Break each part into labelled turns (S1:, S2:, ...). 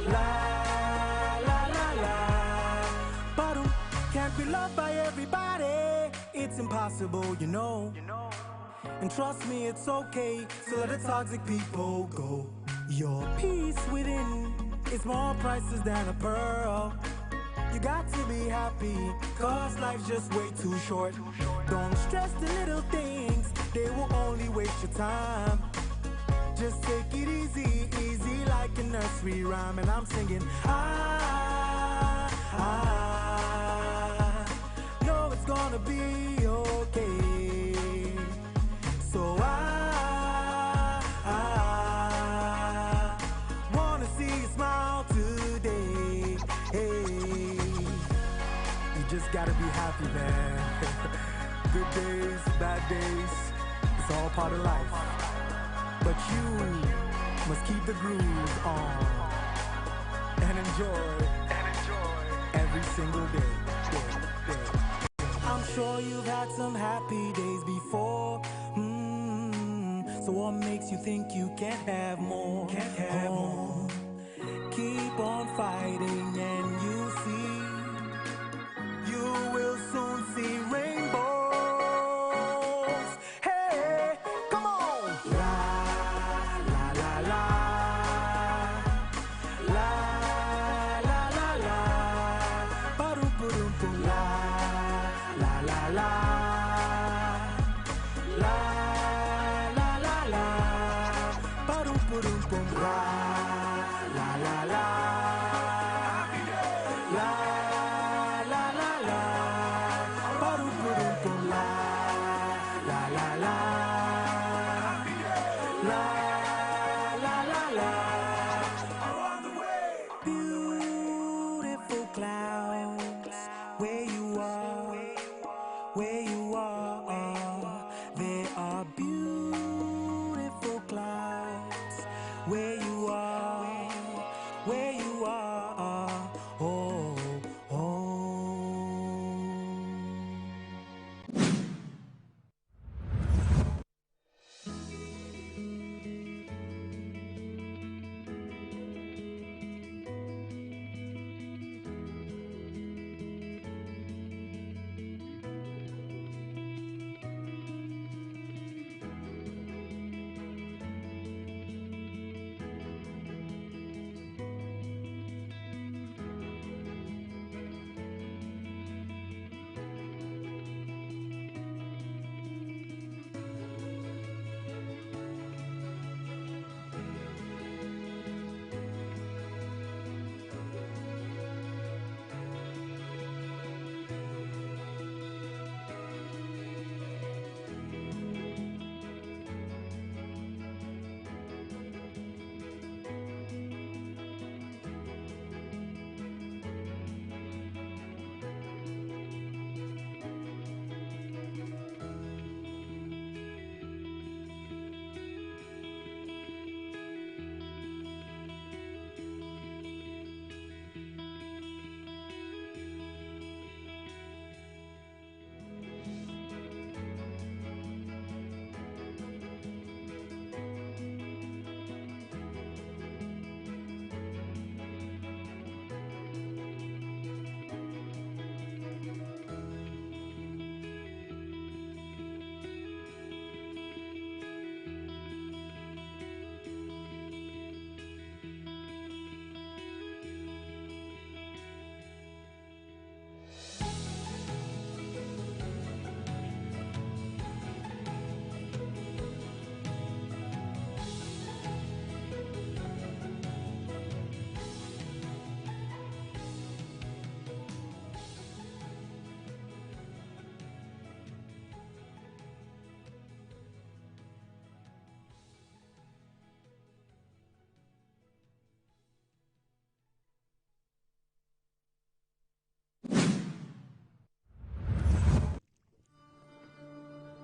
S1: La la la la. But can't be loved by everybody. It's impossible, you know. And trust me, it's okay. So let the toxic people go. Your peace within is more priceless than a pearl. You got to be happy, cause life's just way too short. Don't stress the little things, they will only waste your time. Just take it easy, easy like a nursery rhyme. And I'm singing, know it's gonna be okay. So I wanna see you smile today. Hey, you just gotta be happy, man. Good days, bad days, it's all part of life. But you must keep the groove on and enjoy every single day. I'm sure you've had some happy days before. So what makes you think you can't have more? Keep on fighting and you see, you will soon see rainbows. Hey, come on! La la la la, la la la la, ba-dum ba-dum boom, la la la la, la la la la, ba-dum ba-dum boom, la la la la. Beautiful clouds, where you are, there are beautiful clouds, where you are, oh, oh.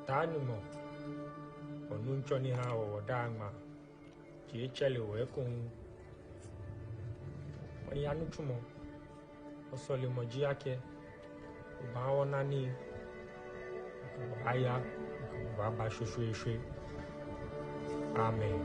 S2: Tanuma onunchoni ha wodama chichele wekun oyanu chumo osole moji ake ba wona ni aya ba shushu eshe. Amen.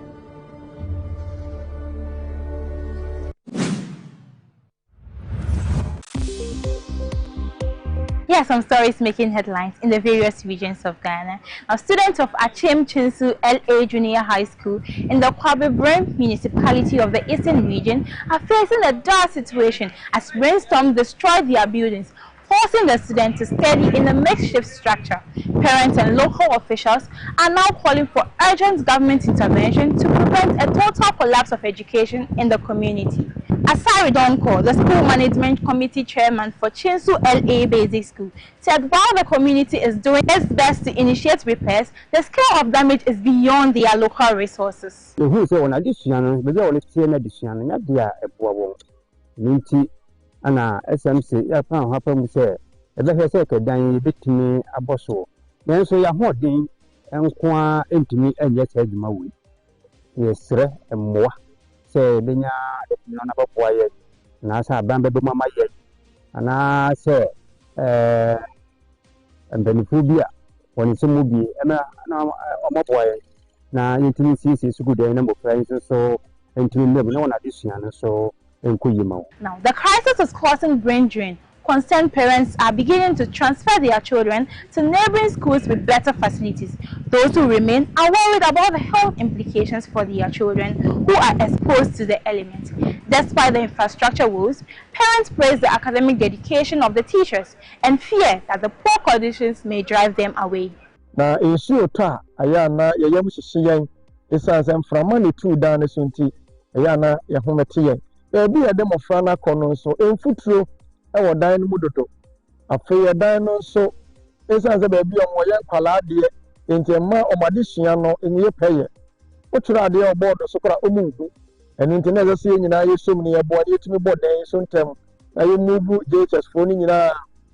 S3: Here are some stories making headlines in the various regions of Ghana. Now, students of Achim Chinsu LA Junior High School in the Kwabe Brem municipality of the Eastern region are facing a dire situation as rainstorms destroyed their buildings, forcing the students to study in a makeshift structure. Parents and local officials are now calling for urgent government intervention to prevent a total collapse of education in the community. Asari Donko, the school management committee chairman for Chinsu LA Basic School, said while the community is doing its best to initiate repairs, the scale of damage is beyond their local resources.
S4: Ana SMC ya fa hapa mu se ebe he se kedan betimi aboso nenso ya hoden enko a entimi enye se adwuma we yesre emmoa se benya no na boboa ye na sa ban be mama ye ana se mbenifu bia woni se mu bi ema na omoboa ye na yentimi sisi sugu de na mo friends so entimi ne na wona disua no so.
S3: Now, the crisis is causing brain drain. Concerned parents are beginning to transfer their children to neighboring schools with better facilities. Those who remain are worried about the health implications for their children who are exposed to the elements. Despite the infrastructure woes, parents praise the academic dedication of the teachers and fear that the poor conditions may drive them away.
S5: Now, in Suota, Ayana, Yayamushiyan, Isasam from money to down the Sunti, Ayana, Yahometian. Be a demo frana conon so in futuro our dine mudoto. A fair dino so as a baby on my young paladia into a ma or madiciano in your payer. What should I do aboard the Sopra Umubu? And internet seeing in I so many aboard it me board day soon term. I move JHS phoning in a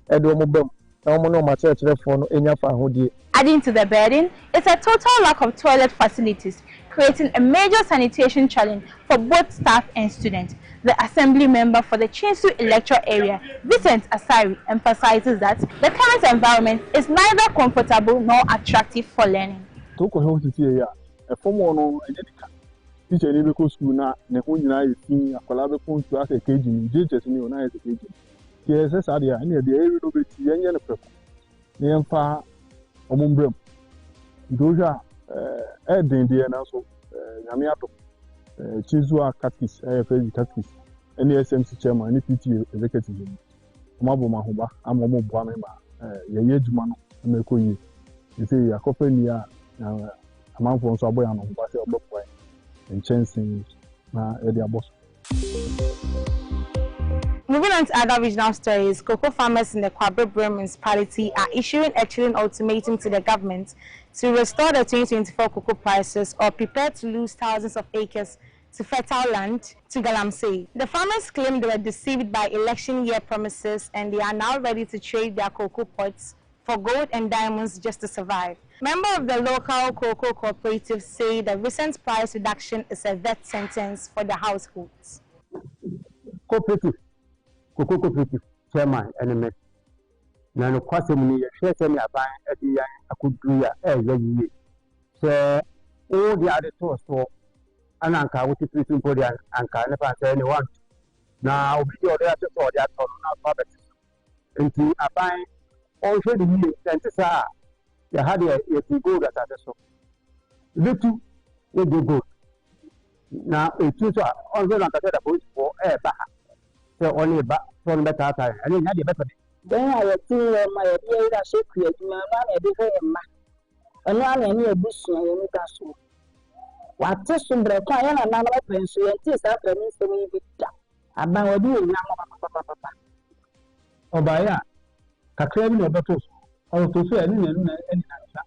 S5: Edomobum. No my church phone in your family.
S3: Adding to the burden, it's a total lack of toilet facilities, creating a major sanitation challenge for both staff and students. The assembly member for the Chinsu electoral area, Vincent Asari, emphasizes that the current environment is neither comfortable nor attractive for learning.
S5: A former teacher in the school now, the United States, a collaboration to ask a caging, Jesus in the United States. Yes, as I did, the area of the young and the Nempa Omumbrum. Those are Edin, the announcement, Yamiato. Chizua Katkis, AFA Katkis, any SMC chairman, any PT executive. Mabo Mahuba, I'm a mobile member, Yajumano, Mekoyi. You see, a company, a man from Saboyano, Basia Blockway, and chancing Edia Boss.
S3: Moving on to other regional stories, cocoa farmers in the Kwabe Brem municipality are issuing a chilling ultimatum to the government to restore the 2024 cocoa prices or prepare to lose thousands of acres to fertile land to Galamsey. The farmers claim they were deceived by election year promises and they are now ready to trade their cocoa pods for gold and diamonds just to survive. Members of the local cocoa cooperative say the recent price reduction is a death sentence for the households.
S4: Cooperative chairman enemy. Na no kwase mu ye hwe se me aban adi yan akudu ya yayi se o di ade to so ananka wo tipitin podi anka ne pa se ne want na obi di ode ate so ode ato na fa bet enti aban o hwe di ni enti sa ya hade ye ti go da ta so litu ye go na etu so on zo na ka da boys for ba se oni ba so ne beta ta ani nya de beta
S6: then I think my idea that she create my man a different man. And now I need a bush and you need so. What is some break? I am another pension, and this after me to me. About what do you know, Papa?
S5: Oh, by ya, Kakrabi or Batos, or to say any answer.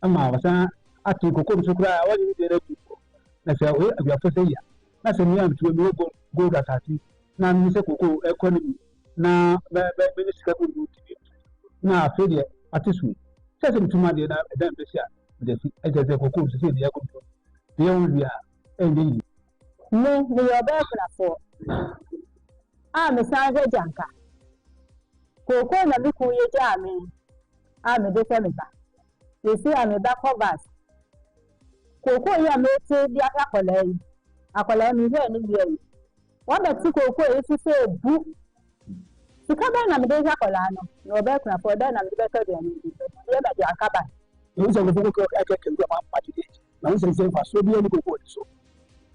S5: A Mavasa, I took a cook to cry. What do you do? That's a way of your first year. That's a year to go that at you. Now, Mr. Coco, economy. Na minister ko na afede atisu sese mtuma de na dan besia de ejeze kokko sese de yakoto de yonwia enyi
S6: no we are back for me sanze janka kokko na bi ku ye ja me me de se me ba they say me back covers kokko ya me te bi akola mi he ni bi e wa be ti kokko e ti se bu Sika bɛn na mede akɔla no na ɔbɛkuna fo bɛn na mede bɛtɔ deɛ no deɛ bɛde akaba
S7: ewu sɛ nkɔfo kɔ ɛkɛkɛ nkɔ ma pa de na wo sɛ sɛ fa so bi ani kɔkɔ de so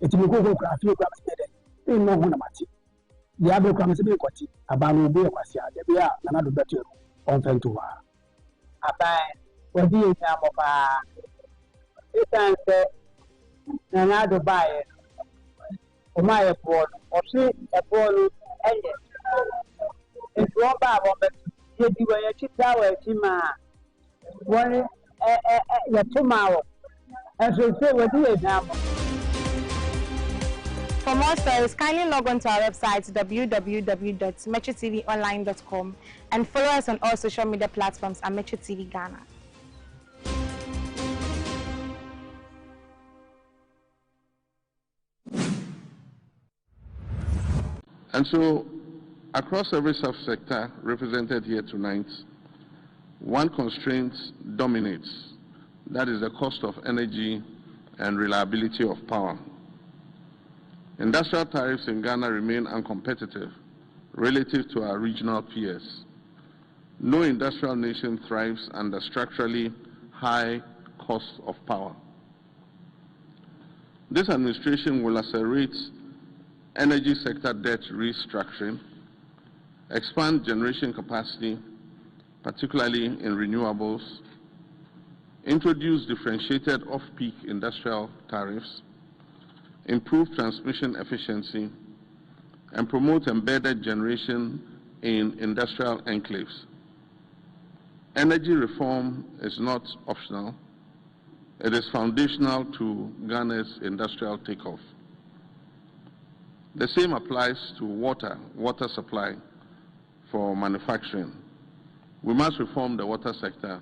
S7: eti mi kɔkɔ kura afi kura mɛ dɛ e no ho na mate deɛ abɛ kura mɛ sɛ bɛ kɔti aba no obi ɛkwasi a de bia na na do bɛtɔ no ɔnfɛn to wa
S6: aban wɔde yɛ nya mɔ paa esan sɛ na na do baeɛ ɔmo ayɛ bɔɔlo ɔse ɛbɔɔlo ɛyɛ nti wɔn ba a wɔn bɛ yɛdi wɔn akyi da wɔ akyi ma wɔn yɛto ma wɔ ɛnso sɛ wɔde yɛ nya mɔ.
S3: For more stories, kindly log on to our website www.metrotvonline.com and follow us on all social media platforms at Metro TV Ghana.
S8: And so, across every subsector represented here tonight, one constraint dominates. That is the cost of energy and reliability of power. Industrial tariffs in Ghana remain uncompetitive relative to our regional peers. No industrial nation thrives under structurally high costs of power. This administration will accelerate energy sector debt restructuring, expand generation capacity, particularly in renewables, introduce differentiated off-peak industrial tariffs, improve transmission efficiency, and promote embedded generation in industrial enclaves. Energy reform is not optional. It is foundational to Ghana's industrial takeoff. The same applies to water supply for manufacturing. We must reform the water sector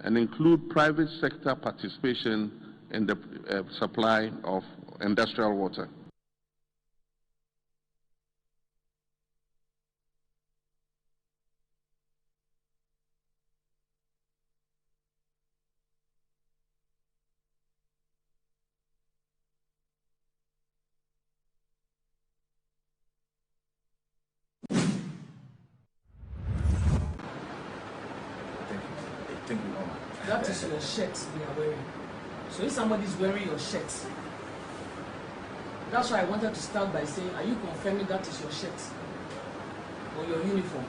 S8: and include private sector participation in the supply of industrial water.
S9: That is your shirt they are wearing. So if somebody is wearing your shirt, that's why I wanted to start by saying, are you confirming that is your shirt or your uniform?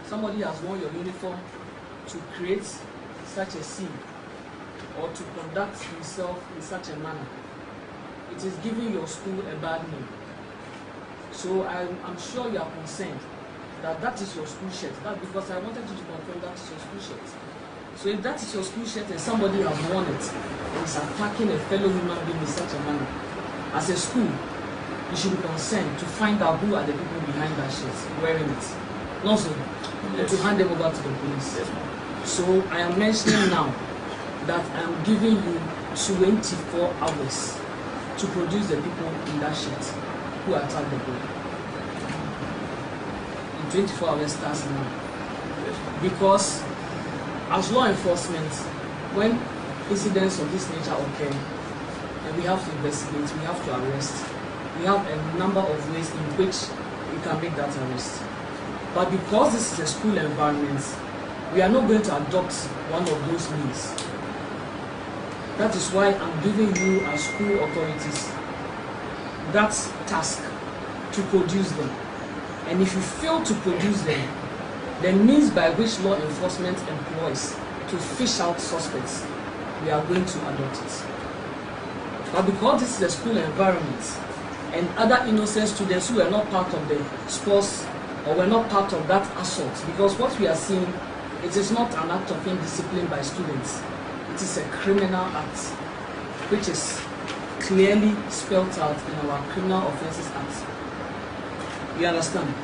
S9: Somebody has worn your uniform to create such a scene or to conduct himself in such a manner. It is giving your school a bad name. So I'm sure you are concerned that that is your school shirt. That's because I wanted you to confirm that is your school shirt. So if that is your school shirt and somebody has worn it and is attacking a fellow human being in such a manner, as a school, you should be concerned to find out who are the people behind that shirt wearing it. Not so, to hand them over to the police. So I am mentioning now that I am giving you 24 hours to produce the people in that shirt who attacked the boy. And 24 hours starts now. Because as law enforcement, when incidents of this nature occur, and we have to investigate, we have to arrest, we have a number of ways in which we can make that arrest. But because this is a school environment, we are not going to adopt one of those means. That is why I'm giving you as school authorities that task to produce them. And if you fail to produce them, the means by which law enforcement employs to fish out suspects, we are going to adopt it. But because this is a school environment and other innocent students who were not part of the sports or were not part of that assault, because what we are seeing, it is not an act of indiscipline by students. It is a criminal act, which is clearly spelled out in our Criminal Offences Act. You understand?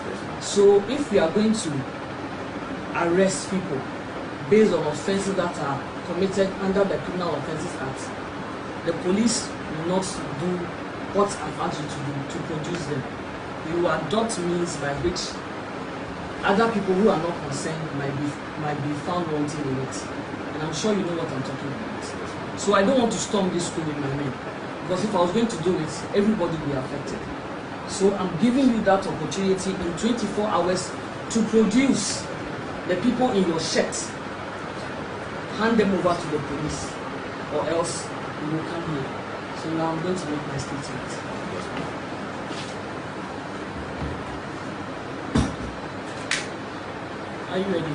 S9: So if we are going to arrest people based on offences that are committed under the Criminal Offences Act, the police will not do what I've asked you to do, to produce them. You will adopt means by which other people who are not concerned might be found wanting in it. And I'm sure you know what I'm talking about. So I don't want to storm this school in my name, because if I was going to do it, everybody will be affected. So I'm giving you that opportunity in 24 hours to produce the people in your shirt, hand them over to the police, or else you will come here. So now I'm going to make my statement. Are you ready?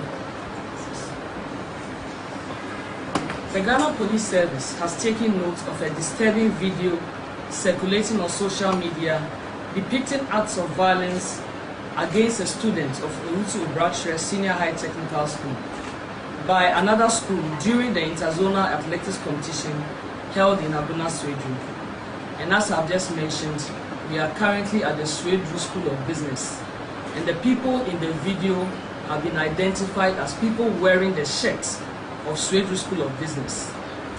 S9: The Ghana Police Service has taken note of a disturbing video circulating on social media depicting acts of violence against a student of Owutu Obrachre Senior High Technical School by another school during the interzonal athletics competition held in Abuna Swedru. And as I've just mentioned, we are currently at the Swedru School of Business, and the people in the video have been identified as people wearing the shirts of Swedru School of Business.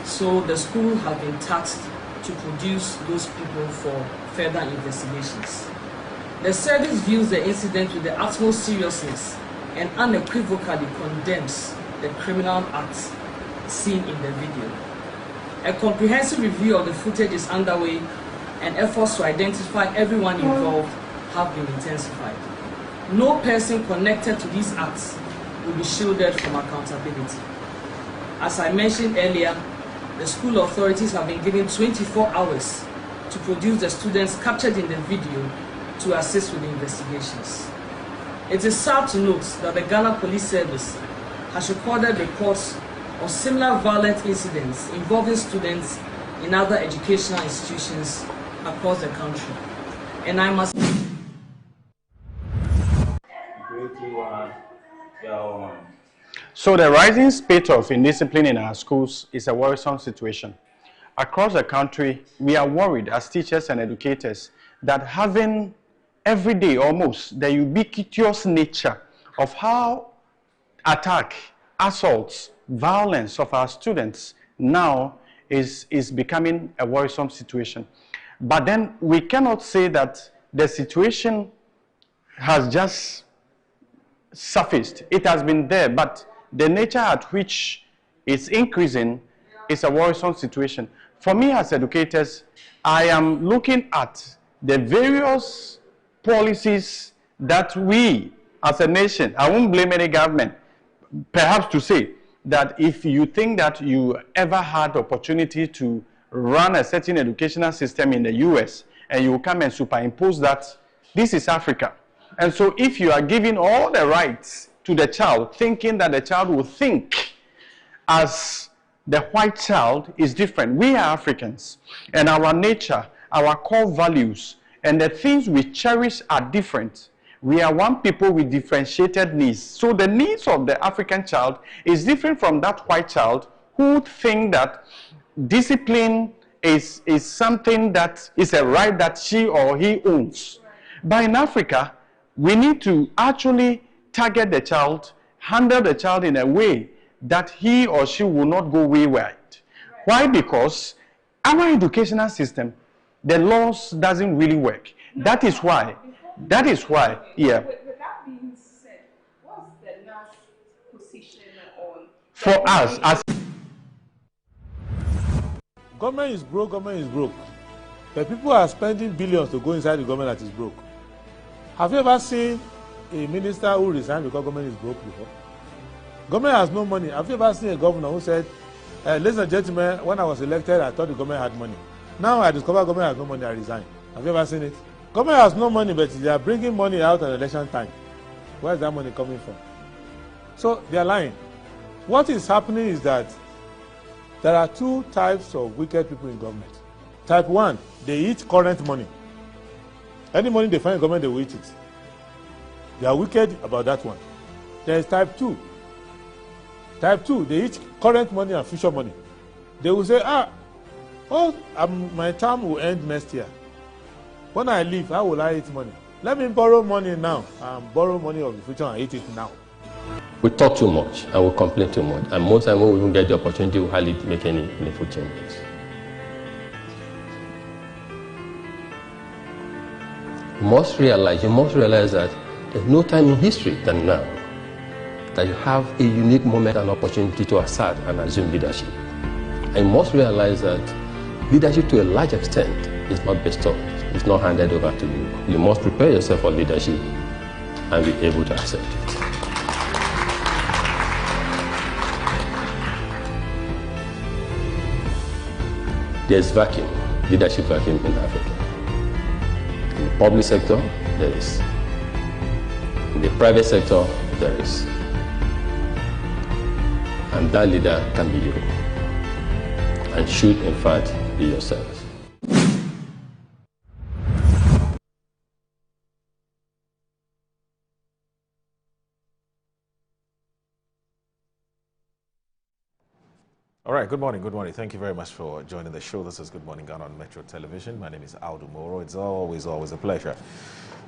S9: So the school has been tasked to produce those people for further investigations. The service views the incident with the utmost seriousness and unequivocally condemns the criminal acts seen in the video. A comprehensive review of the footage is underway, and efforts to identify everyone involved have been intensified. No person connected to these acts will be shielded from accountability. As I mentioned earlier, the school authorities have been given 24 hours to produce the students captured in the video to assist with the investigations. It is sad to note that the Ghana Police Service has recorded reports of similar violent incidents involving students in other educational institutions across the country. And I must...
S10: So the rising spate of indiscipline in our schools is a worrisome situation. Across the country, we are worried as teachers and educators that having every day almost the ubiquitous nature of how attack, assaults, violence of our students now is becoming a worrisome situation. But then we cannot say that the situation has just surfaced. It has been there, but the nature at which it's increasing is a worrisome situation. For me as educators, I am looking at the various policies that we as a nation, I won't blame any government, perhaps to say that if you think that you ever had opportunity to run a certain educational system in the US and you come and superimpose that, this is Africa. And so if you are giving all the rights to the child, thinking that the child will think as the white child is different. We are Africans, and our nature, our core values, and the things we cherish are different. We are one people with differentiated needs. So the needs of the African child is different from that white child who think that discipline is something that is a right that she or he owns. But in Africa, we need to actually target the child, handle the child in a way that he or she will not go wayward. Why? Because our educational system, the laws doesn't really work. That is why, yeah.
S11: With that being said, what's the last position on...
S10: For us, as...
S12: Government is broke. The people are spending billions to go inside the government that is broke. Have you ever seen a minister who resigned because government is broke before? Government has no money. Have you ever seen a governor who said, ladies and gentlemen, when I was elected, I thought the government had money. Now I discover government has no money, I resign. Have you ever seen it? Government has no money, but they are bringing money out at election time. Where is that money coming from? So they are lying. What is happening is that there are two types of wicked people in government. Type 1, they eat current money. Any money they find in government, they will eat it. They are wicked about that one. There is type 2. Type 2, they eat current money and future money. They will say, my term will end next year. When I leave, how will I eat money? Let me borrow money now and borrow money of the future and eat it now.
S13: We talk too much and we complain too much. And most times when we even get the opportunity, we hardly make any meaningful changes. You must realize that there's no time in history than now that you have a unique moment and opportunity to assert and assume leadership. And you must realize that leadership to a large extent is not bestowed, it's not handed over to you. You must prepare yourself for leadership and be able to accept it. There's vacuum, leadership vacuum in Africa. In the public sector, there is. In the private sector, there is. And that leader can be you, and should in fact be yourself.
S14: All right, good morning, good morning. Thank you very much for joining the show. This is Good Morning Ghana on Metro Television. My name is Aldo Moro. It's always a pleasure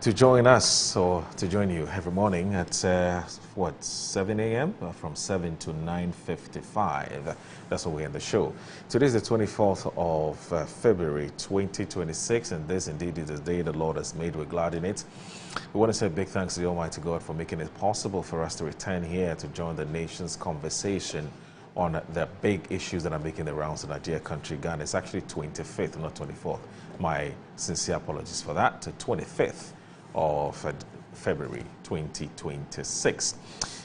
S14: to join us or to join you every morning at 7 a.m. From 7 to 9:55. That's what we end the show. Today is the 24th of February 2026, and this indeed is the day the Lord has made. We're glad in it. We want to say big thanks to the Almighty God for making it possible for us to return here to join the nation's conversation on the big issues that are making the rounds in our dear country, Ghana. It's actually 25th, not 24th. My sincere apologies for that. 25th of February 2026.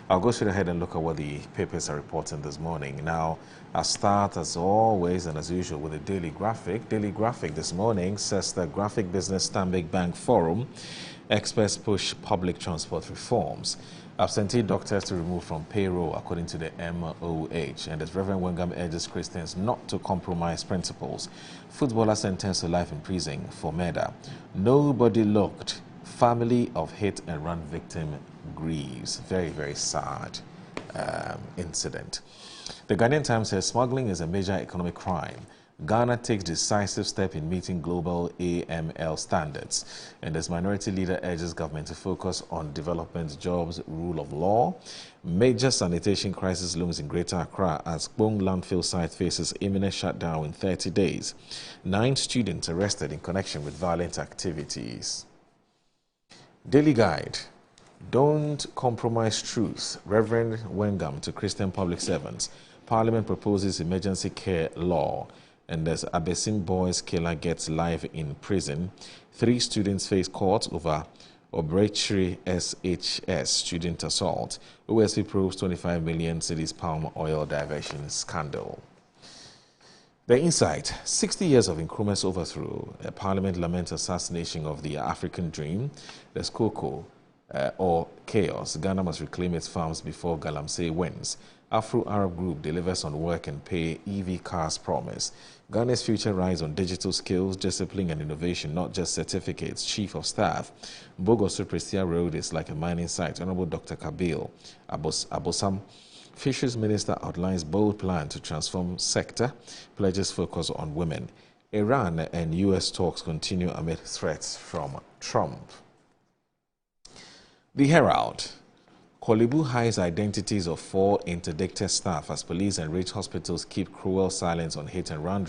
S14: I'll go straight ahead and look at what the papers are reporting this morning. Now, I'll start as always and as usual with the Daily Graphic. Daily Graphic this morning says the Graphic Business Stanbic Bank Forum experts push public transport reforms. Absentee doctors to remove from payroll, according to the MOH. And as Reverend Wengam urges Christians not to compromise principles. Footballer sentenced to life in prison for murder. Nobody looked. Family of hit and run victim grieves. Very, very sad incident. The Ghanaian Times says smuggling is a major economic crime. Ghana takes decisive step in meeting global AML standards. And as minority leader urges government to focus on development, jobs, rule of law. Major sanitation crisis looms in Greater Accra as Kpong landfill site faces imminent shutdown in 30 days. 9 students arrested in connection with violent activities. Daily Guide. Don't compromise truth. Reverend Wengam to Christian public servants. Parliament proposes emergency care law. And as Abesin boys killer gets life in prison, 3 students face court over Obrechi SHS student assault. OSP probes 25 million cedis palm oil diversion scandal. The Insight, 60 years of Nkrumah's overthrow. Parliament laments assassination of the African dream. There's Cocoa or chaos. Ghana must reclaim its farms before Galamsey wins. Afro-Arab Group delivers on work and pay EV cars promise. Ghana's future rides on digital skills, discipline and innovation, not just certificates. Chief of Staff. Bogosu Prestia Road is like a mining site. Honorable Dr. Kabil Abosam. Fisheries Minister outlines bold plan to transform sector. Pledges focus on women. Iran and U.S. talks continue amid threats from Trump. The Herald. Kolibu hides identities of 4 interdicted staff as police and rich hospitals keep cruel silence on hit and run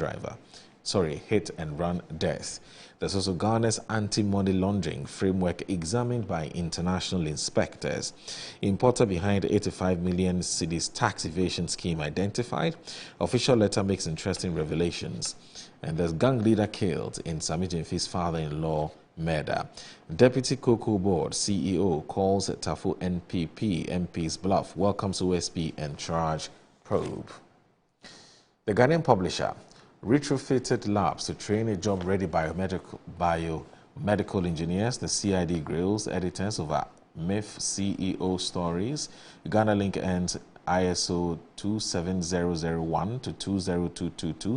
S14: death. There's also Ghana's anti-money laundering framework examined by international inspectors. Importer behind 85 million cedis tax evasion scheme identified. Official letter makes interesting revelations. And there's gang leader killed in Sami Jemfi's father-in-law murder. Deputy Cocoa Board CEO calls Tafu NPP MP's bluff, welcomes OSP and charge probe. The Ghanaian Publisher. Retrofitted labs to train a job-ready biomedical engineers. The CID grills editors over MIF CEO stories. Ghana Link ends ISO 27001 to 20222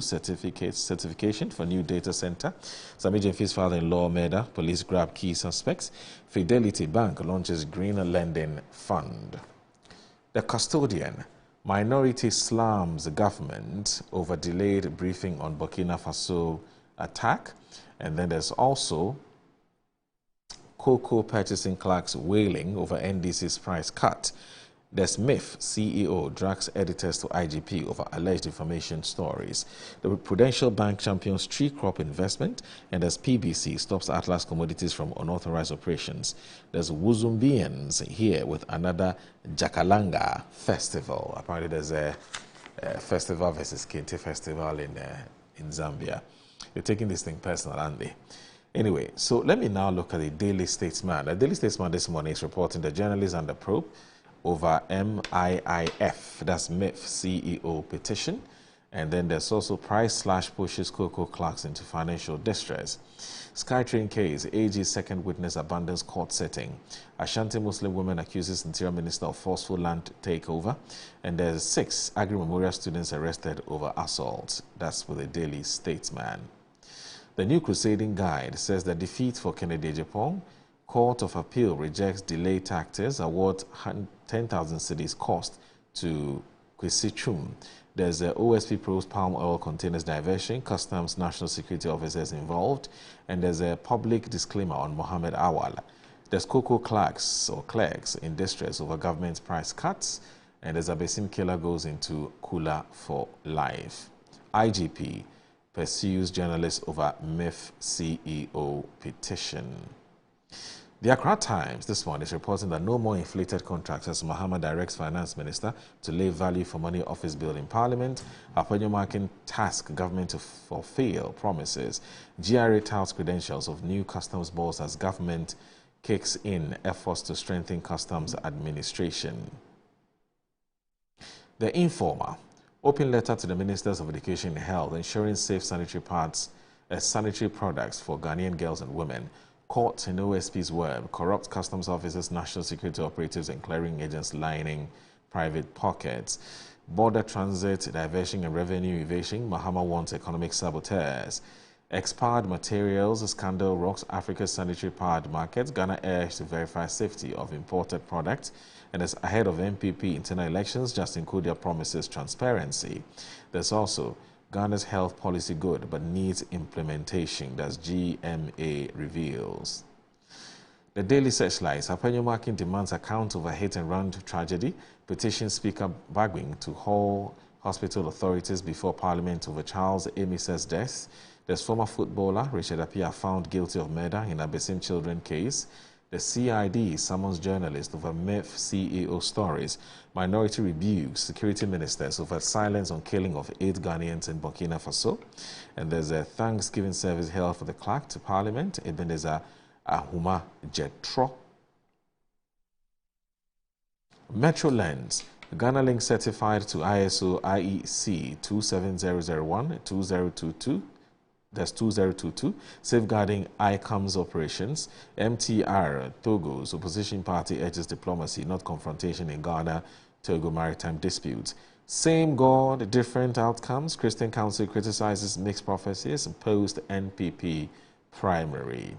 S14: certification for new data center. Sami Jemfi's father-in-law murder. Police grab key suspects. Fidelity Bank launches green lending fund. The Custodian. Minority slams the government over delayed briefing on Burkina Faso attack. And then there's also cocoa purchasing clerks wailing over NDC's price cut. There's MIF CEO drags editors to IGP over alleged information stories. The Prudential Bank champions tree crop investment, and there's PBC stops Atlas Commodities from unauthorized operations. There's Wuzumbians here with another Jakalanga festival. Apparently there's a festival versus Kente festival in Zambia. They're taking this thing personal, aren't they? Anyway, so let me now look at the Daily Statesman. The Daily Statesman this morning is reporting the journalists under probe over MIIF, that's MIF CEO petition. And then there's also price slash pushes cocoa clerks into financial distress. SkyTrain case, AG's second witness abandons court setting. Ashanti Muslim woman accuses Interior Minister of forceful land takeover. And there's 6 Agri-Memorial students arrested over assault. That's with the Daily Statesman. The New Crusading Guide says the defeat for Kennedy Agyapong. Court of Appeal rejects delay tactics, award 10,000 cedis cost to Kwesi Twum. There's a OSP probes palm oil containers diversion, customs national security officers involved, and there's a public disclaimer on Mohammed Awal. There's cocoa clerks in distress over government price cuts, and there's a Besim killer goes into cooler for life. IGP pursues journalists over MIF CEO petition. The Accra Times this morning is reporting that no more inflated contracts as Mahama directs Finance Minister to lay value for money office bill in Parliament. Aponyomakin task government to fulfill promises. GRA touts credentials of new customs boss as government kicks in efforts to strengthen customs administration. The Informer. Open letter to the Ministers of Education and Health ensuring safe sanitary products for Ghanaian girls and women. Caught in OSP's web, corrupt customs officers, national security operatives and clearing agents lining private pockets. Border transit, diversion and revenue evasion, Mahama wants economic saboteurs. Expired materials, scandal rocks Africa's sanitary pad markets. Ghana urged to verify safety of imported products. And as ahead of MPP internal elections, Justin Kudia promises transparency. There's also Ghana's health policy good, but needs implementation. That's GMA reveals. The Daily Searchlight. Aponyomakin demands account of a hit-and-run tragedy. Petition Speaker Bagwing to haul hospital authorities before Parliament over Charles Amisa's death. There's former footballer Richard Appiah found guilty of murder in a Besim children case. The CID summons journalists over MEF CEO stories. Minority rebukes security ministers over silence on killing of 8 Ghanaians in Burkina Faso. And there's a Thanksgiving service held for the clerk to Parliament. Ebenezer Ahuma Jetro. Metro Lens. Ghana Link certified to ISO IEC 27001 2022. That's 2022, safeguarding ICOM's operations. MTR, Togo's opposition party urges diplomacy, not confrontation in Ghana-Togo maritime disputes. Same God, different outcomes. Christian Council criticizes mixed prophecies post-NPP primary.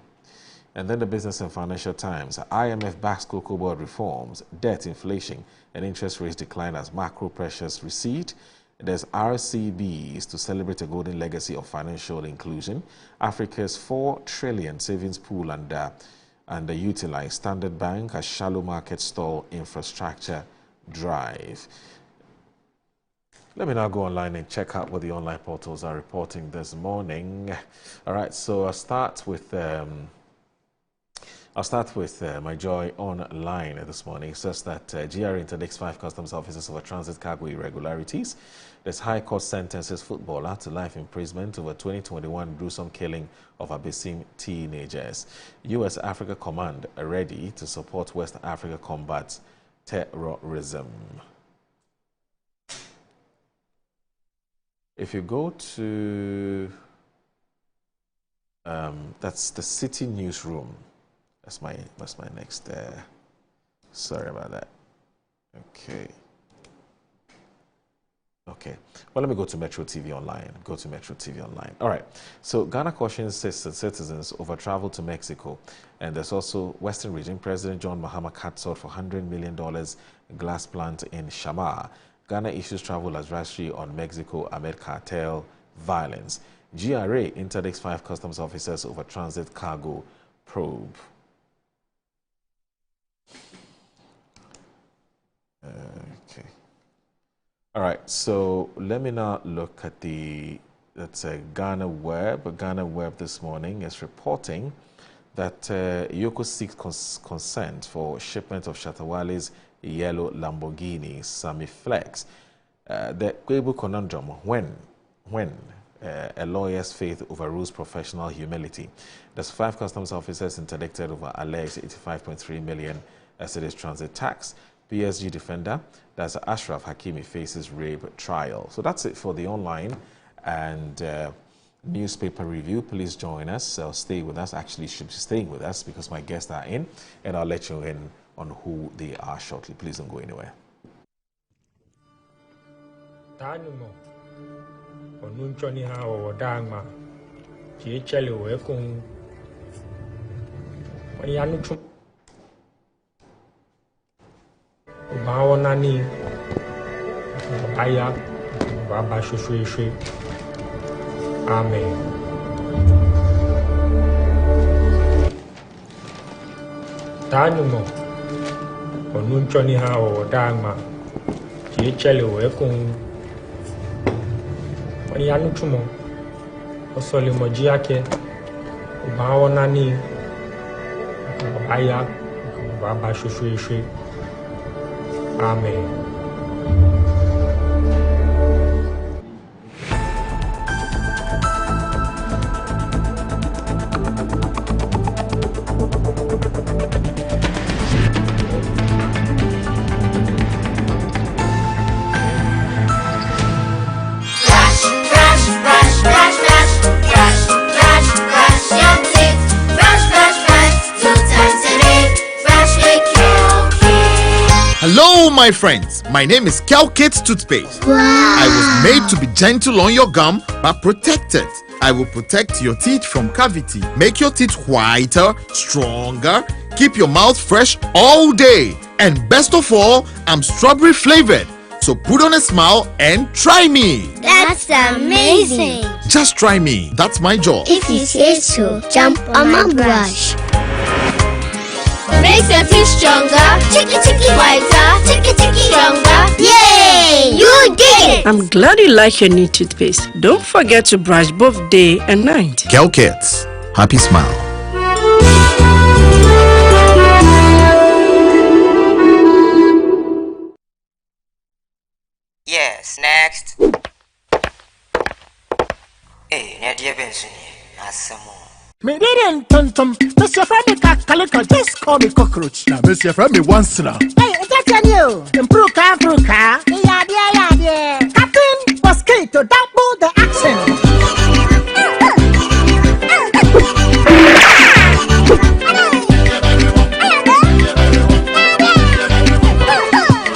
S14: And then the Business and Financial Times. IMF backs cocoa board reforms, debt, inflation, and interest rates decline as macro pressures recede. There's RCBs to celebrate a golden legacy of financial inclusion. Africa's 4 trillion savings pool underutilized. Standard Bank, a shallow market stall infrastructure drive. Let me now go online and check out what the online portals are reporting this morning. All right, so I'll start with My Joy Online this morning. It says that GRA interdicts 5 customs officers over transit cargo irregularities. There's High Court sentences footballer to life imprisonment over 2021 gruesome killing of Abyssinian teenagers. U.S. Africa Command are ready to support West Africa combat terrorism. If you go to, that's the City Newsroom. That's my next, sorry about that. Okay. Well, let me go to Metro TV Online. All right. So Ghana cautions citizens over travel to Mexico. And there's also Western Region. President John Mahama cuts out for $100 million glass plant in Shamar. Ghana issues travel advisory on Mexico amid cartel violence. GRA interdicts 5 customs officers over transit cargo probe. Okay. All right, so let me now look at Ghana Web. Ghana Web this morning is reporting that Yoko seeks consent for shipment of Shatawale's yellow Lamborghini Sami Flex. The Kwebu conundrum, when a lawyer's faith overrules professional humility. There's 5 customs officers interdicted over alleged 85.3 million cedis transit tax. PSG defender, that's Ashraf Hakimi, faces rape trial. So that's it for the online and newspaper review. Please join us or stay with us. Actually, should be staying with us because my guests are in, and I'll let you in on who they are shortly. Please don't go anywhere.
S2: Amen. Tanumo onunchoni ha o dama chiechele wekun yanuchumo osole moji ake ubawo nani aya baba shushu amen.
S15: Hello my friends, my name is Calkids Toothpaste.
S16: Wow.
S15: I was made to be gentle on your gum but protected. I will protect your teeth from cavity, make your teeth whiter, stronger, keep your mouth fresh all day. And best of all, I'm strawberry flavored. So put on a smile and try me.
S16: That's amazing.
S15: Just try me, that's my job.
S16: If you say so, jump on my brush. Makes your teeth stronger, chicky whiter, chicky stronger. Yay! You did it!
S17: I'm glad you like your new toothpaste. Don't forget to brush both day and night.
S15: Calkids, happy smile.
S18: Yes, next. Hey, Nadia Benson, Asamo.
S7: Me didn't tum. Mr. Femi Kakalika just call me cockroach.
S15: Now, Mr. Femi once now.
S7: Hey, that's you. Improve car. Yeah. Captain Mosquito, double the action.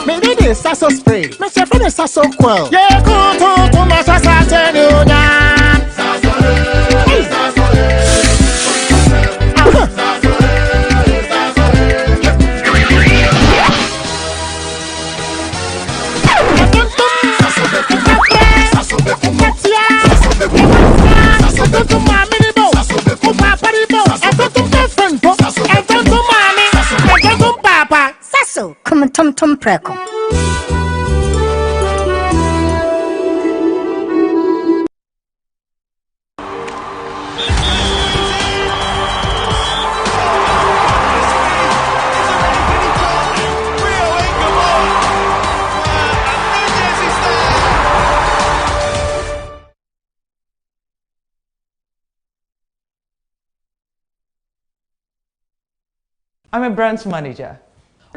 S7: Me did it, Sasso spray. Mr. Femi Sasso quell. Yeah, go to my Sassa tell
S6: Sasso, come tum preko.
S19: I'm a brands manager.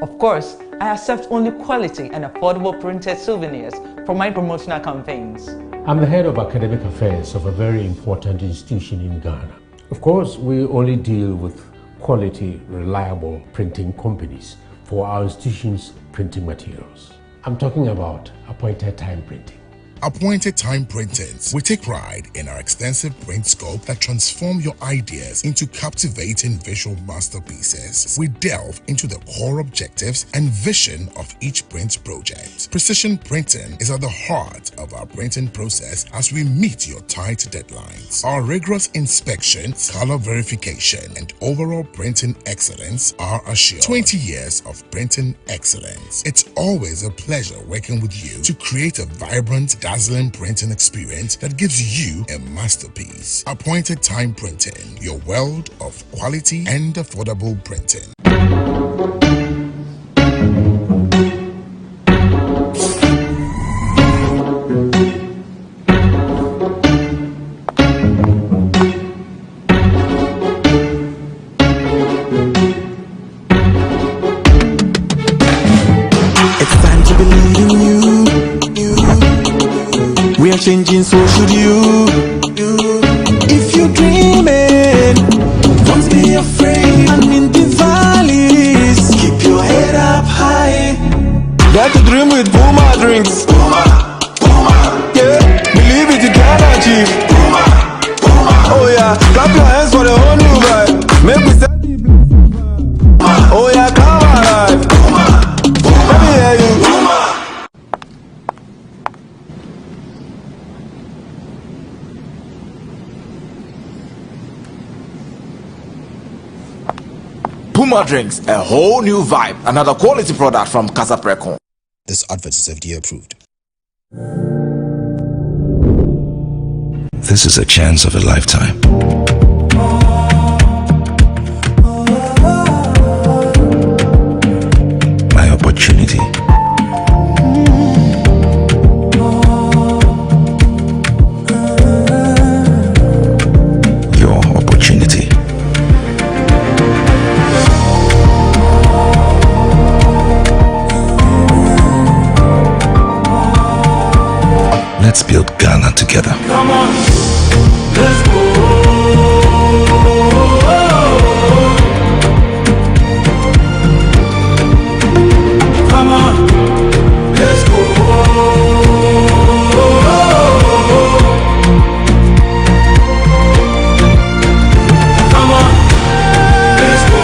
S19: Of course, I accept only quality and affordable printed souvenirs for my promotional campaigns.
S20: I'm the head of academic affairs of a very important institution in Ghana. Of course, we only deal with quality, reliable printing companies for our institution's printing materials. I'm talking about appointed time printing.
S21: Appointed Time Printings. We take pride in our extensive print scope that transform your ideas into captivating visual masterpieces. We delve into the core objectives and vision of each print project. Precision printing is at the heart of our printing process as we meet your tight deadlines. Our rigorous inspection, color verification, and overall printing excellence are assured. 20 years of printing excellence. It's always a pleasure working with you to create a vibrant, dazzling printing experience that gives you a masterpiece. Appointed Time Printing, your world of quality and affordable printing.
S1: We are changing, so should you. If you're dreaming, don't be afraid. And in the valleys, keep your head up high. Dare to dream with Puma drinks. Yeah, believe it, you can achieve. Oh yeah, clap your hands for the whole new vibe. Make me step. Oh yeah, come alive. Let me hear you.
S22: Puma drinks, a whole new vibe. Another quality product from Casa Precon.
S23: This advert is FDA approved.
S24: This is a chance of a lifetime. My opportunity. Your opportunity. Let's build Ghana together.
S1: Come on, let's go. Come on, let's go. Come on, let's go.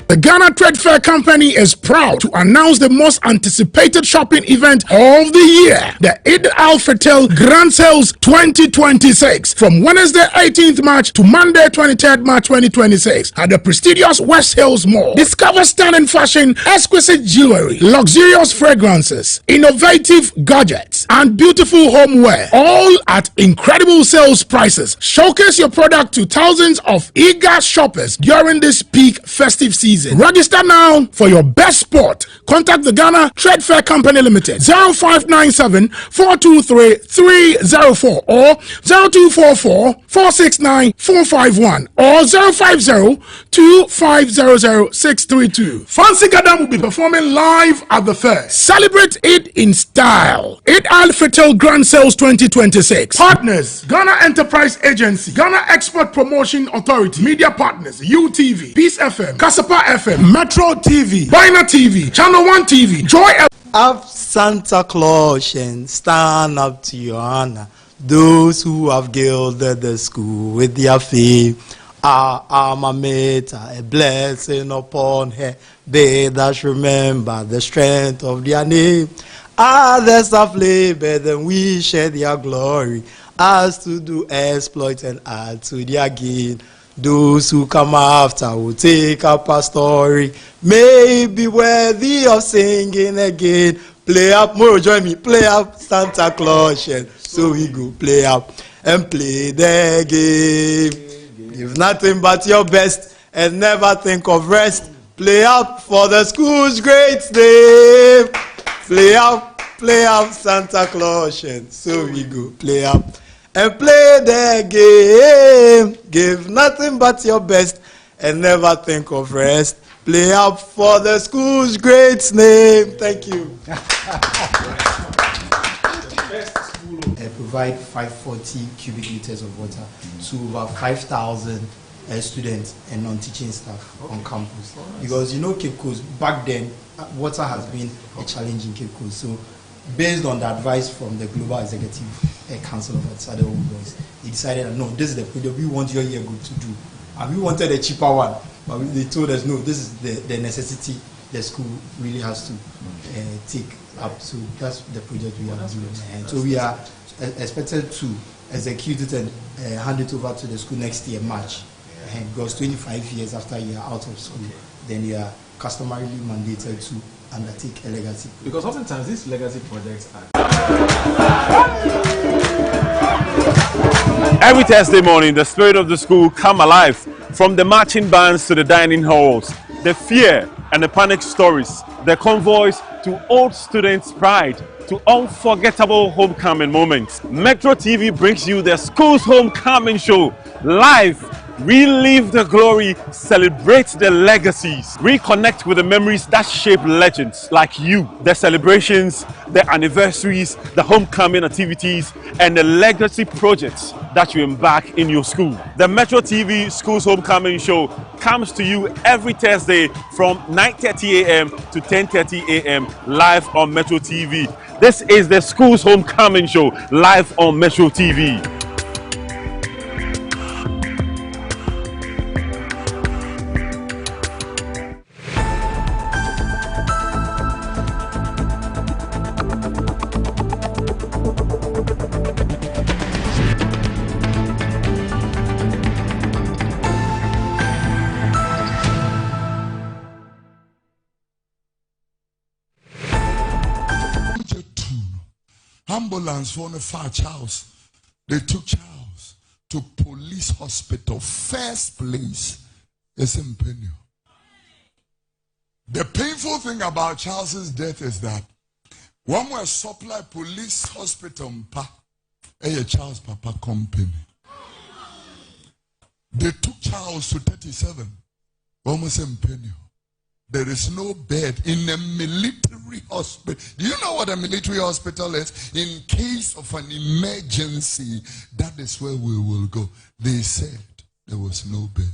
S21: The Ghana Trade Fair Company is proud to announce the most anticipated shopping event of the year, the Eid Al-Fitr Grand Sales 2026, from Wednesday 18th March to Monday 23rd March 2026 at the prestigious West Hills Mall. Discover stunning fashion, exquisite jewelry, luxurious fragrances, innovative gadgets, and beautiful homeware, all at incredible sales prices. Showcase your product to thousands of eager shoppers during this peak festive season. Register now for your best spot. Contact the Ghana Trade Fair Company Limited 0597 423 304 or 0244 469 451 or 050 2500 632. Fancy Gadam will be performing live at the fair. Celebrate it in style. Eid Al-Fitr Grand Sales 2026. Partners: Ghana Enterprise Agency, Ghana Export Promotion Authority, Media Partners, UTV, Peace FM, Kasapa FM, Metro TV, Bina TV, Channel 1 TV, Joy FM.
S1: Up Santa Claus and stand up to your honor. Those who have gilded the school with their fame. Our alma mater, a blessing upon her. They that remember the strength of their name. Others have labored and we share their glory. As to do exploit and add to their gain. Those who come after will take up a story. May be worthy of singing again. Play up, Moro, join me. Play up Santa Claus. So we go play up and play the game. Give nothing but your best and never think of rest. Play up for the school's great name. Play up Santa Claus. So we go play up and play the game. Give nothing but your best and never think of rest. Play up for the school's great name. Thank you. Provide 540 cubic meters of water to over 5,000 students and non-teaching staff on campus. Because you know Cape Coast, back then, water has been a challenge in Cape Coast. So based on the advice from the Global Executive Council of Atsade Boys, he decided that no, this is the project we want your year group to do. And we wanted a cheaper one, but they told us no, this is the necessity the school really has to take up. So that's the project we are doing. And so we are expected to execute it and hand it over to the school next year, March. And because 25 years after you are out of school, then you are customarily mandated to undertake a legacy project.
S25: Because oftentimes these legacy projects are...
S26: Every Thursday morning, the spirit of the school come alive. From the marching bands to the dining halls, the fear and the panic stories, the convoys to old students' pride, to unforgettable homecoming moments. Metro TV brings you the school's homecoming show live Relive the glory, celebrate the legacies, reconnect with the memories that shape legends like you. The celebrations, the anniversaries, the homecoming activities, and the legacy projects that you embark in your school. The Metro TV Schools Homecoming Show comes to you every Thursday from 9:30 a.m. to 10:30 a.m. live on Metro TV. This is the Schools Homecoming Show live on Metro TV.
S21: Ambulance for the Charles. They took Charles to police hospital. First place is in Penny. The painful thing about Charles's death is that one was supply police hospital a Charles Papa company. They took Charles to 37. Almost in Penny. There is no bed in a military hospital. Do you know what a military hospital is? In case of an emergency, that is where we will go. They said there was no bed.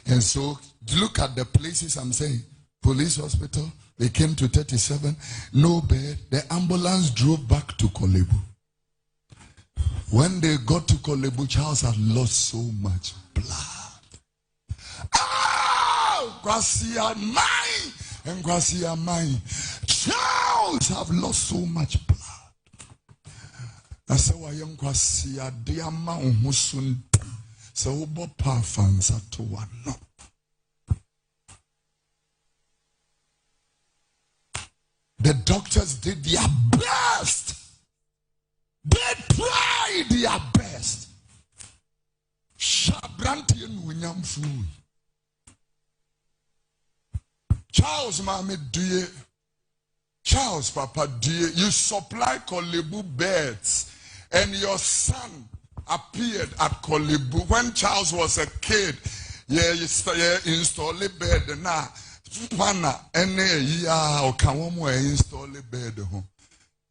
S21: And so, look at the places I'm saying. Police hospital, they came to 37, no bed. The ambulance drove back to Kolebu. When they got to Kolebu, Charles had lost so much blood. Gracia mine and Gracia mine. Charles have lost so much blood. I said, why young Gracia, dear man, who soon so Bopa fans at to one. The doctors did their best. They tried their best. Shabrantian William Fu. Charles Mami Duye, Charles Papa Duye, you supply Kolebu beds, and your son appeared at Kolebu when Charles was a kid. Yeah, you install a bed now. Pana ene ya okawomo install a bed home.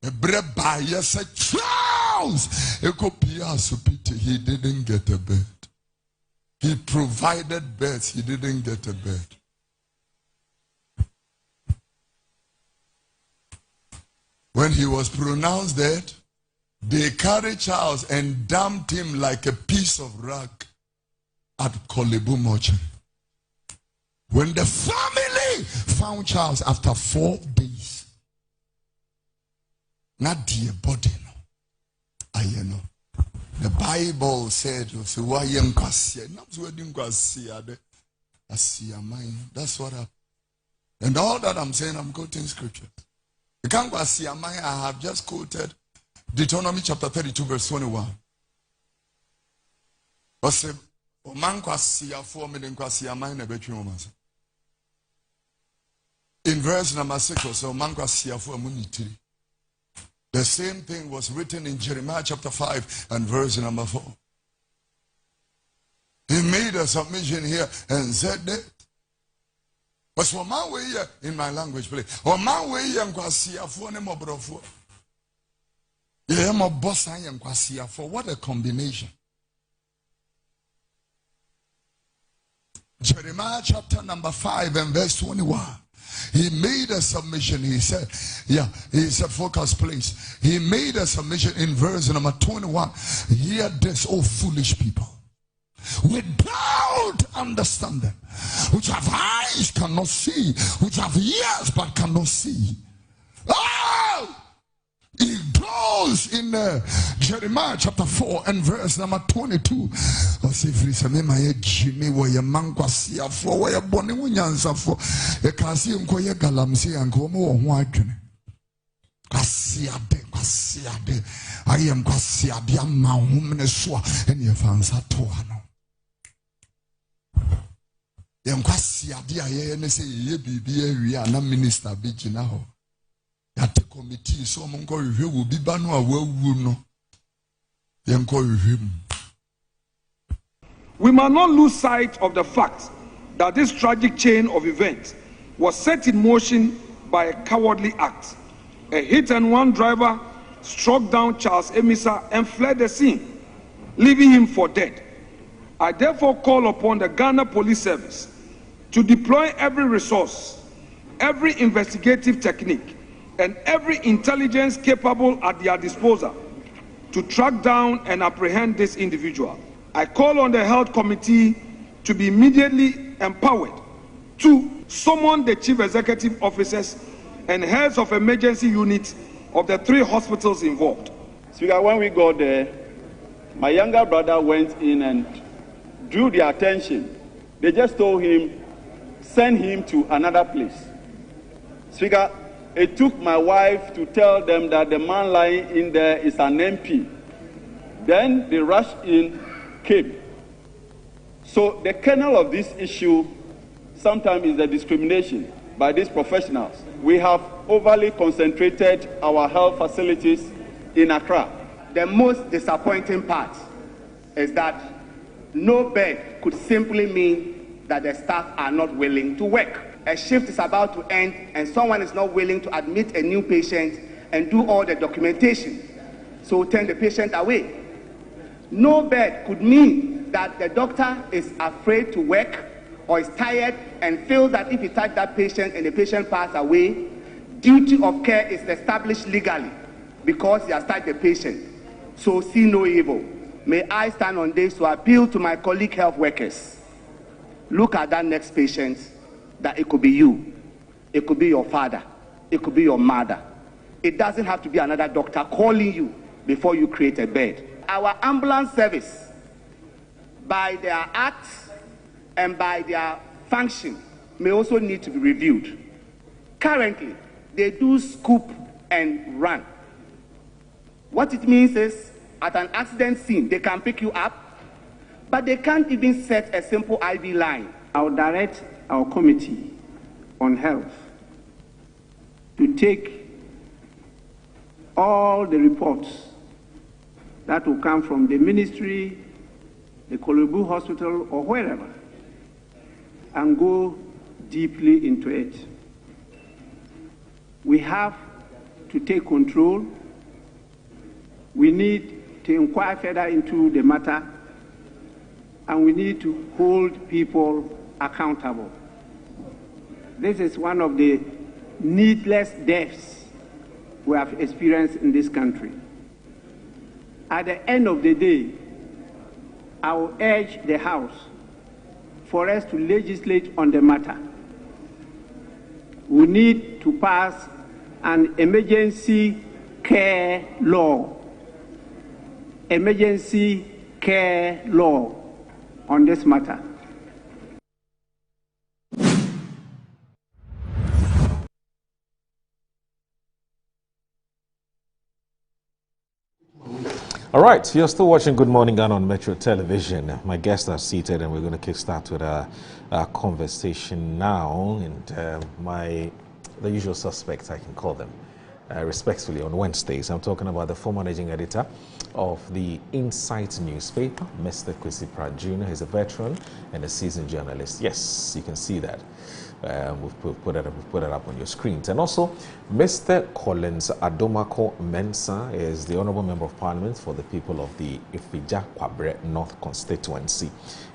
S21: A bread by yes, Charles. He didn't get a bed. He provided beds. He didn't get a bed. When he was pronounced dead, they carried Charles and dumped him like a piece of rag at Kolebu mortuary. When the family found Charles after 4 days, not dear body, no. I know. The Bible said, that's what happened. And all that I'm saying, I'm quoting scriptures. You can't go see I have just quoted Deuteronomy chapter 32 verse 21. In verse number 6 the same thing was written in Jeremiah chapter 5 and verse number 4. He made a submission here and said that. But for my way in my language, please. Or my way, I'm going to see a phone and brofo. Yeah, I'm a boss. I am going to see a for what a combination. Jeremiah chapter number 5 and verse 21. He made a submission. He said, yeah, he said, focus, please. He made a submission in verse number 21. Hear this, oh foolish people. Without understanding, which have eyes cannot see, which have ears but cannot see. Oh! It goes in Jeremiah chapter 4 and verse number 22. Minister Yate committee so monko hwe wo bi ba no awu no yenko hwe mu.
S3: We must not lose sight of the fact that this tragic chain of events was set in motion by a cowardly act. A hit-and-run driver struck down Charles Emisa and fled the scene, leaving him for dead. I therefore call upon the Ghana Police Service to deploy every resource, every investigative technique, and every intelligence capable at their disposal to track down and apprehend this individual. I call on the Health Committee to be immediately empowered to summon the chief executive officers and heads of emergency units of the 3 hospitals involved.
S4: Speaker, when we got there, my younger brother went in and drew their attention. They just told him, send him to another place. Speaker, it took my wife to tell them that the man lying in there is an MP. Then the rush in came. So the kernel of this issue sometimes is the discrimination by these professionals. We have overly concentrated our health facilities in Accra.
S5: The most disappointing part is that no bed could simply mean that the staff are not willing to work. A shift is about to end and someone is not willing to admit a new patient and do all the documentation, so turn the patient away. No bed could mean that the doctor is afraid to work or is tired and feels that if he touches that patient and the patient passes away, duty of care is established legally because he has touched the patient. So see no evil. May I stand on this to appeal to my colleague health workers. Look at that next patient, that it could be you, it could be your father, it could be your mother. It doesn't have to be another doctor calling you before you create a bed. Our ambulance service, by their acts and by their function, may also need to be reviewed. Currently, they do scoop and run. What it means is, at an accident scene, they can pick you up, but they can't even set a simple IV line.
S8: I'll direct our committee on health to take all the reports that will come from the ministry, the Kolebu Hospital, or wherever, and go deeply into it. We have to take control. We need to inquire further into the matter, and we need to hold people accountable. This is one of the needless deaths we have experienced in this country. At the end of the day, I will urge the House for us to legislate on the matter. We need to pass an emergency care law. Emergency care law on this matter.
S14: All right, you're still watching Good Morning Ghana on Metro Television. My guests are seated and we're going to kickstart with our conversation now. And the usual suspects, I can call them, respectfully, on Wednesdays. I'm talking about the former managing editor of the Insight newspaper, Mr. Kwesi Pratt Jr. He's a veteran and a seasoned journalist. Yes, you can see that. We've put it up on your screens. And also, Mr. Collins Adomako Mensah is the Honourable Member of Parliament for the people of the Ifija Kwabre North constituency.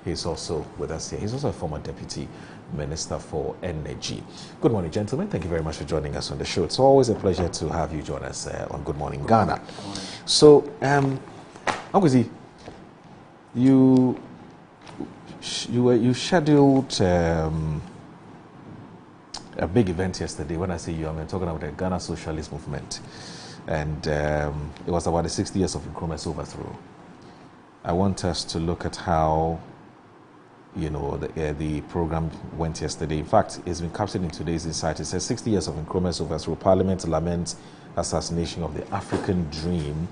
S14: He's also with us here. He's also a former Deputy Minister for Energy. Good morning, gentlemen. Thank you very much for joining us on the show. It's always a pleasure to have you join us on Good Morning Ghana. So, Uncle, you scheduled a big event yesterday. When I say you, I'm talking about the Ghana Socialist Movement, and it was about the 60 years of Nkrumah's overthrow. I want us to look at how, you know, the program went yesterday. In fact, it's been captured in today's Insight. It says 60 years of Nkrumah's overthrow. Parliament laments assassination of the African dream.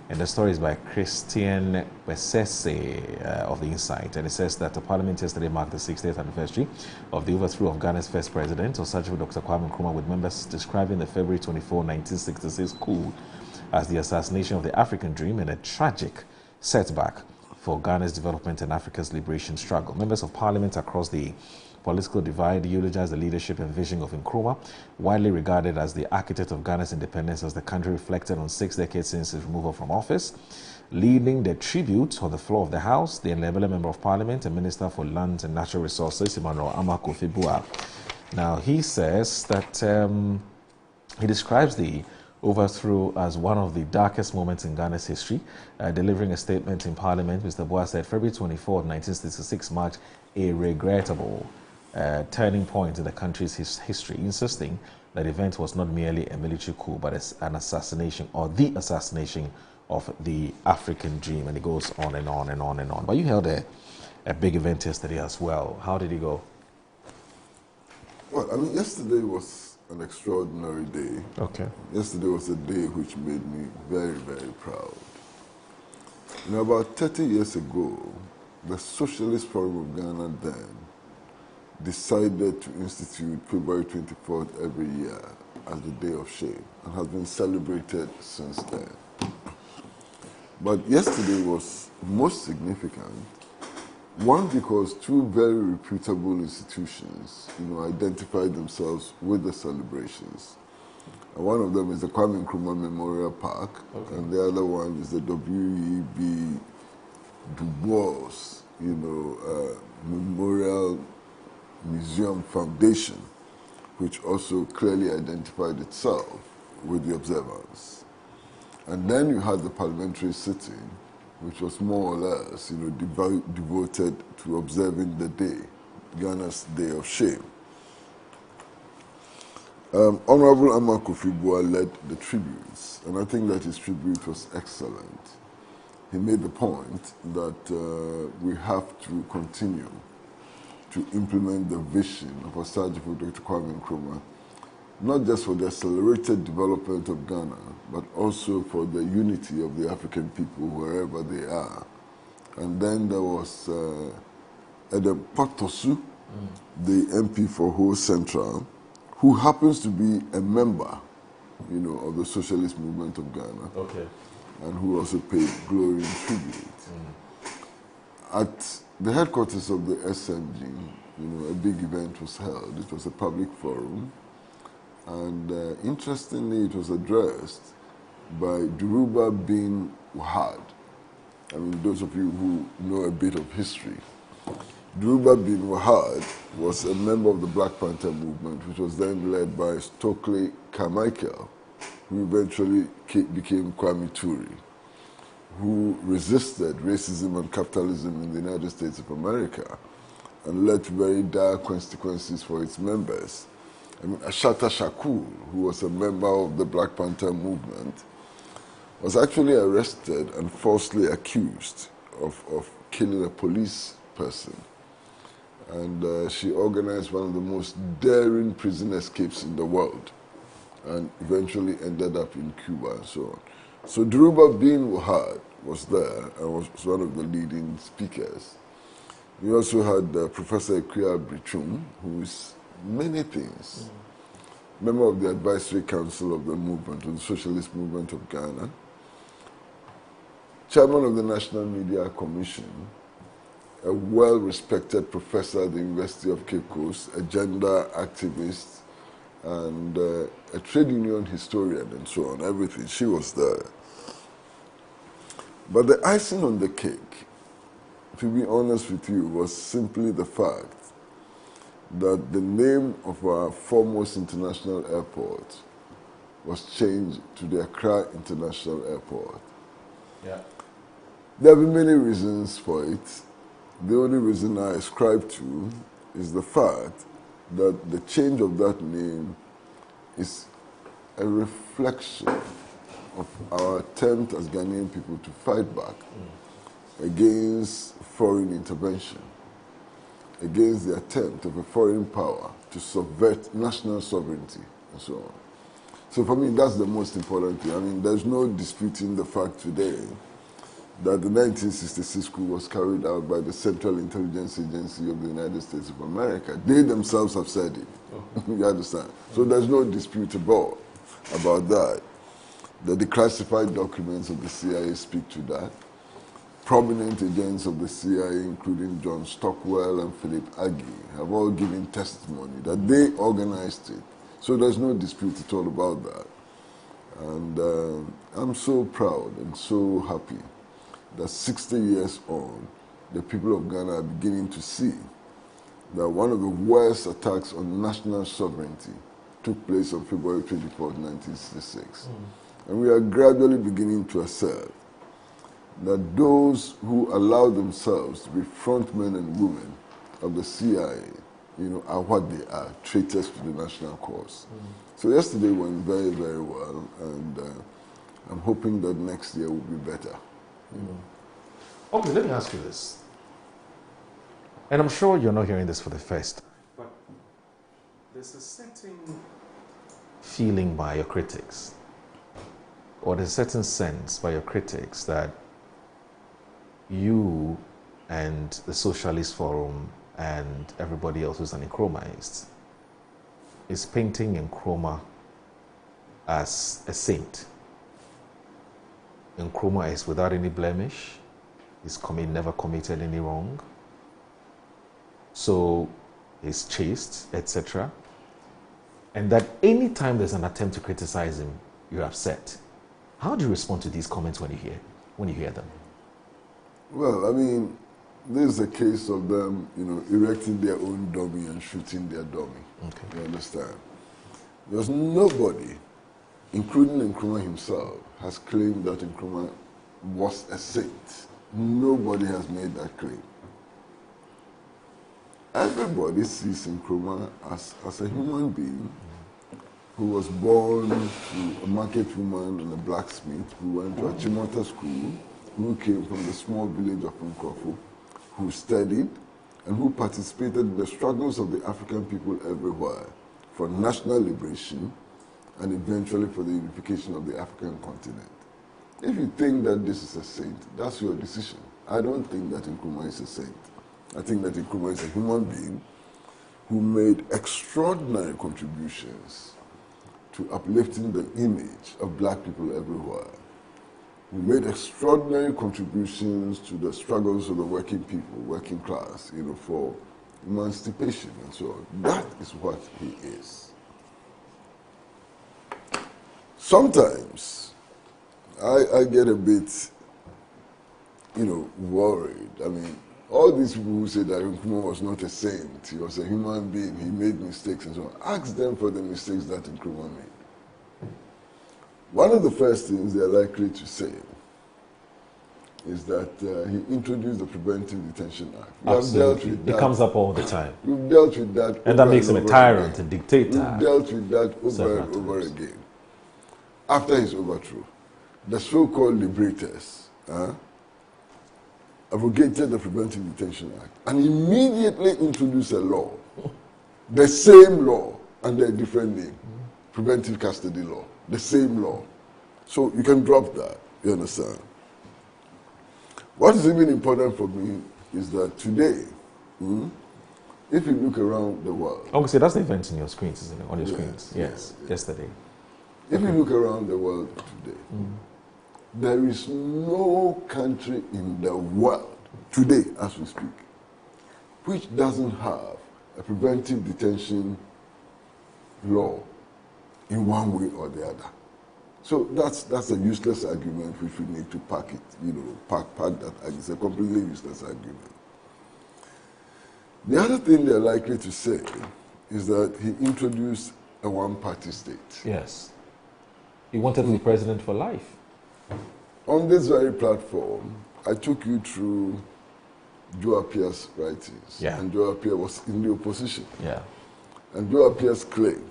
S14: And the story is by Christian Besese of the Insight. And it says that the Parliament yesterday marked the 60th anniversary of the overthrow of Ghana's first president, Osagyefo Dr. Kwame Nkrumah, with members describing the February 24, 1966 coup as the assassination of the African dream and a tragic setback for Ghana's development and Africa's liberation struggle. Members of parliament across the political divide eulogized the leadership and vision of Nkrumah, widely regarded as the architect of Ghana's independence as the country reflected on 6 decades since his removal from office. Leading the tribute on the floor of the House, the Enlebele Member of Parliament and Minister for Lands and Natural Resources, Emmanuel Amakofi-Bua. Now, he says that he describes the overthrow as one of the darkest moments in Ghana's history. Delivering a statement in Parliament, Mr. Bua said February 24, 1966 marked a regrettable turning point in the country's history, insisting that the event was not merely a military coup, but an assassination, or the assassination of the African dream. And it goes on and on and on and on. But you held a big event yesterday as well. How did it go?
S2: Well, I mean, yesterday was an extraordinary day.
S14: Okay.
S2: Yesterday was a day which made me very, very proud. You know, about 30 years ago, the Socialist Forum of Ghana then decided to institute February 24th every year as the Day of Shame, and has been celebrated since then. But yesterday was most significant. One, because two very reputable institutions, identified themselves with the celebrations. And one of them is the Kwame Nkrumah Memorial Park, and the other one is the W.E.B. Du Bois, Memorial Museum Foundation, which also clearly identified itself with the observance. And then you had the parliamentary sitting, which was more or less, devoted to observing the day, Ghana's Day of Shame. Honorable Amakofi-Bua led the tributes, and I think that his tribute was excellent. He made the point that we have to continue to implement the vision of Osagyefo Dr. Kwame Nkrumah, not just for the accelerated development of Ghana, but also for the unity of the African people wherever they are. And then there was Edem Potosu, the MP for Ho Central, who happens to be a member, of the Socialist Movement of Ghana.
S14: Okay.
S2: And who also paid glowing tribute. At the headquarters of the SMG, a big event was held. It was a public forum. And interestingly, it was addressed by Duruba bin Wahad. I mean, those of you who know a bit of history. Duruba bin Wahad was a member of the Black Panther movement, which was then led by Stokely Carmichael, who eventually became Kwame Turi, who resisted racism and capitalism in the United States of America and led to very dire consequences for its members. I mean, Ashata Shakur, who was a member of the Black Panther movement, was actually arrested and falsely accused of killing a police person. And she organized one of the most daring prison escapes in the world, and eventually ended up in Cuba and so on. So Duruba bin Wahad was there and was one of the leading speakers. We also had Professor Ekuya Brichum, who is many things. Member of the Advisory Council of the movement, of the Socialist Movement of Ghana. Chairman of the National Media Commission, a well-respected professor at the University of Cape Coast, a gender activist, and a trade union historian and so on, everything. She was there. But the icing on the cake, to be honest with you, was simply the fact that the name of our foremost international airport was changed to the Accra International Airport.
S14: Yeah.
S2: There have been many reasons for it. The only reason I ascribe to is the fact that the change of that name is a reflection of our attempt as Ghanaian people to fight back against foreign intervention, against the attempt of a foreign power to subvert national sovereignty and so on. So for me, that's the most important thing. I mean, there's no disputing the fact today that the 1966 coup was carried out by the Central Intelligence Agency of the United States of America. They themselves have said it. You understand? So there's no dispute about that. The declassified documents of the CIA speak to that. prominent agents of the CIA, including John Stockwell and Philip Agee, have all given testimony that they organized it. So there's no dispute at all about that. And I'm so proud and so happy that 60 years on, the people of Ghana are beginning to see that one of the worst attacks on national sovereignty took place on February 24, 1966. And we are gradually beginning to accept that those who allow themselves to be frontmen and women of the CIA, are what they are, traitors to the national cause. So yesterday went very, very well, and I'm hoping that next year will be better.
S14: Okay, let me ask you this. And I'm sure you're not hearing this for the first time, but there's a certain feeling by your critics, or there's a certain sense by your critics that you and the Socialist Forum and everybody else who's an Nkrumahist is painting Nkrumah as a saint. Nkrumah is without any blemish. He's never committed any wrong. So he's chaste, etc. And that any time there's an attempt to criticize him, you're upset. How do you respond to these comments when you hear them?
S2: Well, I mean, this is a case of them, erecting their own dummy and shooting their dummy. Okay. You understand? There's nobody, including Nkrumah himself, has claimed that Nkrumah was a saint. Nobody has made that claim. Everybody sees Nkrumah as a human being who was born to a market woman and a blacksmith, who went to a Chimota school, who came from the small village of Nkrofo, who studied and who participated in the struggles of the African people everywhere for national liberation and eventually for the unification of the African continent. If you think that this is a saint, that's your decision. I don't think that Nkrumah is a saint. I think that Nkrumah is a human being who made extraordinary contributions to uplifting the image of black people everywhere. He made extraordinary contributions to the struggles of the working people, working class, for emancipation and so on. That is what he is. Sometimes I get a bit, worried. I mean, all these people who say that Nkrumah was not a saint, he was a human being, he made mistakes and so on, ask them for the mistakes that Nkrumah made. One of the first things they're likely to say is that he introduced the Preventive Detention Act. We have dealt with that.
S14: It comes up all the time.
S2: We've dealt with that.
S14: And that makes him a tyrant, a dictator.
S2: We've dealt with that over and over again. After his overthrow, the so-called liberators abrogated the Preventive Detention Act and immediately introduced a law, the same law under a different name, Preventive Custody Law, the same law. So you can drop that, you understand? What is even important for me is that today, if you look around the world...
S14: Obviously, that's the event in your screens, isn't it? On your screens, yes, yesterday.
S2: If you look around the world today, there is no country in the world, today as we speak, which doesn't have a preventive detention law in one way or the other. So that's a useless argument which we need to park it, park that. It's a completely useless argument. The other thing they're likely to say is that he introduced a one-party state.
S14: Yes. He wanted to be president for life.
S2: On this very platform, I took you through Joe Appiah's writings.
S14: Yeah.
S2: And Joe Appiah was in the opposition.
S14: Yeah.
S2: And Joe Appiah's claim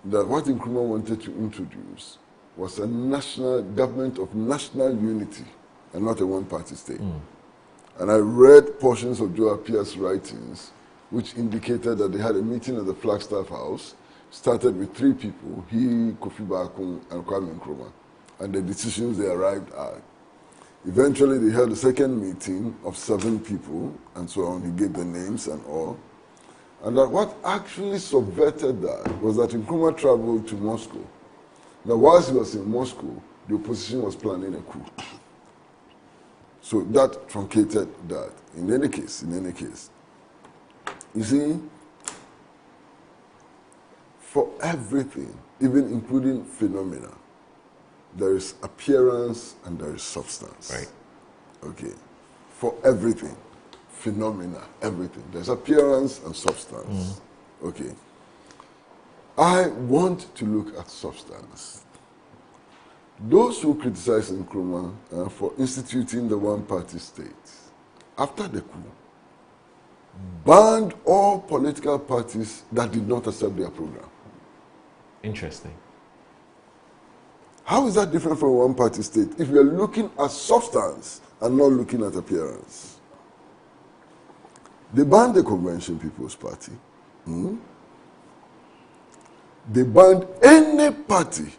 S2: that what Nkrumah wanted to introduce was a national government of national unity and not a one-party state. And I read portions of Joe Appiah's writings which indicated that they had a meeting at the Flagstaff House, started with 3 people, he, Kofi Bakun, and Kwame Nkrumah, and the decisions they arrived at. Eventually, they held a second meeting of 7 people, and so on. He gave the names and all. And that what actually subverted that was that Nkrumah traveled to Moscow. Now, whilst he was in Moscow, the opposition was planning a coup. So that truncated that. In any case, you see, for everything, even including phenomena, there is appearance and there is substance.
S14: Right.
S2: Okay. For everything, phenomena, everything, there's appearance and substance. Okay. I want to look at substance. Those who criticize Nkrumah for instituting the one-party state, after the coup, banned all political parties that did not accept their program.
S14: Interesting.
S2: How is that different from a one-party state if you're looking at substance and not looking at appearance? They banned the Convention People's Party. They banned any party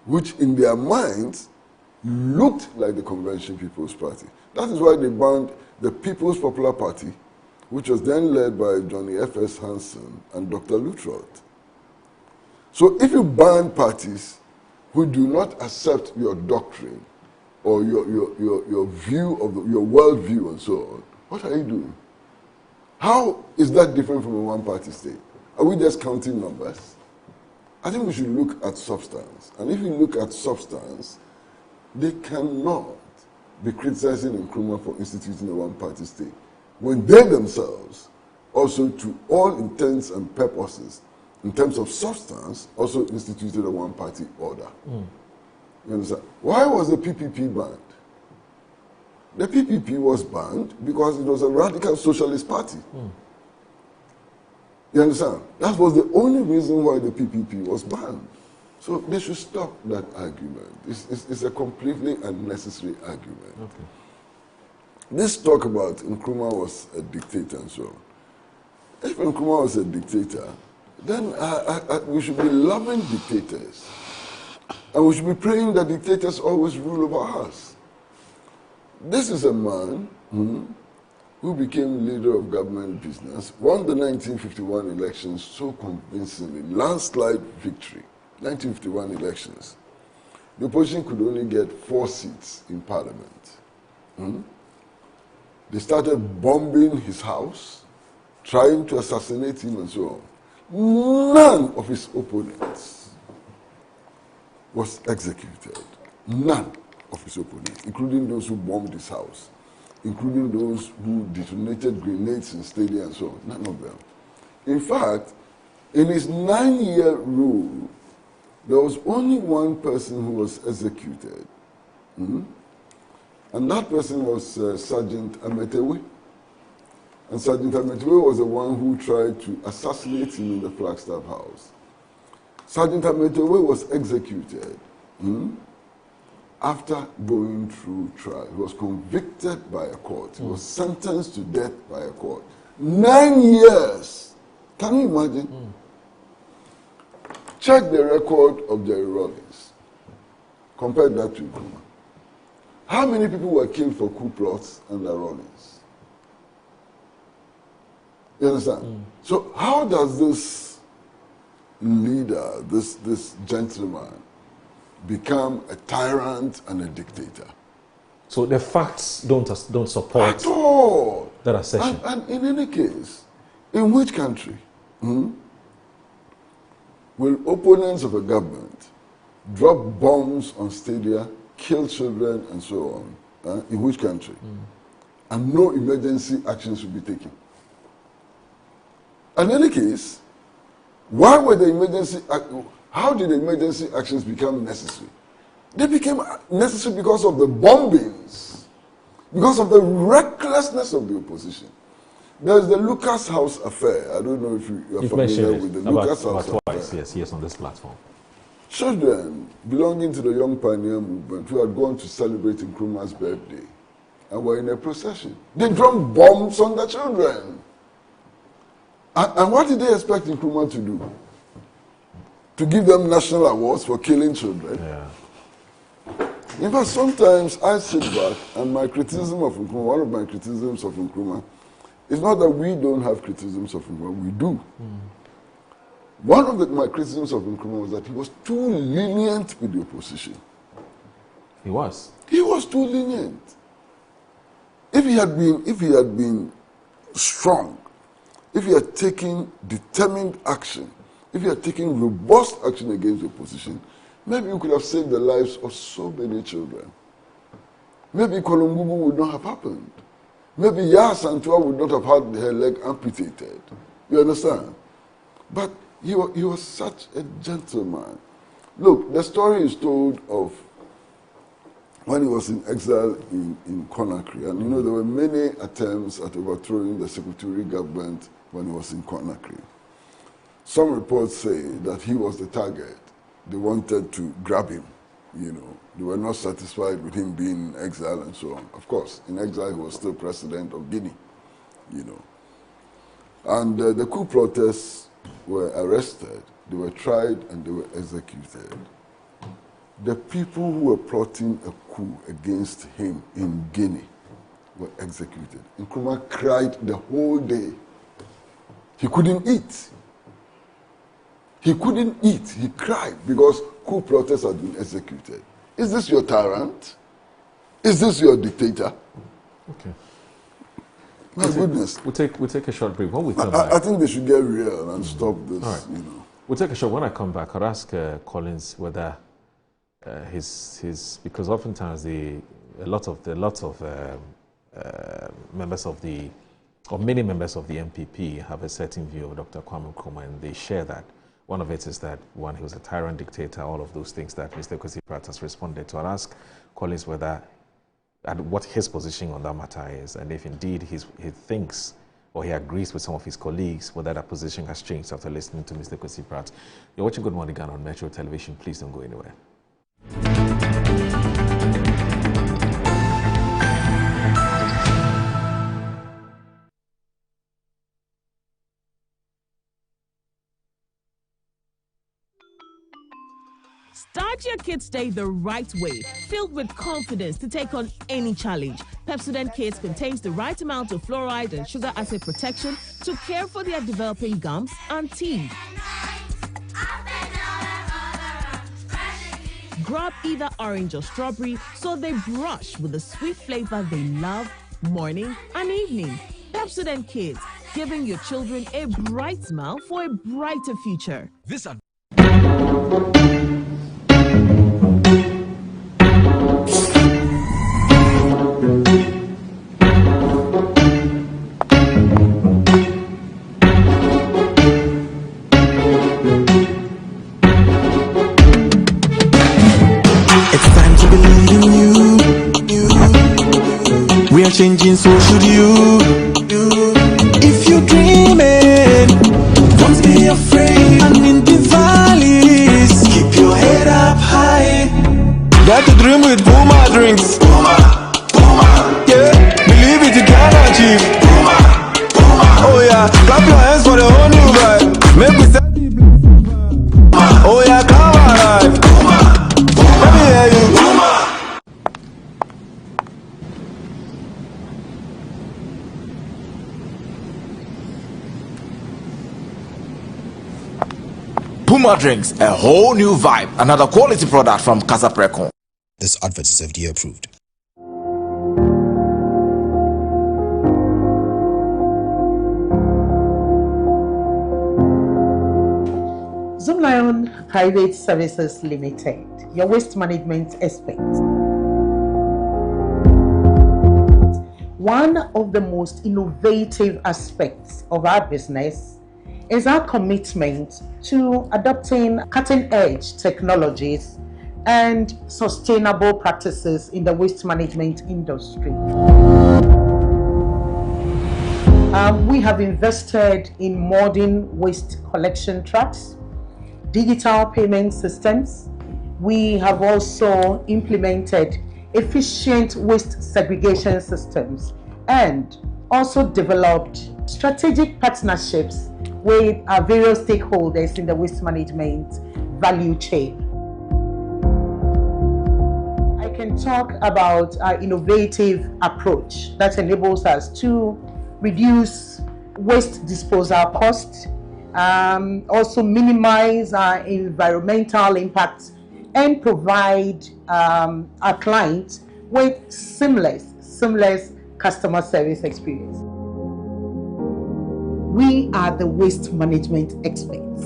S2: which in their minds looked like the Convention People's Party. That is why they banned the People's Popular Party, which was then led by Johnny F.S. Hansen and Dr. Luttrell. So if you ban parties who do not accept your doctrine or your view of your worldview and so on, what are you doing? How is that different from a one-party state? Are we just counting numbers? I think we should look at substance. And if you look at substance, they cannot be criticizing Nkrumah for instituting a one-party state when they themselves also, to all intents and purposes, in terms of substance, also instituted a one-party order. You understand? Why was the PPP banned? The PPP was banned because it was a radical socialist party. You understand? That was the only reason why the PPP was banned. So they should stop that argument. It's a completely unnecessary argument.
S14: Okay.
S2: This talk about Nkrumah was a dictator and so on. If Nkrumah was a dictator, then we should be loving dictators. And we should be praying that dictators always rule over us. This is a man who became leader of government business, won the 1951 elections so convincingly, landslide victory, 1951 elections. The opposition could only get 4 seats in parliament. They started bombing his house, trying to assassinate him and so on. None of his opponents was executed. None of his opponents, including those who bombed his house, including those who detonated grenades in Stadia and so on. None of them. In fact, in his 9-year rule, there was only one person who was executed. And that person was Sergeant Ametewe. And Sergeant Ametewe was the one who tried to assassinate him in the Flagstaff House. Sergeant Ametewe was executed after going through trial. He was convicted by a court. He was sentenced to death by a court. 9 years. Can you imagine? Check the record of Jerry Rawlings. Compare that to Nkrumah. How many people were killed for coup plots under Rawlings? You understand? So how does this leader, this gentleman, become a tyrant and a dictator?
S14: So the facts don't support
S2: at all
S14: that assertion.
S2: And in any case, in which country will opponents of a government drop bombs on stadia, kill children, and so on? In which country? And no emergency actions will be taken. In any case, why were the how did the emergency actions become necessary? They became necessary because of the bombings, because of the recklessness of the opposition. There's the Lucas House affair. I don't know if you are familiar with the Lucas House affair.
S14: Yes, on this platform.
S2: Children belonging to the Young Pioneer Movement who had gone to celebrate Nkrumah's birthday and were in a procession. They dropped bombs on the children. And what did they expect Nkrumah to do? To give them national awards for killing children?
S14: Yeah.
S2: In fact, sometimes I sit back and my criticism of Nkrumah, one of my criticisms of Nkrumah, is not that we don't have criticisms of Nkrumah, we do. One of my criticisms of Nkrumah was that he was too lenient with the opposition.
S14: He was?
S2: He was too lenient. If he had been strong, if he had taken determined action, if he had taken robust action against the opposition, maybe we could have saved the lives of so many children. Maybe Kolumbubu would not have happened. Maybe Yasantua would not have had her leg amputated. You understand? But he was such a gentleman. Look, the story is told of when he was in exile in Conakry. And you know, there were many attempts at overthrowing the Secretary government when he was in Conakry. Some reports say that he was the target. They wanted to grab him, you know. They were not satisfied with him being in exile and so on. Of course, in exile, he was still president of Guinea, you know. And the coup plotters were arrested, they were tried, and they were executed. The people who were plotting a coup against him in Guinea were executed. Nkrumah cried the whole day. He couldn't eat. He couldn't eat. He cried because coup plotters had been executed. Is this your tyrant? Is this your dictator?
S14: Okay.
S2: My goodness.
S14: We'll take a short break. When we come back,
S2: I think they should get real and stop this.
S14: All right.
S2: You know.
S14: We'll take a short. When I come back, I'll ask Collins whether his because oftentimes a lot of members of the or many members of the MPP have a certain view of Dr. Kwame Nkrumah, and they share that. One of it is that, one, he was a tyrant dictator, all of those things that Mr. Kwesi Pratt has responded to. I'll ask Collins whether, and what his position on that matter is, and if indeed he thinks or he agrees with some of his colleagues, whether that position has changed after listening to Mr. Kwesi Pratt. You're watching Good Morning Ghana on Metro Television. Please don't go anywhere.
S9: Start your Kids Day the right way, filled with confidence to take on any challenge. Pepsodent Kids contains the right amount of fluoride and sugar acid protection to care for their developing gums and teeth. Grab either orange or strawberry so they brush with the sweet flavor they love morning and evening. Pepsodent Kids, giving your children a bright smile for a brighter future.
S10: Changing, so should you. If you're dreaming, don't be afraid. And in the valleys, keep your head up high. Got to dream with Puma drinks. Puma, Puma. Yeah, believe it, you can achieve. Puma, Puma. Oh yeah, clap your hands for the whole new vibe. Make me set the Puma. Oh yeah, come alive. Puma, Puma. Let me hear you. Puma.
S22: Puma Drinks, a whole new vibe. Another quality product from Casa Precon.
S23: This advert is FDA approved.
S11: Zoomlion Private Services Limited, your waste management expert. One of the most innovative aspects of our business is our commitment to adopting cutting-edge technologies and sustainable practices in the waste management industry. We have invested in modern waste collection trucks, digital payment systems. We have also implemented efficient waste segregation systems and also developed strategic partnerships with our various stakeholders in the waste management value chain. I can talk about our innovative approach that enables us to reduce waste disposal costs, also minimize our environmental impact, and provide our clients with seamless customer service experience. We are the waste management experts.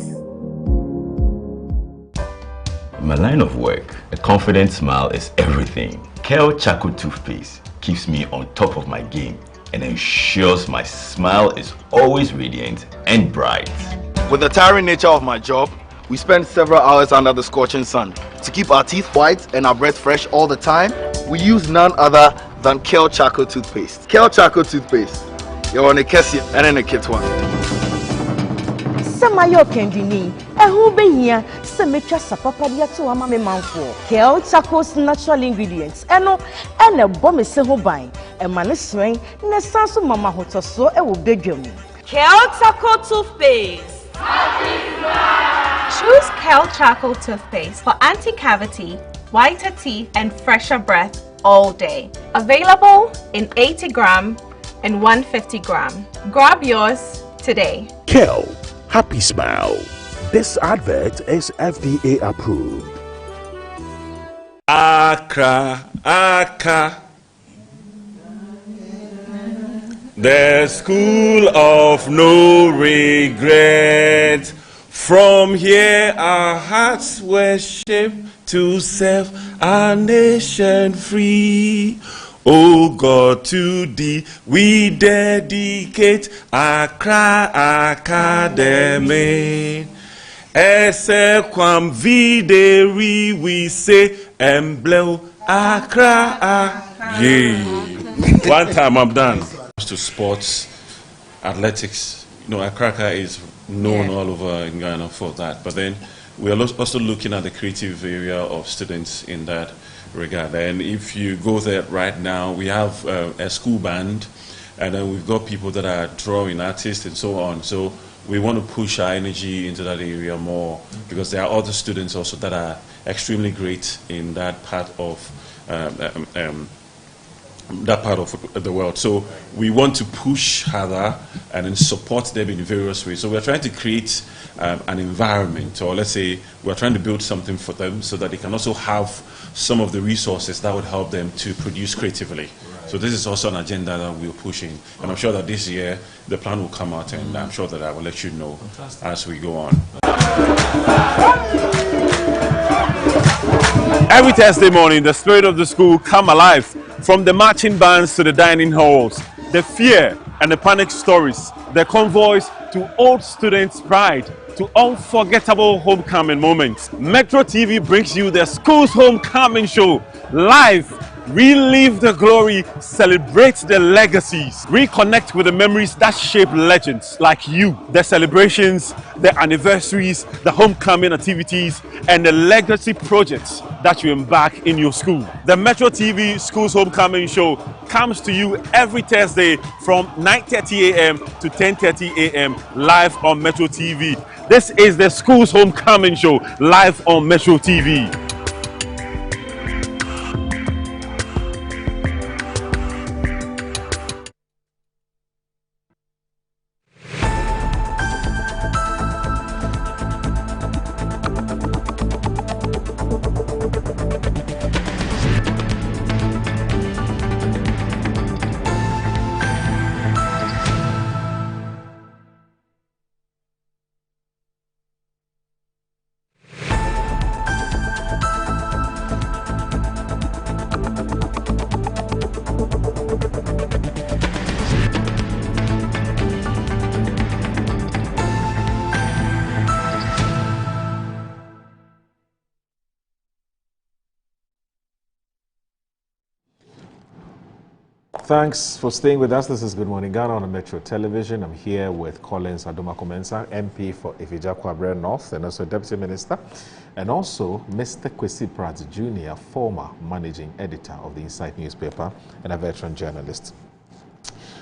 S12: In my line of work, a confident smile is everything. Kel Charcoal Toothpaste keeps me on top of my game and ensures my smile is always radiant and bright.
S13: With the tiring nature of my job, we spend several hours under the scorching sun. To keep our teeth white and our breath fresh all the time, we use none other than Kel Charcoal Toothpaste. Kel Charcoal Toothpaste. You're on a Kessie and in a kit one.
S15: Samayo Kendini, who be here, Semetra Sapapadia to Amame Manfo, Kel Charcoal's natural ingredients, and a bomb is so buying, and Maniswing, Nesansu Mama Hotoso, a will beg you.
S16: Kel Charcoal Toothpaste. Choose Kel Charcoal Toothpaste for anti-cavity, whiter teeth, and fresher breath all day. Available in 80 gram and 150 gram. Grab yours today.
S17: Kel, happy smile. This advert is FDA approved.
S26: Accra, Accra. The school of no regret. From here our hearts were shaped to serve our nation free. Oh God, to thee we dedicate Accra Academy. Ese quam videri we say emblem Accra. Yeah. One time I'm done. To sports, athletics, Accra is known all over in Ghana for that. But then we are also looking at the creative area of students in that regard. And if you go there right now, we have a school band, and then we've got people that are drawing artists and so on. So we want to push our energy into that area more, because there are other students also that are extremely great in that part of the world. So we want to push harder and then support them in various ways. So we're trying to create an environment, or let's say we're trying to build something for them so that they can also have some of the resources that would help them to produce creatively. Right. So this is also an agenda that we're pushing, and I'm sure that this year the plan will come out, and I'm sure that I will let you know as we go on. Every Thursday morning, the spirit of the school come alive. From the marching bands to the dining halls, the fear and the panic stories, the convoys to old students' pride, to unforgettable homecoming moments. Metro TV brings you the school's homecoming show live. Relive the glory, celebrate the legacies, reconnect with the memories that shape legends like you. The celebrations, the anniversaries, the homecoming activities, and the legacy projects that you embark in your school. The Metro TV School's Homecoming Show comes to you every Thursday from 9:30 a.m. to 10:30 a.m. live on Metro TV. This is the School's Homecoming Show live on Metro TV.
S14: Thanks for staying with us. This is Good Morning Ghana on Metro Television. I'm here with Collins Adomako-Mensah, MP for Ifija-Kwabre North and also Deputy Minister, and also Mr. Kwesi Pratt Jr., former Managing Editor of the Insight newspaper and a veteran journalist.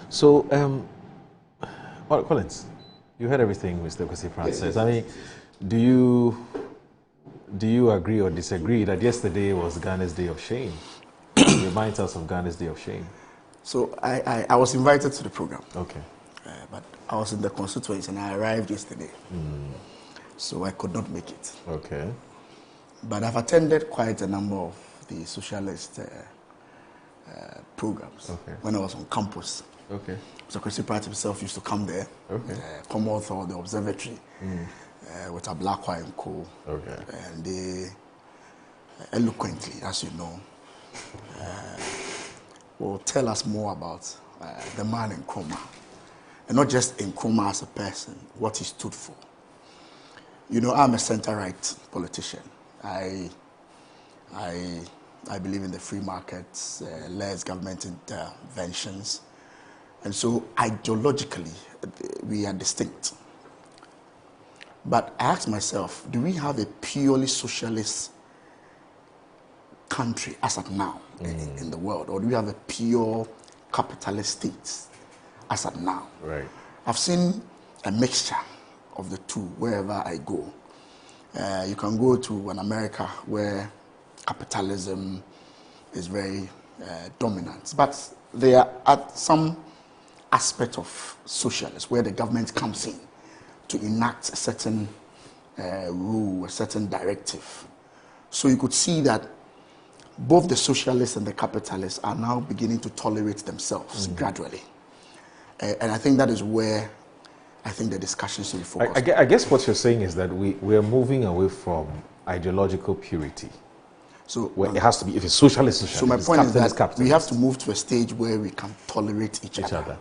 S14: So, Collins, you heard everything Mr. Kwesi Pratt says. I mean, do you agree or disagree that yesterday was Ghana's Day of Shame? It reminds us of Ghana's Day of Shame.
S18: So I was invited to the program.
S14: Okay.
S18: But I was in the constituency and I arrived yesterday. So I could not make it.
S14: Okay.
S18: But I've attended quite a number of the socialist programs when I was on campus.
S14: Okay.
S18: So Christy Pratt himself used to come there, Commonwealth or the observatory, with a black, white, and co. And they eloquently, as you know, will tell us more about the man Nkrumah, and not just Nkrumah as a person, what he stood for. You know, I'm a center-right politician. I believe in the free markets, less government interventions. And so ideologically, we are distinct. But I ask myself, do we have a purely socialist country as of now in the world? Or do we have a pure capitalist state as of now?
S14: Right.
S18: I've seen a mixture of the two wherever I go. You can go to an America where capitalism is very dominant, but there are some aspect of socialism where the government comes in to enact a certain rule, a certain directive. So you could see that both the socialists and the capitalists are now beginning to tolerate themselves gradually. And I think that is where I think the discussion should be focused.
S14: I guess what you're saying is that we are moving away from ideological purity.
S18: So
S14: where it has to be, if it's socialist,
S18: so my point is that we have to move to a stage where we can tolerate each other.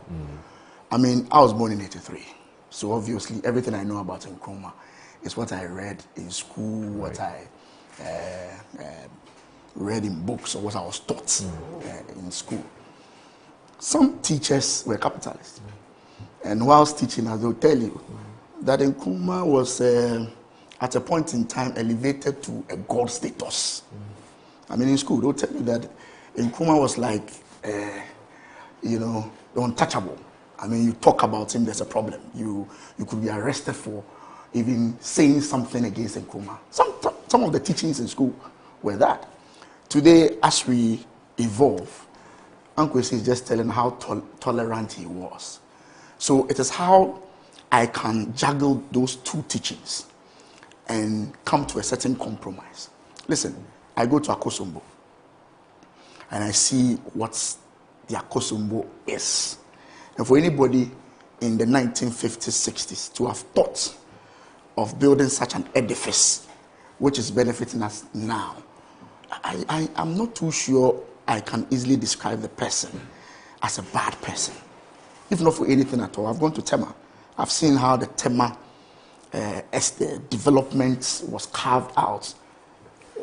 S18: I mean, I was born in '83, so obviously everything I know about Nkrumah is what I read in school, what I read in books, or what I was taught in school. Some teachers were capitalists, and whilst teaching, as they'll tell you, that Nkrumah was at a point in time elevated to a god status. I mean, in school, they'll tell you that Nkrumah was like, you know, untouchable. I mean, you talk about him, there's a problem. You could be arrested for even saying something against Nkrumah. Some of the teachings in school were that. Today, as we evolve, Uncle is just telling how tolerant he was. So it is how I can juggle those two teachings and come to a certain compromise. Listen, I go to Akosombo and I see what the Akosombo is. And for anybody in the 1950s, 60s to have thought of building such an edifice which is benefiting us now, I'm not too sure I can easily describe the person as a bad person, if not for anything at all. I've gone to Tema. I've seen how the Tema as the development was carved out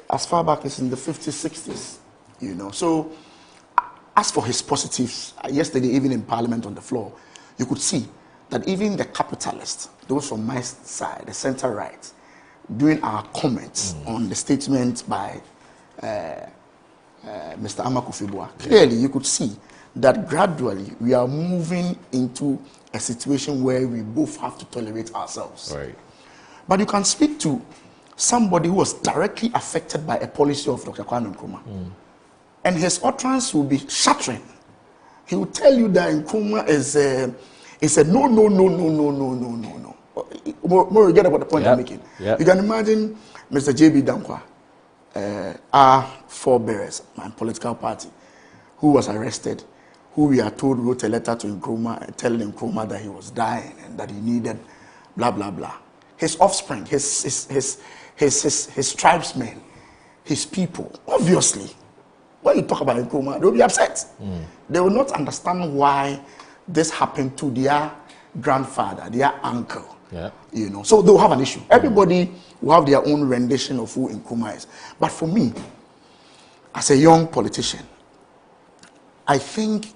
S18: as far back as in the 50s, 60s, you know. So as for his positives, yesterday even in Parliament on the floor, you could see that even the capitalists, those from my side, the center right, during our comments on the statement by Mr. Amakufibua, clearly you could see that gradually we are moving into a situation where we both have to tolerate ourselves.
S14: Right.
S18: But you can speak to somebody who was directly affected by a policy of Dr. Kwame Nkrumah, and his utterance will be shattering. He will tell you that Nkrumah is a no. More you get about the point I'm making.
S14: Yep.
S18: You can imagine Mr. J.B. Dankwa, our forebearers, my political party, who was arrested, who we are told wrote a letter to Nkrumah telling Nkrumah that he was dying and that he needed blah blah blah. His offspring, his tribesmen, his people, obviously, when you talk about Nkrumah, they'll be upset. They will not understand why this happened to their grandfather, their uncle. You know, so they'll have an issue. Everybody will have their own rendition of who Nkrumah is. But for me, as a young politician, I think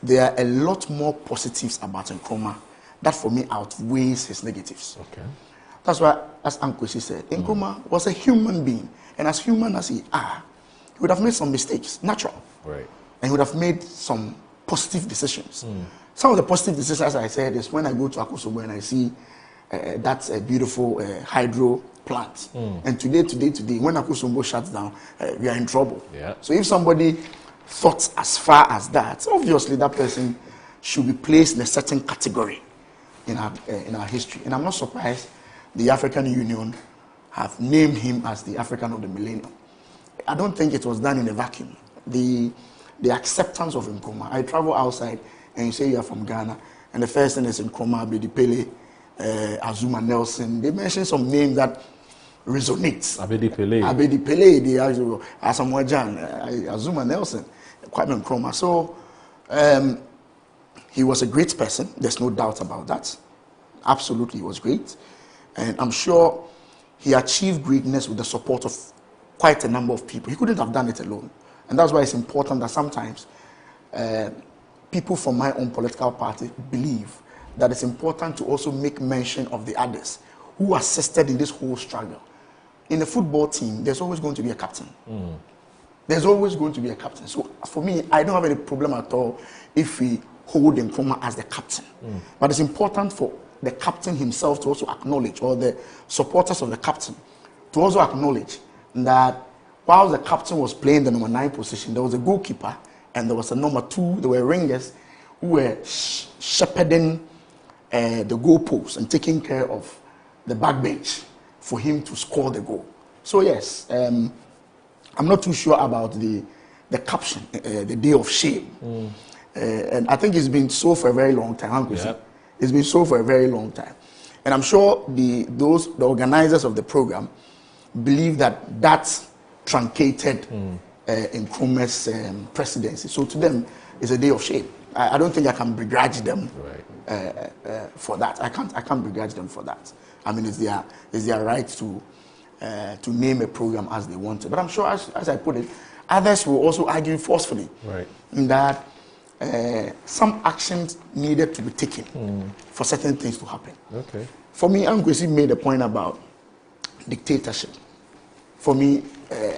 S18: there are a lot more positives about Nkrumah that for me outweighs his negatives.
S14: Okay.
S18: That's why, as Uncle said, Nkrumah was a human being, and as human as he would have made some mistakes, natural.
S14: Right.
S18: And he would have made some positive decisions. Some of the positive decisions, as I said, is when I go to Akosombo and I see that's a beautiful hydro plant. And today, when Akosombo shuts down, we are in trouble.
S14: Yeah.
S18: So if somebody thought as far as that, obviously that person should be placed in a certain category in our history. And I'm not surprised the African Union have named him as the African of the Millennium. I don't think it was done in a vacuum. The the acceptance of Nkrumah. I travel outside and you say you are from Ghana, and the first thing is Nkrumah, Abedi Pele, Azuma Nelson. They mention some names that resonates.
S14: Abedi Pele,
S18: the Asamoah Gyan, Azuma Nelson, Kwame Nkrumah. So he was a great person. There's no doubt about that. Absolutely, he was great. And I'm sure he achieved greatness with the support of quite a number of people. He couldn't have done it alone. And that's why it's important that sometimes people from my own political party believe that it's important to also make mention of the others who assisted in this whole struggle. In a football team, there's always going to be a captain. There's always going to be a captain. So for me, I don't have any problem at all if we hold Nkrumah as the captain. But it's important for the captain himself to also acknowledge, or the supporters of the captain to also acknowledge that while the captain was playing the number 9 position, there was a goalkeeper and there was a number 2. There were ringers who were shepherding the goalposts and taking care of the backbench for him to score the goal. So yes, I'm not too sure about the caption, the day of shame. And I think it's been so for a very long time. It's been so for a very long time. And I'm sure the organizers of the program believe that truncated Nkrumah's presidency. So to them, it's a day of shame. I don't think I can begrudge them for that. I can't begrudge them for that. I mean, it's their right to name a program as they want to. But I'm sure, as I put it, others will also argue forcefully that some actions needed to be taken for certain things to happen.
S14: Okay.
S18: For me, Ankwesi made a point about dictatorship. For me,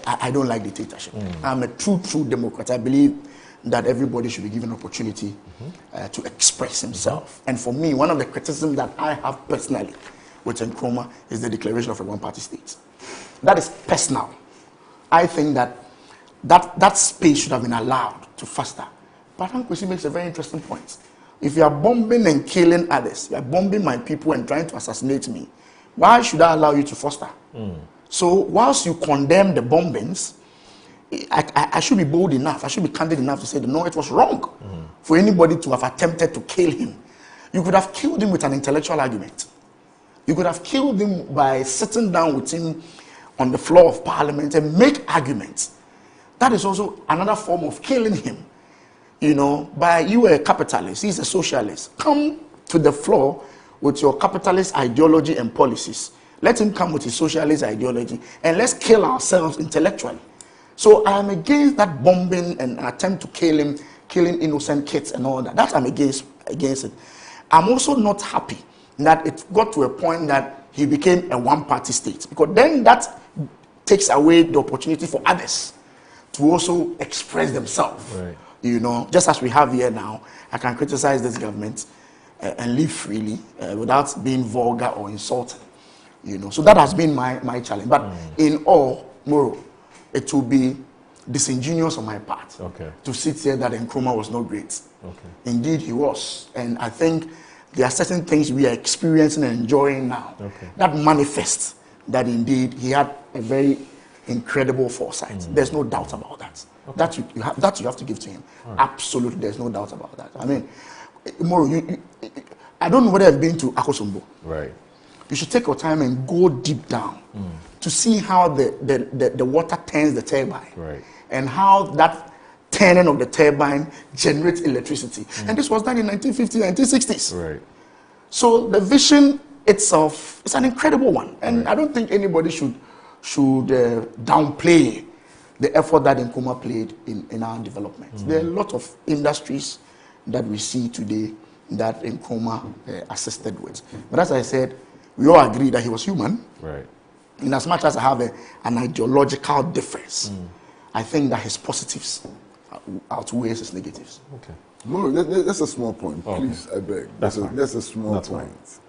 S18: I don't like dictatorship. I'm a true Democrat. I believe that everybody should be given an opportunity to express himself. And for me, one of the criticisms that I have personally with Nkrumah is the declaration of a one-party state. That is personal. I think that space should have been allowed to foster. But Ankwesi makes a very interesting point. If you are bombing and killing others, you are bombing my people and trying to assassinate me, why should I allow you to foster? So whilst you condemn the bombings, I should be bold enough, I should be candid enough to say, no, it was wrong for anybody to have attempted to kill him. You could have killed him with an intellectual argument. You could have killed him by sitting down with him on the floor of parliament and make arguments. That is also another form of killing him. You know, you are a capitalist, he's a socialist. Come to the floor with your capitalist ideology and policies. Let him come with his socialist ideology and let's kill ourselves intellectually. So I am against that bombing and attempt to kill him, killing innocent kids and all that. That I'm against it. I'm also not happy that it got to a point that he became a one-party state, because then that takes away the opportunity for others to also express themselves. You know, just as we have here now, I can criticize this government and live freely without being vulgar or insulting. You know, so that has been my challenge. But in all, Moro, it will be disingenuous on my part to sit here that Nkrumah was not great. Indeed, he was. And I think there are certain things we are experiencing and enjoying now that manifest that indeed he had a very incredible foresight. There's no doubt about that. That you have to give to him. Absolutely, there's no doubt about that. I mean, Moro, I don't know whether I've been to Akosombo. You should take your time and go deep down to see how the water turns the turbine and how that turning of the turbine generates electricity. And this was done in 1950s, 1960s. So the vision itself is an incredible one. And I don't think anybody should downplay the effort that Nkrumah played in our development. There are a lot of industries that we see today that Nkrumah assisted with. But as I said, we all agree that he was human. In as much as I have an ideological difference, I think that his positives outweighs his negatives.
S2: No, that's a small point, please, I beg. That's a small point.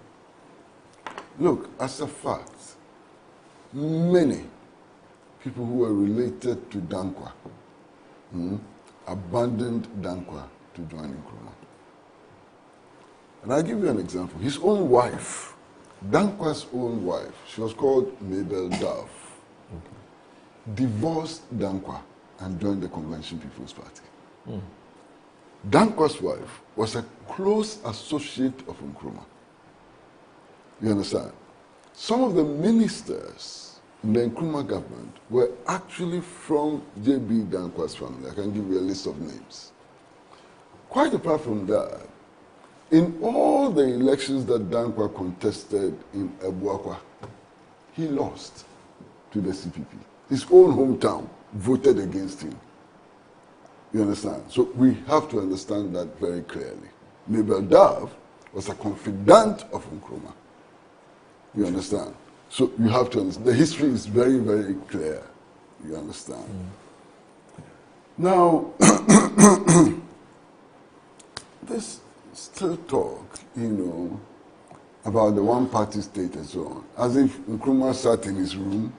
S2: Look, as a fact, many people who were related to Dankwa abandoned Dankwa to join Nkrumah. And I'll give you an example. His own wife, Dankwa's own wife, she was called Mabel Dove, divorced Dankwa and joined the Convention People's Party. Dankwa's wife was a close associate of Nkrumah. You understand? Some of the ministers in the Nkrumah government were actually from J.B. Dankwa's family. I can give you a list of names. Quite apart from that, in all the elections that Dankwa contested in Ebuakwa, he lost to the CPP. His own hometown voted against him. You understand? So we have to understand that very clearly. Mabel Dav was a confidant of Nkrumah. You understand? So you have to understand. The history is very, very clear. You understand? Now, this still talk, about the one-party state and so on, as if Nkrumah sat in his room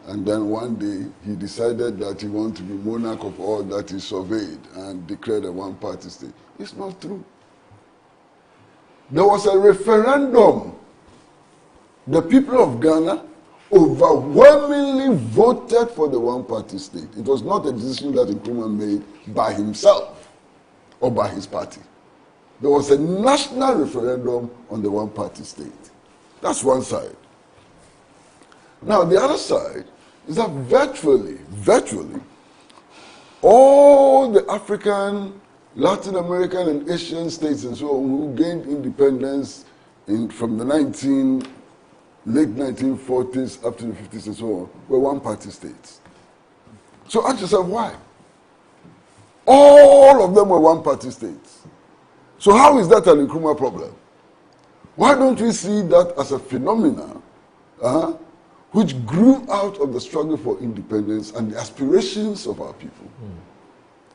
S2: and then one day he decided that he wanted to be monarch of all that he surveyed and declared a one-party state. It's not true. There was a referendum. The people of Ghana overwhelmingly voted for the one-party state. It was not a decision that Nkrumah made by himself or by his party. There was a national referendum on the one-party state. That's one side. Now, the other side is that virtually, all the African, Latin American, and Asian states and so on who gained independence from the late 1940s up to the 50s and so on were one-party states. So ask yourself, why? All of them were one-party states. So how is that an Nkrumah problem? Why don't we see that as a phenomenon which grew out of the struggle for independence and the aspirations of our people,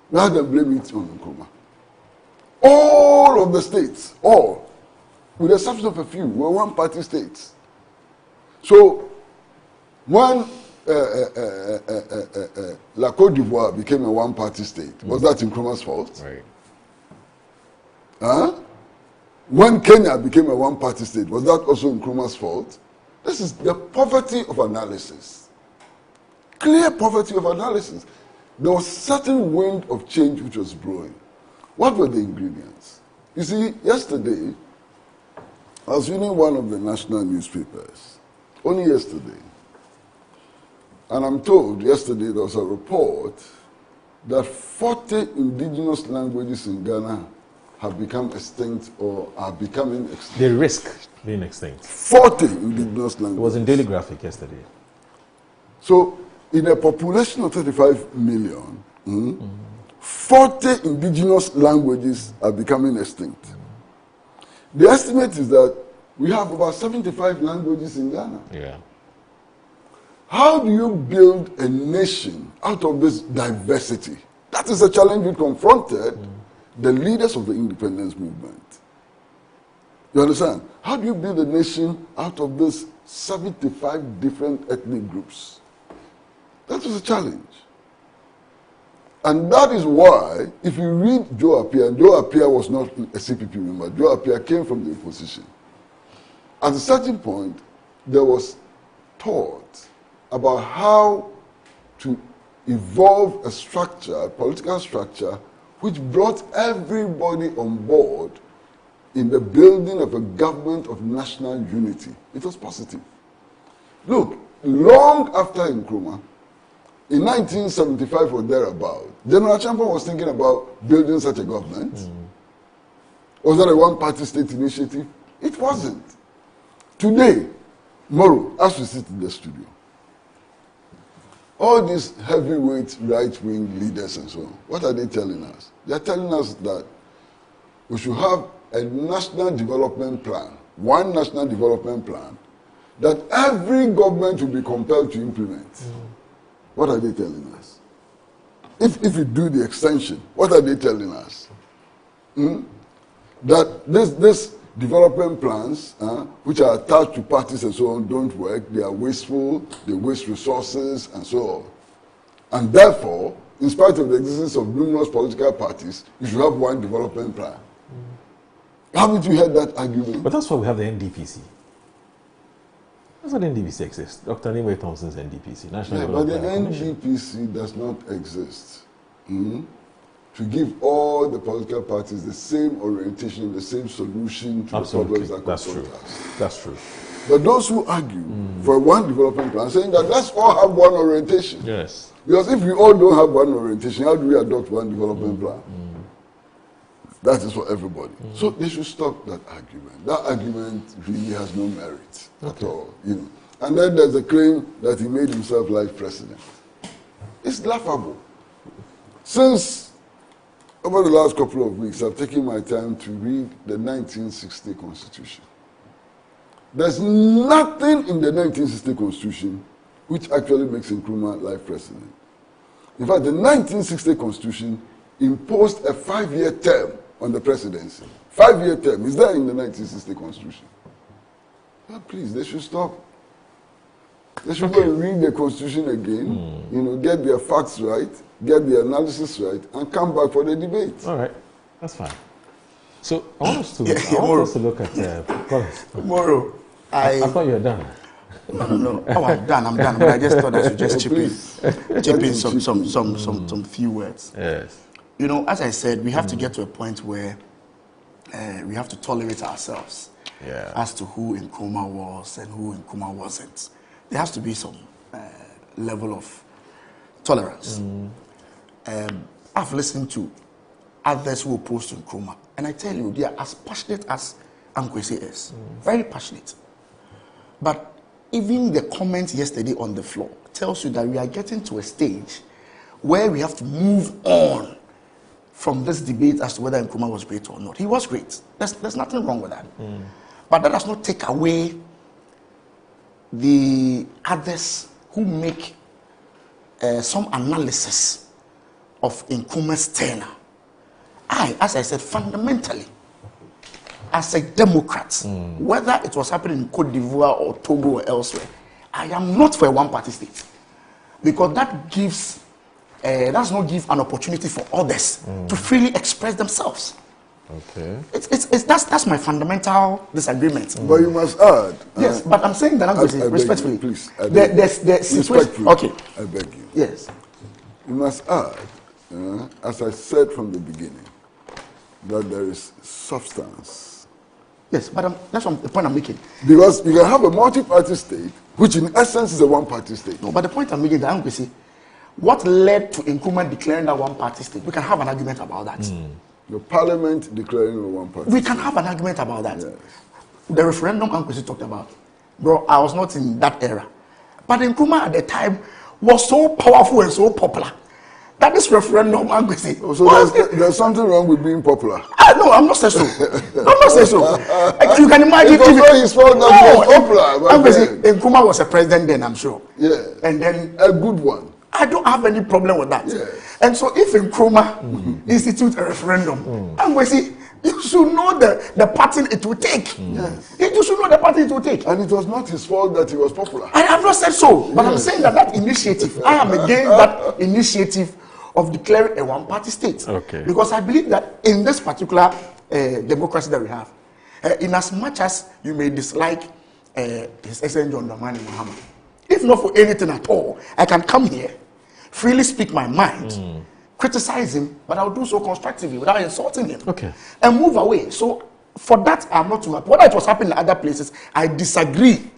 S2: rather than blame it on Nkrumah? All of the states, all, with the exception of a few, were one-party states. So when La Côte d'Ivoire became a one-party state, was that Nkrumah's fault?
S14: Right.
S2: When Kenya became a one-party state, was that also Nkrumah's fault? This is the poverty of analysis. Clear poverty of analysis. There was certain wind of change which was blowing. What were the ingredients? You see, yesterday, I was reading one of the national newspapers, only yesterday, and I'm told yesterday there was a report that 40 indigenous languages in Ghana have become extinct or are becoming extinct.
S14: They risk being extinct.
S2: 40 indigenous languages.
S14: It was in Daily Graphic yesterday.
S2: So, in a population of 35 million, 40 indigenous languages are becoming extinct. The estimate is that we have about 75 languages in Ghana.
S14: Yeah.
S2: How do you build a nation out of this diversity? That is a challenge we confronted the leaders of the independence movement. You understand? How do you build a nation out of this 75 different ethnic groups? That was a challenge. And that is why, if you read Joe Appiah, and Joe Appiah was not a CPP member, Joe Appiah came from the opposition. At a certain point, there was thought about how to evolve a structure, a political structure, which brought everybody on board in the building of a government of national unity. It was positive. Look, long after Nkrumah, in 1975 or thereabout, General Champon was thinking about building such a government. Was that a one-party state initiative? It wasn't. Today, tomorrow, as we sit in the studio, all these heavyweight right-wing leaders and so on, what are they telling us? They are telling us that we should have a national development plan, one national development plan, that every government will be compelled to implement. What are they telling us? If you do the extension, what are they telling us? That this development plans, which are attached to parties and so on, don't work. They are wasteful, they waste resources and so on. And therefore, in spite of the existence of numerous political parties, you should have one development plan. Haven't you heard that argument?
S14: But that's why we have the NDPC. That's why the NDPC exists. Dr. Nimwe Thompson's NDPC, National
S2: But the
S14: Development Commission.
S2: NDPC does not exist. to give all the political parties the same orientation, the same solution to
S14: Absolutely.
S2: the problems that
S14: That's
S2: confront
S14: true.
S2: us.
S14: That's true.
S2: But those who argue for one development plan, saying that let's all have one orientation.
S14: Yes.
S2: Because if we all don't have one orientation, how do we adopt one development plan? That is for everybody. So they should stop that argument. That argument really has no merit at all. You know. And then there's a claim that he made himself life president. It's laughable. Since over the last couple of weeks, I've taken my time to read the 1960 Constitution. There's nothing in the 1960 Constitution which actually makes Nkrumah life president. In fact, the 1960 Constitution imposed a 5-year term on the presidency. 5-year term is there in the 1960 Constitution. But please, they should stop. They should go and read the Constitution again, you know, get their facts right, get the analysis right, and come back for the debate.
S14: All right, that's fine. So I want us to look at
S18: Tomorrow,
S14: I thought you were done.
S18: No. Oh, I'm done. But I just thought I should just chip in some few words.
S14: Yes.
S18: You know, as I said, we have to get to a point where we have to tolerate ourselves as to who Nkrumah was and who Nkrumah wasn't. There has to be some level of tolerance. I've listened to others who oppose to Nkrumah, and I tell you, they are as passionate as Ankwesi is. Very passionate. But even the comment yesterday on the floor tells you that we are getting to a stage where we have to move on from this debate as to whether Nkrumah was great or not. He was great. There's nothing wrong with that. But that does not take away the others who make some analysis of Nkrumah's tenure. As I said, fundamentally, as a Democrat, whether it was happening in Cote d'Ivoire or Togo or elsewhere, I am not for a one-party state, because that does not give an opportunity for others to freely express themselves.
S14: Okay.
S18: That's my fundamental disagreement.
S2: But you must add.
S18: Yes, but I'm saying that respectfully.
S2: Please,
S18: situation. Okay.
S2: I beg you.
S18: Yes.
S2: You must add, as I said from the beginning, that there is substance.
S18: Yes, but that's the point I'm making.
S2: Because you can have a multi-party state, which in essence is a one-party state.
S18: No, but the point I'm making, that I'm saying, what led to Nkrumah declaring that one-party state? We can have an argument about that.
S2: The parliament declaring a one-party
S18: We can have an argument about that. Yes. The referendum Ankwesi talked about, bro, I was not in that era. But Nkrumah at the time was so powerful and so popular that this referendum Ankwesi.
S2: So there's something wrong with being popular.
S18: No, I'm not saying so. I'm not saying so. You can imagine.
S2: It was not his fault that he was popular.
S18: Ankwesi, Nkrumah was a president then, I'm sure.
S2: Yeah.
S18: And then
S2: a good one.
S18: I don't have any problem with that.
S2: Yeah.
S18: And so if Nkrumah institute a referendum, Ankwesi, you should know the pattern it will take.
S2: Yes.
S18: You should know the pattern it will take.
S2: And it was not his fault that he was popular.
S18: I have not said so, but I'm saying that initiative, I am against that initiative of declaring a one-party state.
S14: Okay.
S18: Because I believe that in this particular democracy that we have, in as much as you may dislike His Excellency John Dramani Mahama, if not for anything at all, I can come here, freely speak my mind, criticize him, but I'll do so constructively without insulting him.
S14: Okay.
S18: And move away. So for that, I'm not too happy. Whether it was happening in other places, I disagree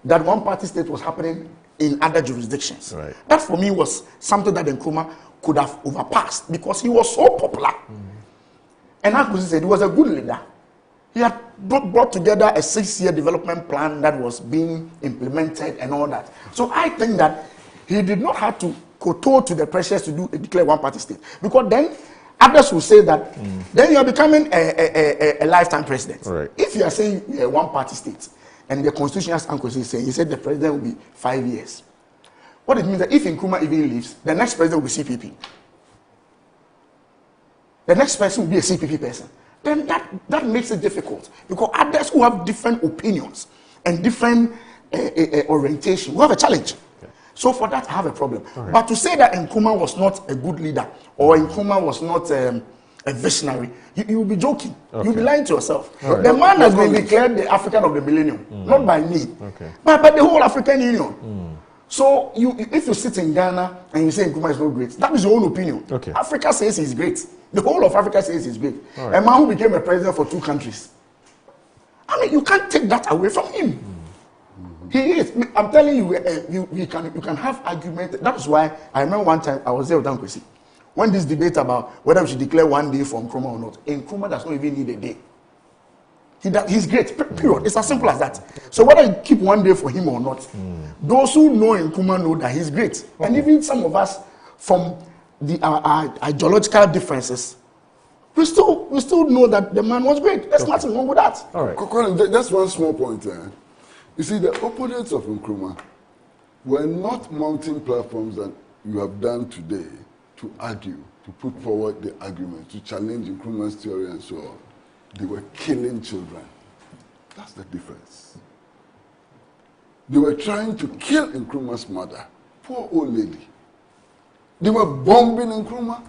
S18: that one-party state was happening in other jurisdictions.
S14: Right.
S18: That for me was something that Nkrumah could have overpassed because he was so popular. And Ankwesi said he was a good leader. He had brought together a 6-year development plan that was being implemented and all that. So I think that he did not have to kowtow to the pressures to declare one-party state. Because then others will say that then you are becoming a lifetime president.
S14: Right.
S18: If you are saying a one-party state, and the constitution, as Ankwesi is saying, he said the president will be 5 years. What it means that if Nkrumah even leaves, the next president will be CPP. The next person will be a CPP person. Then that makes it difficult because others who have different opinions and different orientation will have a challenge. Okay. So for that, I have a problem. Right. But to say that Nkrumah was not a good leader or Nkrumah was not a visionary, you will be joking. Okay. You'll be lying to yourself. Right. The man has been declared the African of the millennium, not by me, but by the whole African Union. So if you sit in Ghana and you say Nkrumah is not great, that is your own opinion.
S14: Okay.
S18: Africa says he's great. The whole of Africa says he's great.
S14: Right.
S18: A man who became a president for 2 countries. I mean, you can't take that away from him. He is. I'm telling you, you can have argument. That is why I remember one time I was there with Ankwesi when this debate about whether we should declare 1 day for Nkrumah or not. Nkrumah does not even need a day. He's great, period. It's as simple as that. So whether you keep 1 day for him or not, those who know Nkrumah know that he's great. Okay. And even some of us from the ideological differences, we still know that the man was great. There's nothing wrong with that.
S14: All right.
S2: Kokoro, that's one small point there. You see, the opponents of Nkrumah were not mounting platforms that you have done today to argue, to put forward the argument, to challenge Nkrumah's theory and so on. They were killing children. That's the difference. They were trying to kill Nkrumah's mother, poor old lady. They were bombing Nkrumah.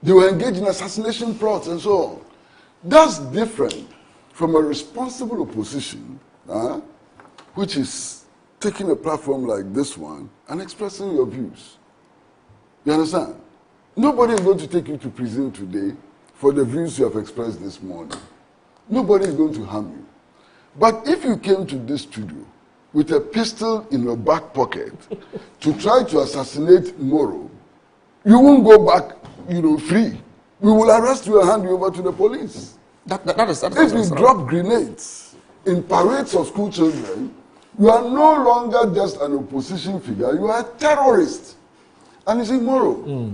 S2: They were engaged in assassination plots and so on. That's different from a responsible opposition, which is taking a platform like this one and expressing your views. You understand? Nobody is going to take you to prison today for the views you have expressed this morning. Nobody is going to harm you. But if you came to this studio with a pistol in your back pocket to try to assassinate Moro, you won't go back, free. We will arrest you and hand you over to the police. If you drop grenades in parades of school children, you are no longer just an opposition figure, you are a terrorist. And you see, Moro,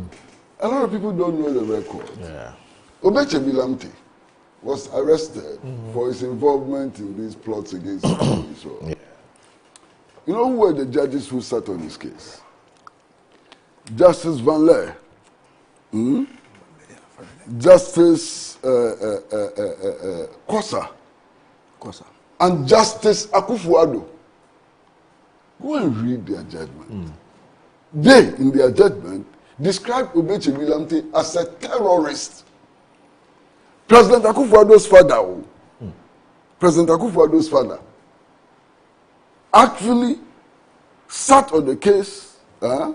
S2: a lot of people don't know the record.
S14: Yeah.
S2: Obechebi Lamte was arrested for his involvement in these plots against the police. Yeah. You know who were the judges who sat on his case? Justice Van Leer, Justice Kosa, and Justice Akufo-Addo. Go and read their judgment. They, in their judgment, described Obechebi Lamte as a terrorist. President Akufo-Addo's father, President Akufo-Addo's father, actually sat on the case of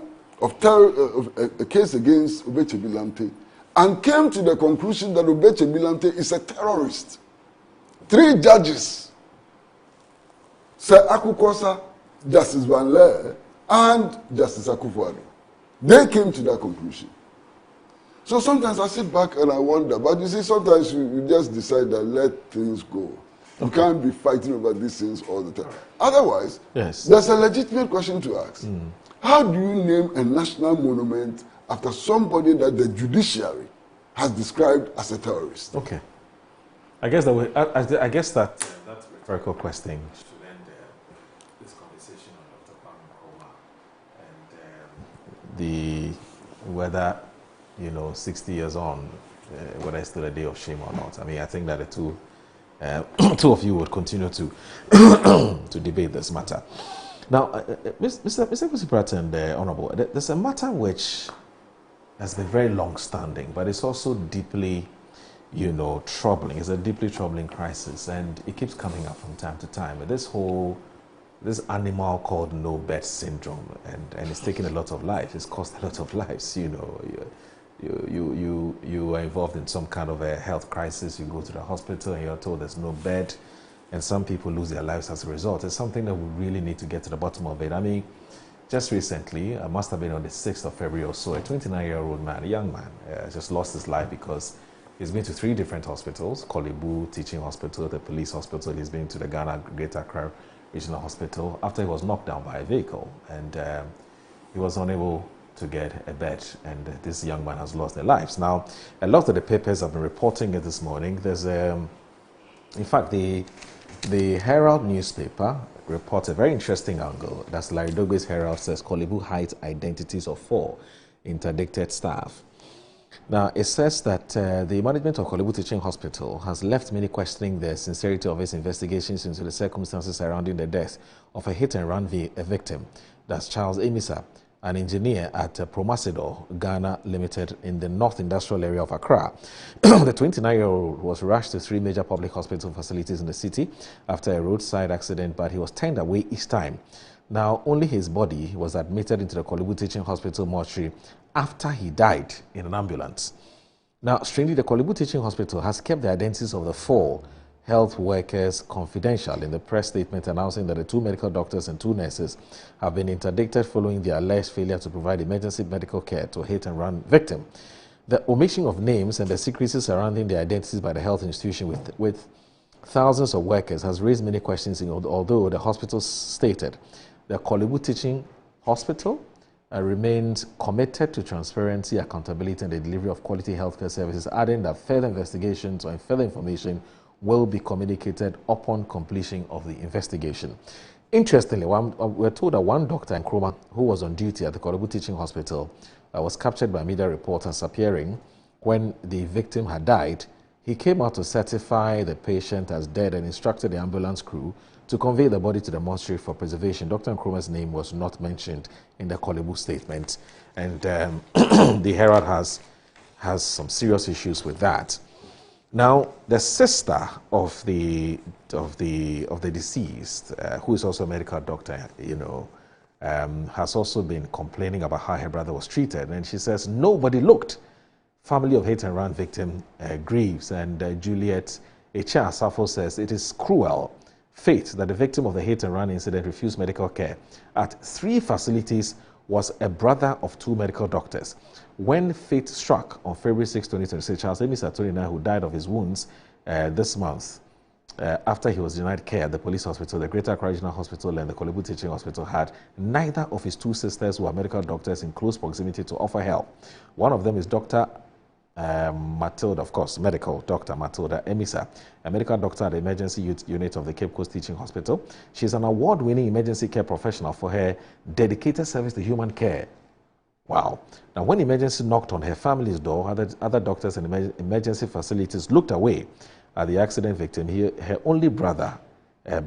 S2: a case against Obechebi Lamte and came to the conclusion that Obechebi Lamte is a terrorist. 3 judges, Sir Akukosa, Justice Van Leer, and Justice Akufo-Addo, they came to that conclusion. So sometimes I sit back and I wonder, but you see, sometimes you just decide that let things go. You can't be fighting over these things all the time. Otherwise, there's a legitimate question to ask. How do you name a national monument after somebody that the judiciary has described as a terrorist?
S14: Okay. I guess that rhetorical question should end this conversation on Dr. Kwame Nkrumah and whether 60 years on, whether it's still a day of shame or not. I mean, I think that the two of you would continue to to debate this matter. Now, Mr. Kwesi and Honorable, there's a matter which has been very long-standing, but it's also deeply, troubling. It's a deeply troubling crisis, and it keeps coming up from time to time. But this animal called no bed syndrome, and it's taken a lot of lives. It's cost a lot of lives. You are involved in some kind of a health crisis. You go to the hospital and you're told there's no bed, and some people lose their lives as a result. It's something that we really need to get to the bottom of it. I mean, just recently, I must have been on the 6th of February or so, a 29-year-old man, a young man, just lost his life because he's been to 3 different hospitals: Korle Bu Teaching Hospital, the police hospital. He's been to the Ghana Greater Accra Regional Hospital after he was knocked down by a vehicle, and he was unable to get a bed, and this young man has lost their lives. Now, a lot of the papers have been reporting it this morning. There's, in fact, the Herald newspaper reports a very interesting angle. That's Larry Dogbe's Herald says Korle Bu hides identities of 4 interdicted staff. Now, it says that the management of Korle Bu Teaching Hospital has left many questioning the sincerity of its investigations into the circumstances surrounding the death of a hit-and-run victim. That's Charles Emisa, an engineer at Promasidor Ghana Limited in the North Industrial Area of Accra. The 29-year-old was rushed to 3 major public hospital facilities in the city after a roadside accident, but he was turned away each time. Now, only his body was admitted into the Korle Bu Teaching Hospital mortuary after he died in an ambulance. Now, strangely, the Korle Bu Teaching Hospital has kept the identities of the 4 health workers confidential in the press statement announcing that the 2 medical doctors and 2 nurses have been interdicted following their alleged failure to provide emergency medical care to a hit-and-run victim. The omission of names and the secrecy surrounding the identities by the health institution with thousands of workers has raised many questions, although the hospital stated the Korle Bu Teaching Hospital remains committed to transparency, accountability, and the delivery of quality healthcare services, adding that further investigations or further information will be communicated upon completion of the investigation. Interestingly, we're told that one doctor in Nkrumah who was on duty at the Korle Bu Teaching Hospital was captured by media reporters appearing when the victim had died. He came out to certify the patient as dead and instructed the ambulance crew to convey the body to the mortuary for preservation. Dr. Nkrumah's name was not mentioned in the Korle Bu statement, and the Herald has some serious issues with that. Now, the sister of the deceased, who is also a medical doctor, has also been complaining about how her brother was treated, and she says nobody looked. Family of hit-and-run victim grieves, and Juliet Echa Asafo says it is cruel fate that the victim of the hit-and-run incident refused medical care at 3 facilities was a brother of 2 medical doctors. When fate struck on February 6, 2026, Charles Emisa, 29, who died of his wounds this month after he was denied care at the police hospital, the Greater Accra Regional Hospital, and the Korle Bu Teaching Hospital, had neither of his 2 sisters who are medical doctors in close proximity to offer help. One of them is Dr. Matilda, of course, medical doctor Matilda Emisa, a medical doctor at the emergency unit of the Cape Coast Teaching Hospital. She's an award-winning emergency care professional for her dedicated service to human care. Wow. Now, when emergency knocked on her family's door, other doctors and emergency facilities looked away at the accident victim. Her only brother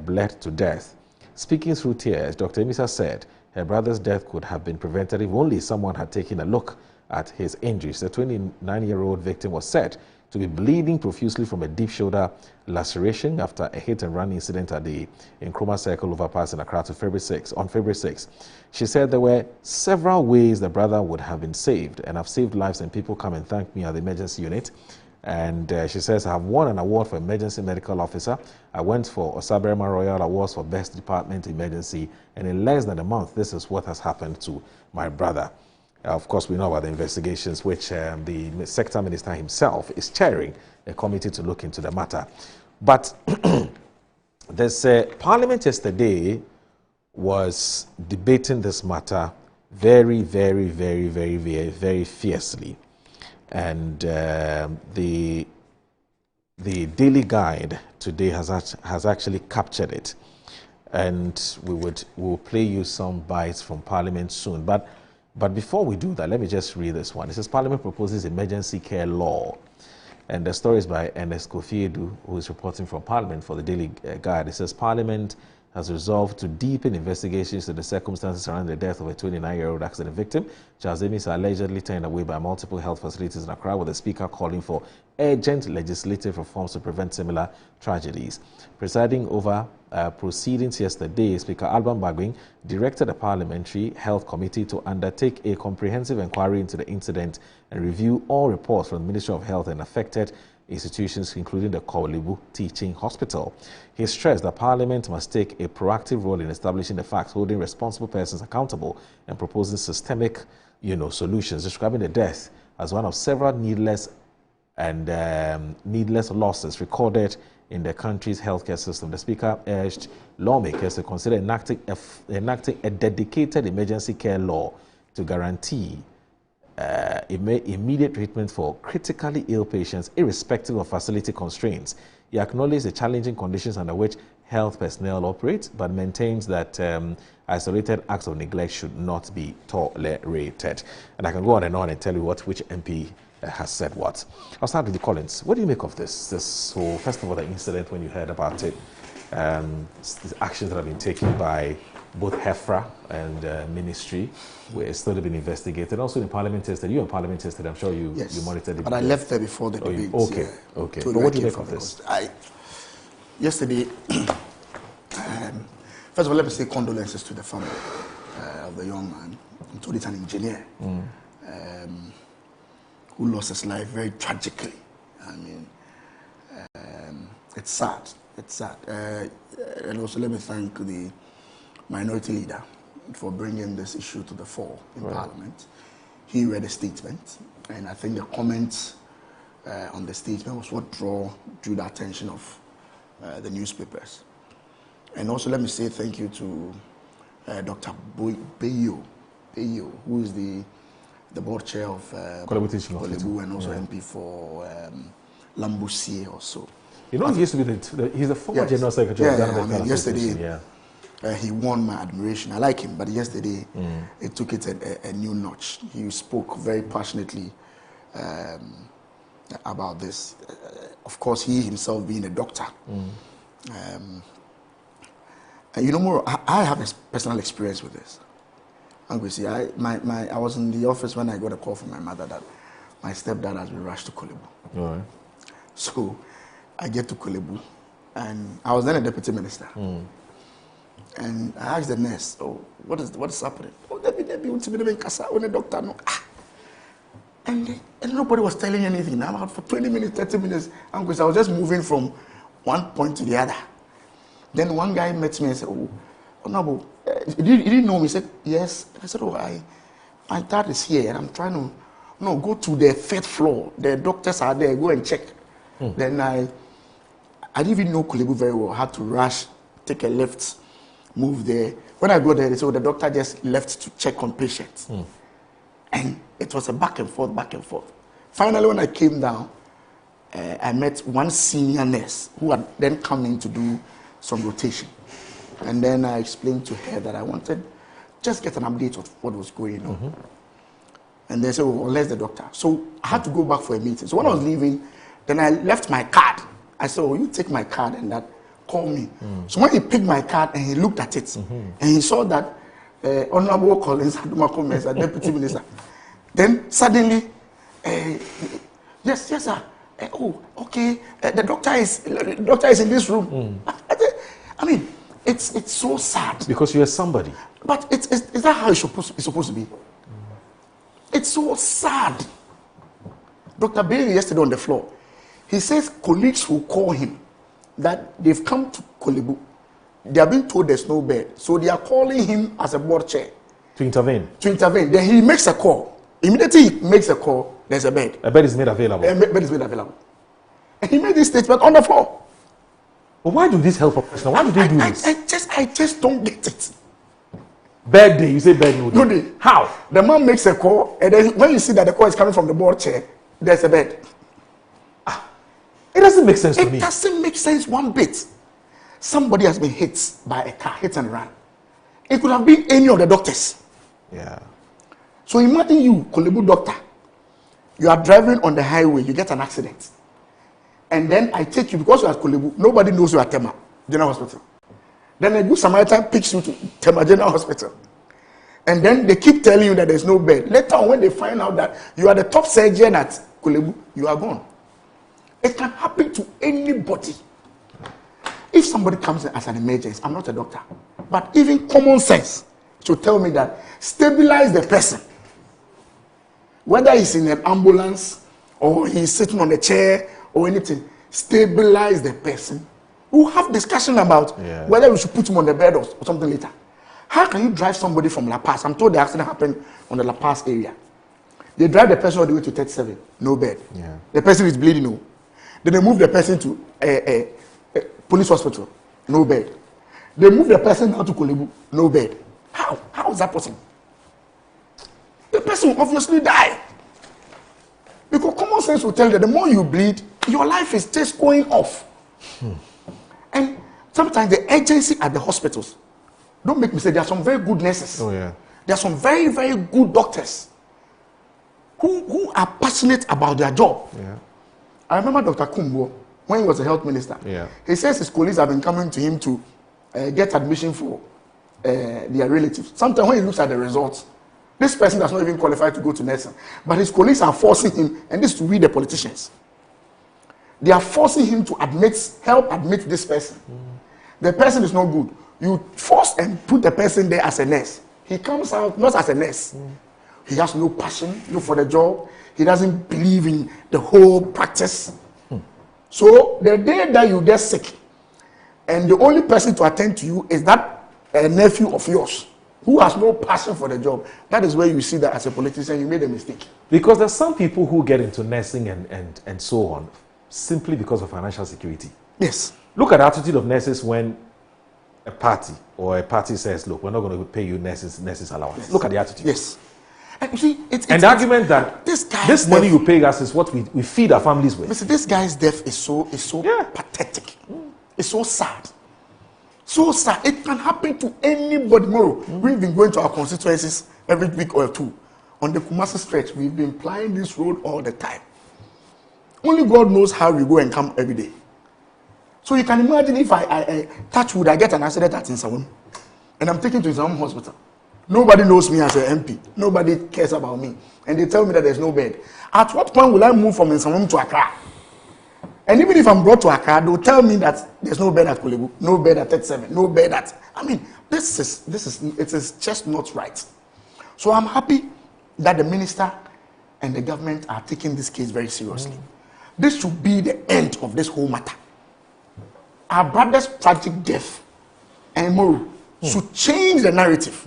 S14: bled to death. Speaking through tears, Dr. Emisa said her brother's death could have been prevented if only someone had taken a look at his injuries. The 29-year-old victim was said to be bleeding profusely from a deep shoulder laceration after a hit-and-run incident at the Nkrumah Circle overpass in Accra on February 6. She said there were several ways the brother would have been saved, and I've saved lives, and people come and thank me at the emergency unit. And she says, I have won an award for emergency medical officer. I went for Osaberma Royal Awards for best department emergency, and in less than a month, this is what has happened to my brother. Of course, we know about the investigations, which the sector minister himself is chairing a committee to look into the matter. But there's Parliament yesterday was debating this matter very, very, very, very, very, very fiercely. And the Daily Guide today has actually captured it. And we'll play you some bites from Parliament soon. But before we do that, let me just read this one. It says, Parliament proposes emergency care law. And the story is by Ernest Kofi Edu, who is reporting from Parliament for the Daily Guide. It says, Parliament has resolved to deepen investigations into the circumstances surrounding the death of a 29-year-old accident victim. Charles Emisa allegedly turned away by multiple health facilities in Accra, with the Speaker calling for urgent legislative reforms to prevent similar tragedies. Presiding over proceedings yesterday, Speaker Alban Bagwing directed the Parliamentary Health Committee to undertake a comprehensive inquiry into the incident and review all reports from the Ministry of Health and affected institutions, including the Korle Bu Teaching Hospital. He stressed that Parliament must take a proactive role in establishing the facts, holding responsible persons accountable, and proposing systemic, solutions, describing the death as one of several needless losses recorded in the country's healthcare system. The Speaker urged lawmakers to consider enacting a dedicated emergency care law to guarantee immediate treatment for critically ill patients, irrespective of facility constraints. He acknowledged the challenging conditions under which health personnel operate, but maintains that isolated acts of neglect should not be tolerated. And I can go on and tell you which MP has said what. I'll start with the Collins. What do you make of this? So first of all, the incident, when you heard about it, the actions that have been taken by both HEFRA and Ministry, where it's still being investigated. Also in Parliament yesterday, you in Parliament yesterday, I'm sure you monitored it.
S18: But I left there before the debate.
S14: Okay. But what do you make of this?
S18: Yesterday, First of all, let me say condolences to the family of the young man. I'm told it's an engineer who lost his life very tragically. I mean, it's sad. It's sad. And also let me thank the minority leader for bringing this issue to the fore in Parliament. He read a statement, and I think the comments on the statement was what drew the attention of the newspapers. And also let me say thank you to Dr. Bayo, who is the board chair of Kolebu and also MP for Lambusie also.
S14: You know, he used to be he's the former general secretary of Ghana.
S18: I mean, yesterday he won my admiration. I like him, but yesterday it took it a new notch. He spoke very passionately about this. Of course, he himself being a doctor. And you know, more, I have a personal experience with this. I'm going to say, I was in the office when I got a call from my mother that my stepdad has been rushed to Kolebu.
S14: Right.
S18: So I get to Kolebu, and I was then a deputy minister. And I asked the nurse, "Oh, what is happening?" "Oh, they want to be in Casa, only doctor no." And nobody was telling anything. Now for 20 minutes, 30 minutes, I was just moving from one point to the other. Then one guy met me and said, "Oh, no, you didn't know me?" He said, "Yes." I said, "Oh, my dad is here, and I'm trying to go to the 5th floor. The doctors are there. Go and check." Then I didn't even know Kolebu very well. I had to rush, take a lift, move there. When I go there, they said, the doctor just left to check on patients. And it was a back and forth, back and forth. Finally, when I came down, I met one senior nurse who had then come in to do some rotation. And then I explained to her that I wanted just get an update of what was going on. And they said, well, let's the doctor. So I had to go back for a meeting. So when I was leaving, then I left my card. I said, "Oh, you take my card and that call me." So when he picked my card and he looked at it, and he saw that Honorable Collins Adumakom as a deputy minister, then suddenly, yes, sir. Oh, okay. The doctor is in this room. I mean, it's so sad
S14: because you're somebody.
S18: But is that how it's supposed to be? It's so sad. Dr. Bailey yesterday on the floor, he says colleagues will call him that they've come to Kolebu. They are being told there's no bed. So they are calling him as a board chair.
S14: To intervene.
S18: Then he makes a call. Immediately he makes a call, there's a bed.
S14: A bed is made available.
S18: A bed is made available. And he made this statement on the floor.
S14: But why do this help a person? Why do they do this?
S18: I just don't get it.
S14: Bed day, you say bed no day.
S18: No day.
S14: How?
S18: The man makes a call, and then when you see that the call is coming from the board chair, there's a bed.
S14: It doesn't make sense to me.
S18: It doesn't make sense one bit. Somebody has been hit by a car, hit and run. It could have been any of the doctors.
S14: Yeah.
S18: So imagine you, Kolebu doctor, you are driving on the highway, you get an accident. And then I take you, because you are Kolebu, nobody knows you are Tema General Hospital. Then a good Samaritan picks you to Tema General Hospital. And then they keep telling you that there's no bed. Later on, when they find out that you are the top surgeon at Kolebu, you are gone. It can happen to anybody. If somebody comes in as an emergency, I'm not a doctor, but even common sense should tell me that stabilize the person. Whether he's in an ambulance or he's sitting on a chair or anything, stabilize the person. We'll have discussion about whether we should put him on the bed or something later. How can you drive somebody from La Paz? I'm told the accident happened on the La Paz area. They drive the person all the way to 37, no bed. The person is bleeding, no. Then they move the person to a police hospital, no bed. They move the person out to Kolebu, no bed. How is that possible? The person will obviously die. Because common sense will tell you that the more you bleed, your life is just going off. And sometimes the agency at the hospitals, don't make me say, there are some very good nurses. There are some very, very good doctors who are passionate about their job. I remember Dr. Kumbo, when he was a health minister, he says his colleagues have been coming to him to get admission for their relatives. Sometimes when he looks at the results, this person does not even qualify to go to nursing. But his colleagues are forcing him, and this is to read the politicians. They are forcing him to help admit this person. The person is not good. You force and put the person there as a nurse. He comes out not as a nurse. He has no passion, for the job. He doesn't believe in the whole practice. So the day that you get sick, and the only person to attend to you is that nephew of yours who has no passion for the job, that is where you see that as a politician you made a mistake.
S14: Because there's some people who get into nursing and so on simply because of financial security.
S18: Yes.
S14: Look at the attitude of nurses when a party says, look, we're not going to pay you nurses allowance. Yes. Look at the attitude.
S18: Yes. And you see, it's
S14: the argument that this money you pay us is what we feed our families with.
S18: Listen, this guy's death is so pathetic. It's so sad. So sad. It can happen to anybody. We've been going to our constituencies every week or two. On the Kumasi stretch, we've been plying this road all the time. Only God knows how we go and come every day. So you can imagine if I touch wood, I get an accident at Nsawam, and I'm taken to Nsawam hospital. Nobody knows me as an MP. Nobody cares about me. And they tell me that there's no bed. At what point will I move from Nsawam to Accra? And even if I'm brought to Accra, they'll tell me that there's no bed at Kolebu, no bed at 37, no bed at... I mean, it is just not right. So I'm happy that the minister and the government are taking this case very seriously. This should be the end of this whole matter. Our brother's tragic death and Moro should change the narrative.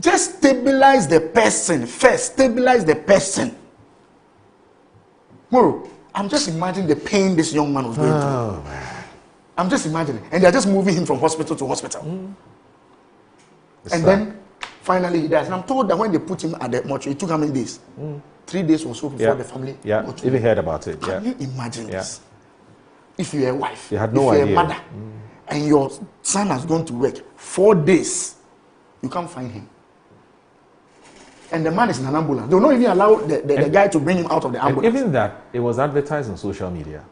S18: Just stabilize the person first. Stabilize the person. Moro, I'm just imagining the pain this young man was going through. I'm just imagining. And they're just moving him from hospital to hospital. And then, finally, he dies. And I'm told that when they put him at the mortuary, it took how many days? 3 days or so before the family.
S14: Yeah, even heard about it.
S18: Can you imagine this? If you're a wife,
S14: you had no idea.
S18: If you're a mother, and your son has gone to work 4 days, you can't find him. And the man is in an ambulance. They will not even allow the guy to bring him out of the ambulance.
S14: And even that, it was advertised on social media.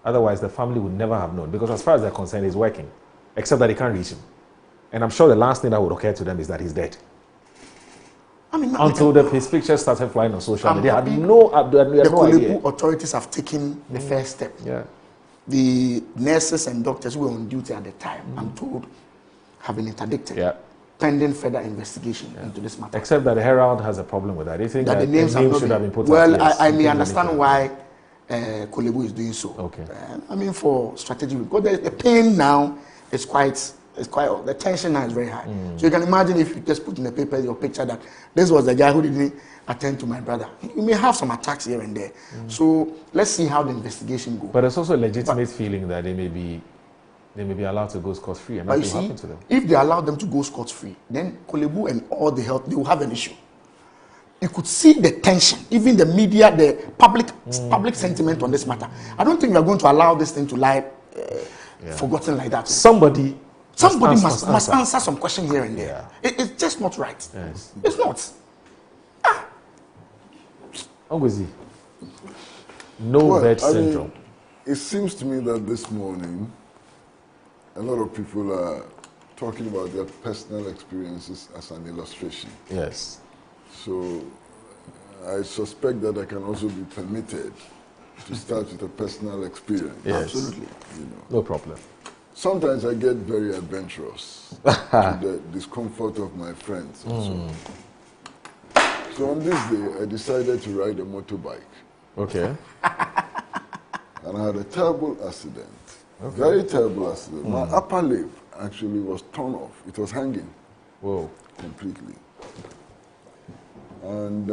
S14: Otherwise, the family would never have known. Because as far as they're concerned, he's working. Except that they can't reach him. And I'm sure the last thing that would occur to them is that he's dead.
S18: I mean,
S14: until his pictures started flying on social media, they had no idea.
S18: The authorities have taken the first step.
S14: Yeah.
S18: The nurses and doctors who were on duty at the time, I'm told, have been interdicted, pending further investigation into this matter.
S14: Except that the Herald has a problem with that. They think that
S18: the names
S14: should have been put
S18: well,
S14: up. Well,
S18: I may understand why Kolebu is doing so.
S14: Okay.
S18: I mean, for strategy, because the pain now is quite, the tension now is very high. So you can imagine if you just put in the paper your picture that this was the guy who didn't attend to my brother. You may have some attacks here and there. So let's see how the investigation goes.
S14: But there's also a legitimate feeling that they may be allowed to go scot-free, and nothing will happen to them.
S18: If they allow them to go scot-free, then Kolebu and all the health, they will have an issue. You could see the tension, even the media, the public sentiment on this matter. I don't think we are going to allow this thing to lie forgotten like that.
S14: Somebody
S18: must answer some question here and there. It's just not right.
S14: Yes.
S18: It's not.
S14: Ongozi, no bed syndrome.
S2: It seems to me that this morning, a lot of people are talking about their personal experiences as an illustration.
S14: Yes.
S2: So I suspect that I can also be permitted to start with a personal experience.
S14: Yes.
S18: Absolutely.
S14: No problem.
S2: Sometimes I get very adventurous to the discomfort of my friends. So on this day, I decided to ride a motorbike.
S14: Okay.
S2: And I had a terrible accident. Very terrible accident. My upper lip actually was torn off. It was hanging.
S14: Whoa.
S2: Completely. And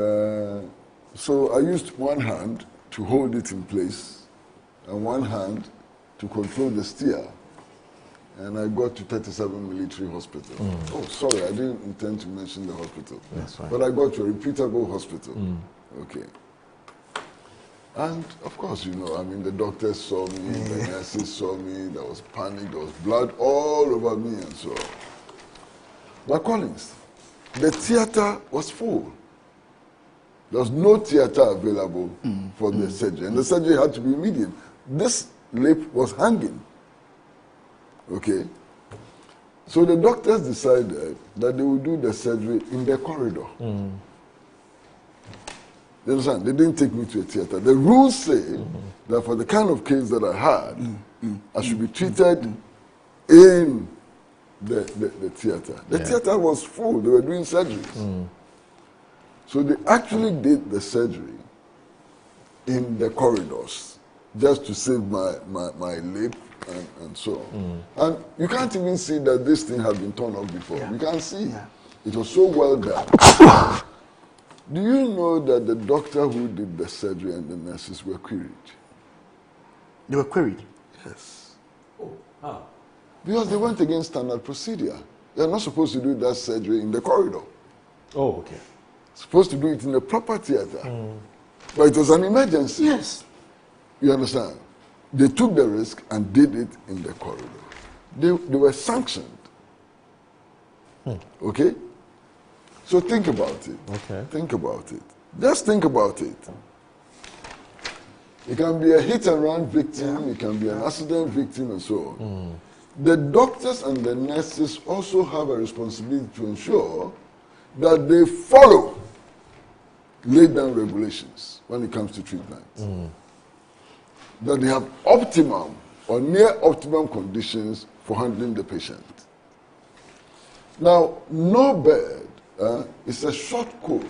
S2: so I used one hand to hold it in place and one hand to control the steer. And I got to 37 Military Hospital. Oh, sorry, I didn't intend to mention the hospital.
S14: That's fine.
S2: But I got to a reputable hospital. Okay. And of course, I mean, the doctors saw me, the nurses saw me, there was panic, there was blood all over me and so on. But Collins, the theater was full. There was no theater available for the surgery, and the surgery had to be immediate. This lip was hanging. Okay? So the doctors decided that they would do the surgery in the corridor. You understand? They didn't take me to a theater. The rules say that for the kind of case that I had, I should be treated in the theater. The theater was full. They were doing surgeries. So they actually did the surgery in the corridors just to save my lip and so on. And you can't even see that this thing had been torn off before. You can't see. It was so well done. Do you know that the doctor who did the surgery and the nurses were queried?
S18: They were queried?
S2: Yes.
S14: Oh, how?
S2: Because they went against standard procedure. They're not supposed to do that surgery in the corridor.
S14: Oh, okay.
S2: Supposed to do it in a proper theater. But it was an emergency.
S18: Yes.
S2: You understand? They took the risk and did it in the corridor. They were sanctioned. Okay? So think about it.
S14: Okay.
S2: Think about it. Just think about it. You can be a hit and run victim, you can be an accident victim, and so on. The doctors and the nurses also have a responsibility to ensure that they follow laid down regulations when it comes to treatment. That they have optimum or near optimum conditions for handling the patient. Now, no bed is a short code.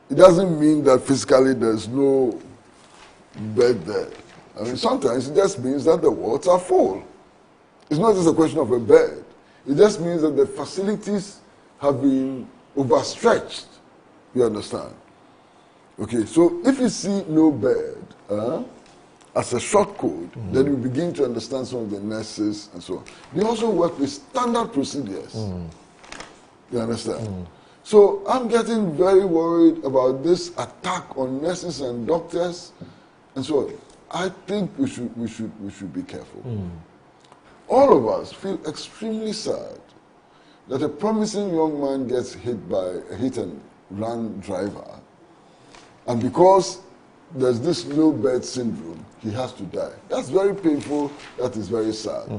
S2: It doesn't mean that physically there's no bed there. I mean, sometimes it just means that the wards are full. It's not just a question of a bed. It just means that the facilities have been overstretched. You understand? Okay, so if you see no bed as a short code, then you begin to understand some of the nurses and so on. They also work with standard procedures. You understand? So I'm getting very worried about this attack on nurses and doctors and so on. I think we should be careful. All of us feel extremely sad that a promising young man gets hit by a hit and run driver, and because there's this low bed syndrome, he has to die. That's very painful. That is very sad.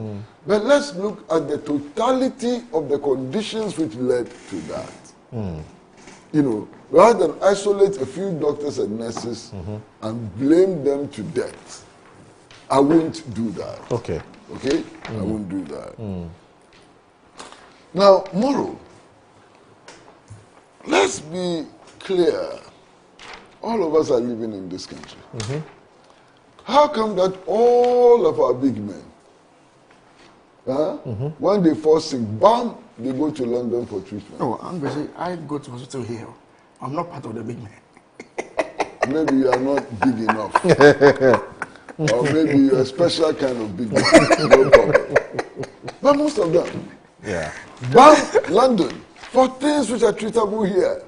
S2: But let's look at the totality of the conditions which led to that. You know, rather than isolate a few doctors and nurses and blame them to death, I won't do that.
S14: Okay.
S2: Okay? I won't do that. Now, moral. Let's be clear. All of us are living in this country. How come that all of our big men, when they fall sick, bam, they go to London for treatment?
S18: No, I'm busy. I go to hospital here. I'm not part of the big men.
S2: Maybe you are not big enough. Or maybe you're a special kind of big man. No problem. But most of them, bam, London, for things which are treatable here.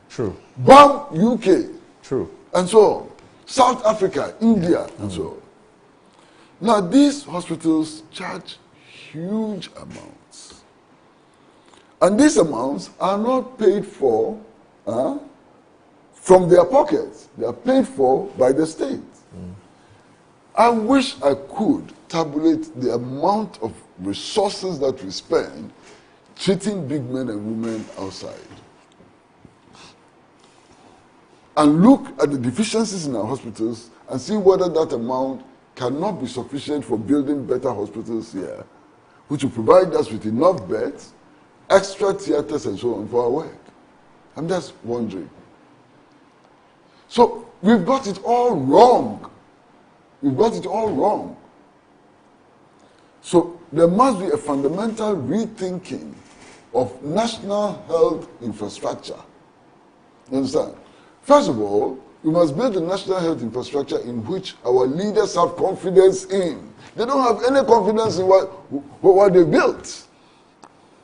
S14: True.
S2: Bam, UK.
S14: True.
S2: And so on. South Africa, India, and so on. Now, these hospitals charge huge amounts. And these amounts are not paid for from their pockets. They are paid for by the state. I wish I could tabulate the amount of resources that we spend treating big men and women outside. And look at the deficiencies in our hospitals and see whether that amount cannot be sufficient for building better hospitals here, which will provide us with enough beds, extra theaters, and so on for our work. I'm just wondering. So we've got it all wrong. We've got it all wrong. So there must be a fundamental rethinking of national health infrastructure. You understand? First of all, we must build a national health infrastructure in which our leaders have confidence in. They don't have any confidence in what they built.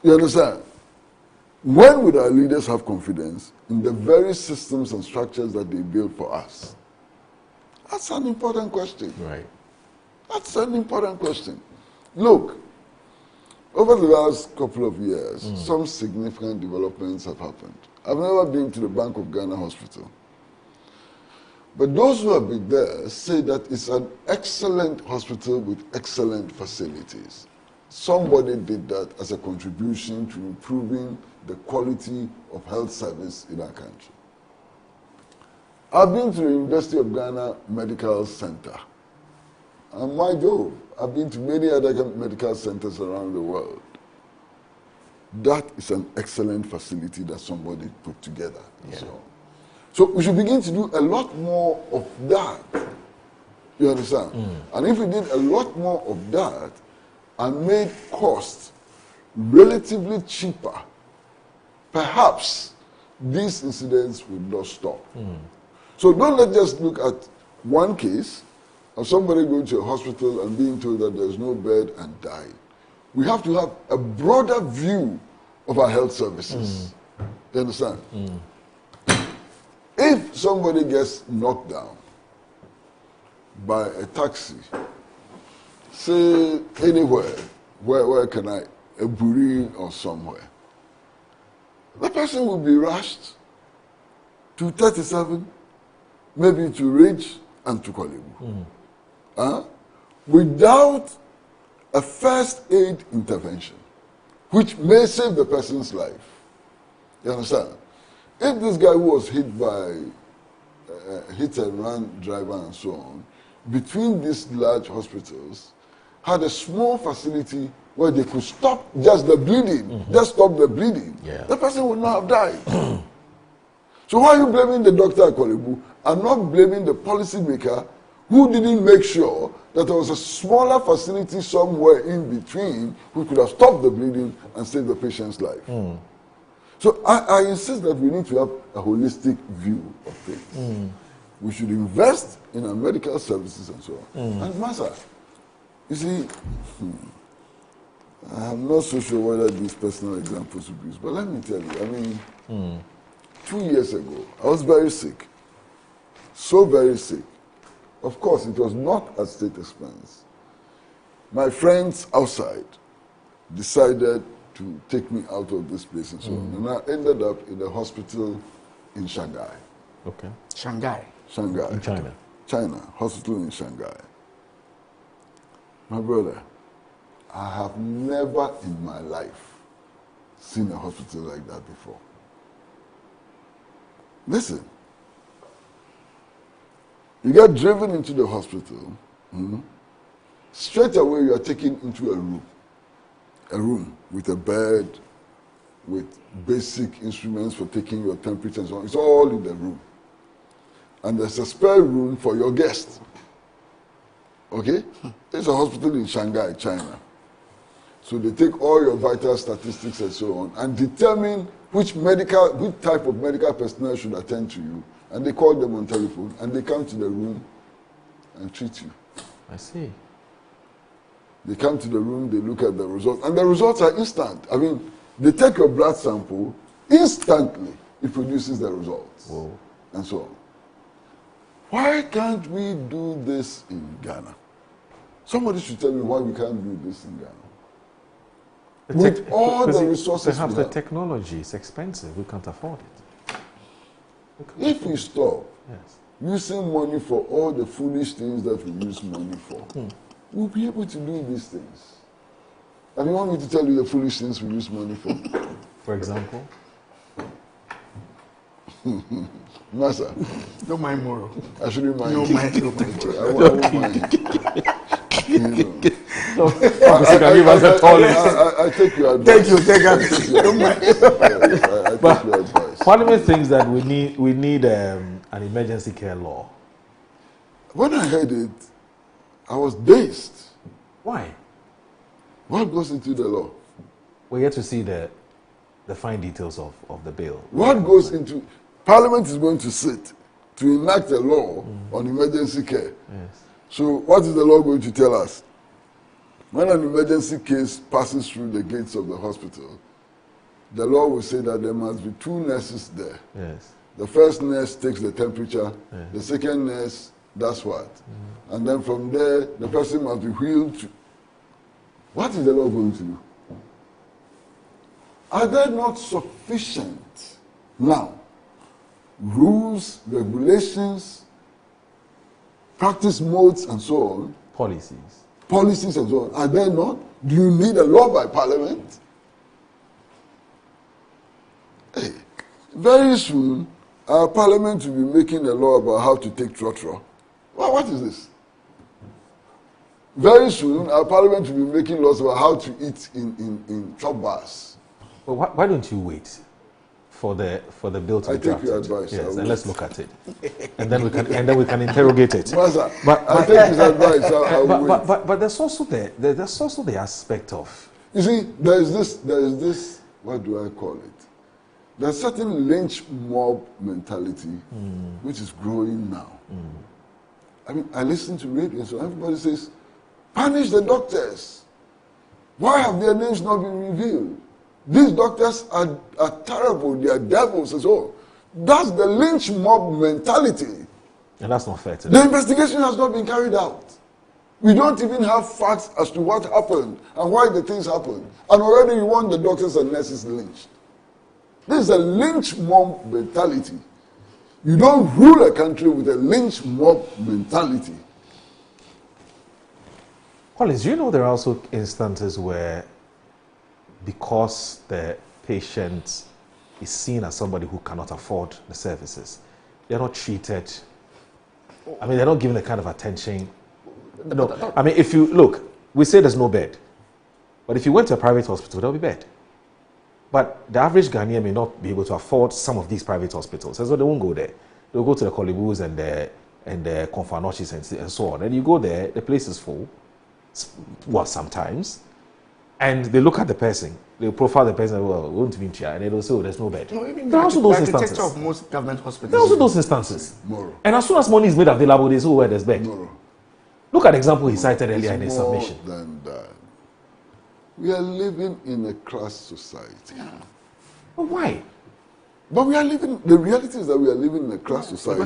S2: You understand? When would our leaders have confidence in the very systems and structures that they built for us? That's an important question.
S14: Right.
S2: That's an important question. Look, over the last couple of years, some significant developments have happened. I've never been to the Bank of Ghana Hospital. But those who have been there say that it's an excellent hospital with excellent facilities. Somebody did that as a contribution to improving the quality of health service in our country. I've been to the University of Ghana Medical Center. And my Jove, I've been to many other medical centers around the world. That is an excellent facility that somebody put together. Yeah. So we should begin to do a lot more of that. You understand? And if we did a lot more of that and made costs relatively cheaper, perhaps these incidents would not stop. So don't let's just look at one case of somebody going to a hospital and being told that there's no bed and dying. We have to have a broader view of our health services. You understand? If somebody gets knocked down by a taxi, say anywhere, where can I, a Buri or somewhere, the person will be rushed to 37, maybe to Ridge and to Korle Bu, without a first aid intervention, which may save the person's life. You understand? If this guy who was hit by a hit and run driver and so on, between these large hospitals, had a small facility where they could stop just the bleeding, just stop the bleeding, the person would not have died. So why are you blaming the doctor at Korle Bu and not blaming the policymaker who didn't make sure that there was a smaller facility somewhere in between who could have stopped the bleeding and saved the patient's life? So I insist that we need to have a holistic view of things. We should invest in our medical services and so on. And Master, you see, I'm not so sure whether these personal examples would be used, but let me tell you, I mean, 2 years ago, I was very sick. So very sick. Of course, it was not at state expense. My friends outside decided to take me out of this place and so on. And I ended up in a hospital in Shanghai.
S14: Okay.
S18: Shanghai?
S2: Shanghai.
S14: In China?
S2: China, hospital in Shanghai. My brother, I have never in my life seen a hospital like that before. Listen, you get driven into the hospital, straight away you are taken into a room with a bed, with basic instruments for taking your temperature and so on. It's all in the room. And there's a spare room for your guest. Okay? It's a hospital in Shanghai, China. So they take all your vital statistics and so on and determine which type of medical personnel should attend to you. And they call them on telephone and they come to the room and treat you.
S14: I see.
S2: They come to the room, they look at the results, and the results are instant. I mean, they take your blood sample, instantly it produces the results.
S14: Whoa.
S2: And so on. Why can't we do this in Ghana? Somebody should tell me why we can't do this in Ghana. With all the resources
S14: perhaps
S2: we
S14: the
S2: have.
S14: technology is expensive. We can't afford it.
S2: If we stop using money for all the foolish things that we use money for, we'll be able to do these things. And you want me to tell you the foolish things we use money for?
S14: For example?
S2: Master.
S18: Don't mind Moro.
S2: I shouldn't mind.
S18: No mind. No mind.
S2: I won't mind. You know. I take your advice.
S18: Thank you. Don't mind.
S2: I take your advice.
S14: Parliament thinks that we need an emergency care law.
S2: When I heard it, I was dazed.
S14: Why?
S2: What goes into the law?
S14: We're yet to see the fine details of the bill.
S2: What goes into... Parliament is going to sit to enact a law on emergency care.
S14: Yes.
S2: So what is the law going to tell us? When an emergency case passes through the gates of the hospital, the law will say that there must be 2 nurses there.
S14: Yes.
S2: The first nurse takes the temperature, the second nurse does what? And then from there, the person must be wheeled to... What is the law going to do? Are there not sufficient now rules, regulations, practice modes and so on? Policies and so on. Are there not? Do you need a law by Parliament? Hey, very soon, Our parliament will be making a law about how to take trotro. Well, what is this? Very soon, our parliament will be making laws about how to eat in chop bars.
S14: But why don't you wait for the bill to be drafted?
S2: I take your advice.
S14: Yes, and let's look at it, and then we can interrogate it.
S2: But I take his advice.
S14: But there's also the aspect of.
S2: You see, there is this. What do I call it? There's certain lynch mob mentality which is growing now. I mean, I listen to radio, so everybody says, punish the doctors. Why have their names not been revealed? These doctors are terrible, they are devils and so on. That's the lynch mob mentality.
S14: And that's not fair to them.
S2: The investigation has not been carried out. We don't even have facts as to what happened and why the things happened. And already you want the doctors and nurses lynched. This is a lynch mob mentality. You don't rule a country with a lynch mob mentality.
S14: Collins, do you know there are also instances where, because the patient is seen as somebody who cannot afford the services, they're not treated, I mean, they're not given the kind of attention. No, I mean, if you look, we say there's no bed, but if you went to a private hospital, there'll be bed. But the average Ghanaian may not be able to afford some of these private hospitals, and so they won't go there. They'll go to the Kolibus and the Konfanoshis and so on. And you go there, the place is full, well, sometimes, and they look at the person, they profile the person, well, we won't even try, and they'll say, oh, there's no bed.
S18: No,
S14: there are also those instances.
S18: Of most government hospitals.
S14: There are also those instances.
S2: Moro.
S14: And as soon as money is made available, they say, oh, where there's bed.
S2: Moro.
S14: Look at the example he cited earlier in his submission.
S2: More than that. We are living in a class society.
S14: But why?
S2: But we are living, the reality is that we are living in a class society.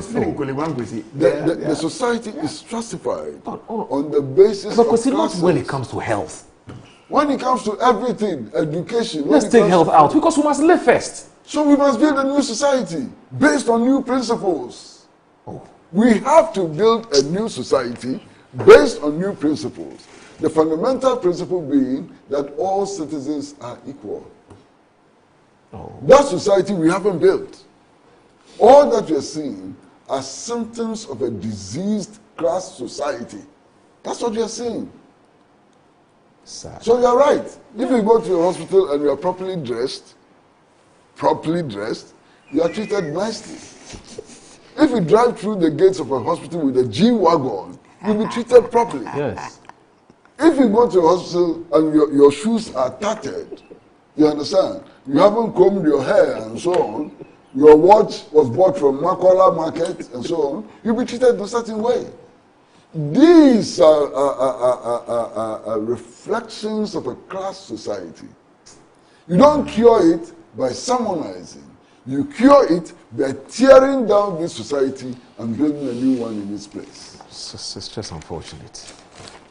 S2: The society is stratified on the basis of classes.
S14: Not when it comes to health.
S2: When it comes to everything, education.
S14: Let's take health out, because we must live first.
S2: So we must build a new society based on new principles. We have to build a new society based on new principles. The fundamental principle being that all citizens are equal. That society we haven't built. All that we are seeing are symptoms of a diseased class society. That's what we are seeing.
S14: Sad.
S2: So you're right. If you go to a hospital and you are properly dressed, you are treated nicely. If you drive through the gates of a hospital with a G-Wagon, you'll be treated properly.
S14: Yes.
S2: If you go to a hospital and your shoes are tattered, you understand? You haven't combed your hair and so on. Your watch was bought from Makola Market and so on. You'll be treated in a certain way. These are reflections of a class society. You don't cure it by sermonizing. You cure it by tearing down this society and building a new one in its place.
S14: It's just unfortunate.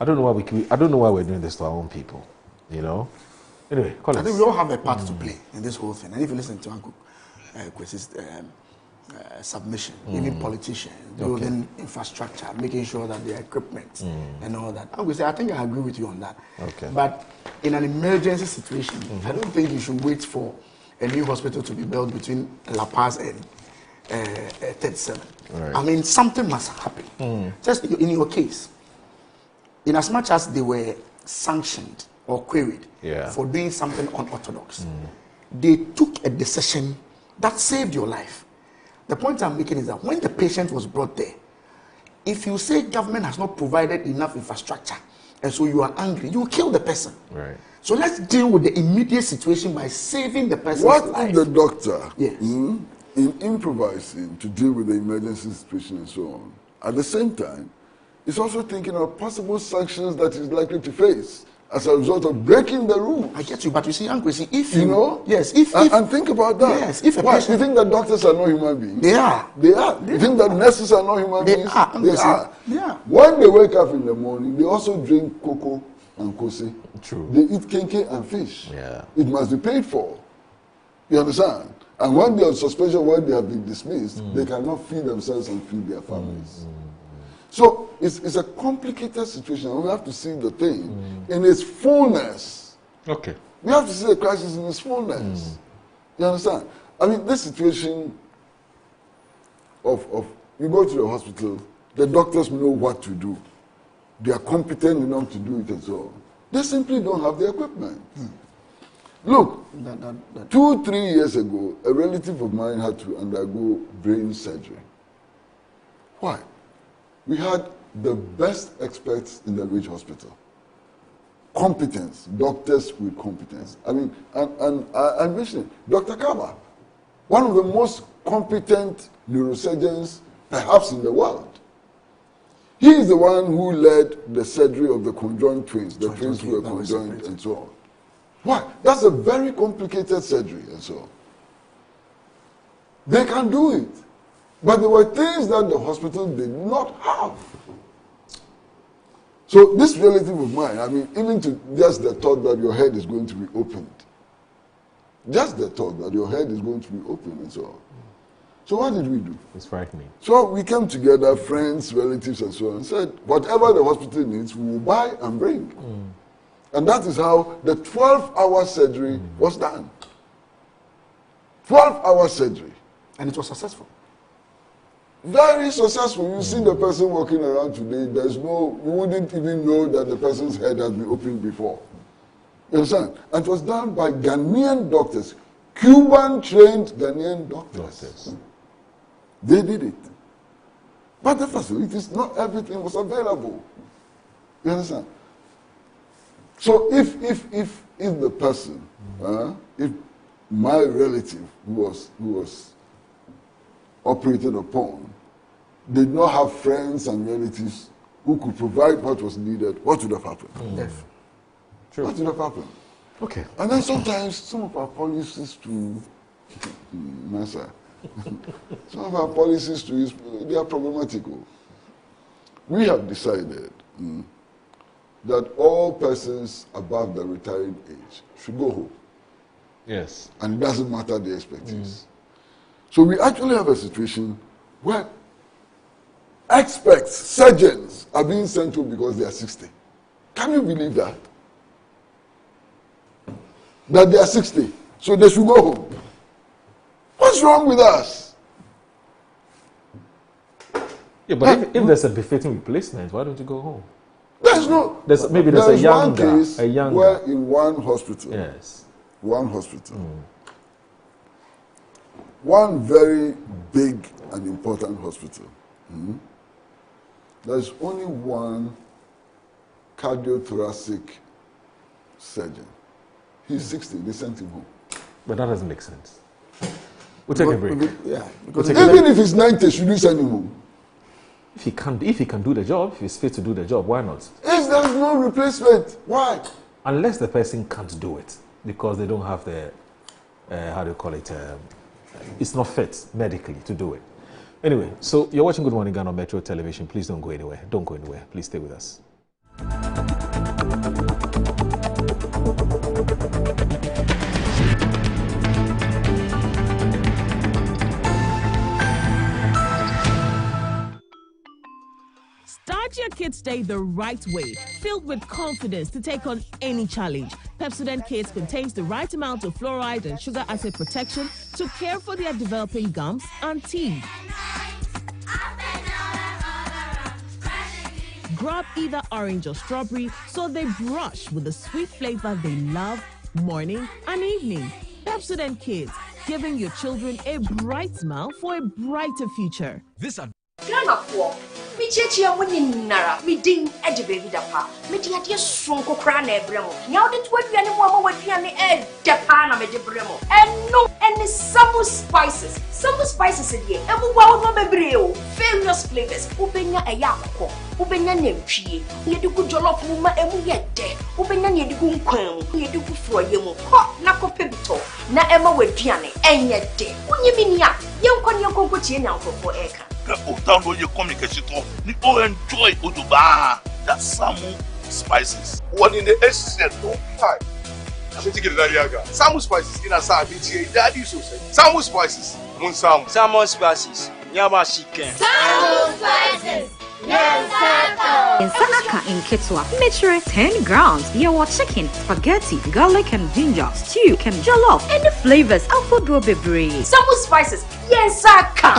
S14: I don't know why we're doing this to our own people. You know. Anyway, Collins.
S18: I think we all have a part to play in this whole thing. And if you listen to Uncle Kwesi's submission, even politicians building infrastructure, making sure that the equipment and all that. I think I agree with you on that. Okay. But in an emergency situation, I don't think you should wait for a new hospital to be built between La Paz and 37. Right. I mean, something must happen. Just in your case, in as much as they were sanctioned or queried for doing something unorthodox, they took a decision that saved your life. The point I'm making is that when the patient was brought there, if you say government has not provided enough infrastructure and so you are angry, you will kill the person.
S14: Right.
S18: So let's deal with the immediate situation by saving the person's life.
S2: What if the doctor, in improvising to deal with the emergency situation and so on, at the same time, is also thinking of possible sanctions that he's likely to face as a result of breaking the rules?
S18: I get you, but you see, Uncle, if
S2: you know,
S18: yes,
S2: and think about that.
S18: Yes, if a
S2: patient, you think that doctors are not human beings?
S18: They are.
S2: They are. You think that nurses are not human beings? They are.
S18: Yeah.
S2: When they wake up in the morning, they also drink cocoa and kose.
S14: True.
S2: They eat kenke and fish.
S14: Yeah.
S2: It must be paid for. You understand? And when they are on suspension, when they have been dismissed, they cannot feed themselves and feed their families. So it's a complicated situation, and we have to see the thing in its fullness.
S14: Okay.
S2: We have to see the crisis in its fullness. You understand? I mean, this situation you go to the hospital, the doctors know what to do. They are competent enough to do it and so on. They simply don't have the equipment. Look, 2-3 years ago, a relative of mine had to undergo brain surgery. Why? We had the best experts in the Ridge Hospital. Competence, doctors with competence. I mean, and I mentioned Dr. Kaba, one of the most competent neurosurgeons perhaps in the world. He is the one who led the surgery of the conjoined twins, the twins who were conjoined and so on. Why? That's a very complicated surgery and so on. They can do it. But there were things that the hospital did not have. So this relative of mine, I mean, even to just the thought that your head is going to be opened. Just the thought that your head is going to be opened and so on. So what did we do?
S14: It's frightening.
S2: So we came together, friends, relatives and so on, and said, whatever the hospital needs, we will buy and bring. And that is how the 12-hour surgery was done. 12-hour surgery.
S18: And it was successful.
S2: Very successful. You see the person walking around today, you wouldn't even know that the person's head has been opened before. You understand? And it was done by Ghanaian doctors, Cuban-trained Ghanaian doctors. They did it. But the facilities, not everything was available. You understand? So if the person, if my relative who was operated upon did not have friends and relatives who could provide what was needed, what would have happened?
S18: Yes.
S2: True. What would have happened?
S14: Okay.
S2: And then sometimes some of our policies to Massa, some of our policies to they are problematical. We have decided that all persons above the retiring age should go home.
S14: Yes.
S2: And it doesn't matter the expertise. So we actually have a situation where experts, surgeons, are being sent home because they are 60. Can you believe that? That they are 60, so they should go home. What's wrong with us?
S14: Yeah, but if there's a befitting replacement, why don't you go home?
S2: There's no.
S14: There's a younger.
S2: Where in one hospital.
S14: Yes.
S2: One hospital. One very big and important hospital. There's only one cardiothoracic surgeon. He's 60. They sent him home.
S14: But that doesn't make sense. We'll take a break.
S2: Even if he's 90, should we send him home?
S14: If he can do the job, if he's fit to do the job, why not?
S2: If there's no replacement, why?
S14: Unless the person can't do it because they don't have the, how do you call it? It's not fit medically to do it. Anyway, so you're watching Good Morning Ghana on Metro Television. Please don't go anywhere. Don't go anywhere. Please stay with us.
S9: Start your kids' day the right way, filled with confidence to take on any challenge. Pepsodent Kids contains the right amount of fluoride and sugar acid protection to care for their developing gums and teeth. Grab either orange or strawberry so they brush with the sweet flavor they love morning and evening. Pepsodent Kids, giving your children a bright smile for a brighter future.
S1: Me chechi woni nara me din eje baby da pa me di ade sonko kra na ebremo nya ode to aduane mo ama waduane e de pa na me de bremo eno any some spices dey emu wa no bebre o various flavors ubenya eya akoko ubenya nantwie ye di ku jollof mu ma emu ye de ubenya ne di ku nkwan ye di ku froye mu ho na kope bito na ema waduane enye de unyimi nia ye nkon ye konko tie nya nkofo eka
S6: Autant de communication, we all enjoy Uduba. That's Samu spices. One in the essence, no time. I'm going to get it. Samu spices in a Sabi, Daddy so say. Samu spices, Mun Samu.
S7: Samu spices, Nyama chicken.
S1: Samu spices,
S7: Nsaka in Kitswa. Mixture 10 grams. Your chicken, spaghetti, garlic and ginger, stew, and jollof. And the flavors for Bebre.
S1: Some spices. Yes, Saka.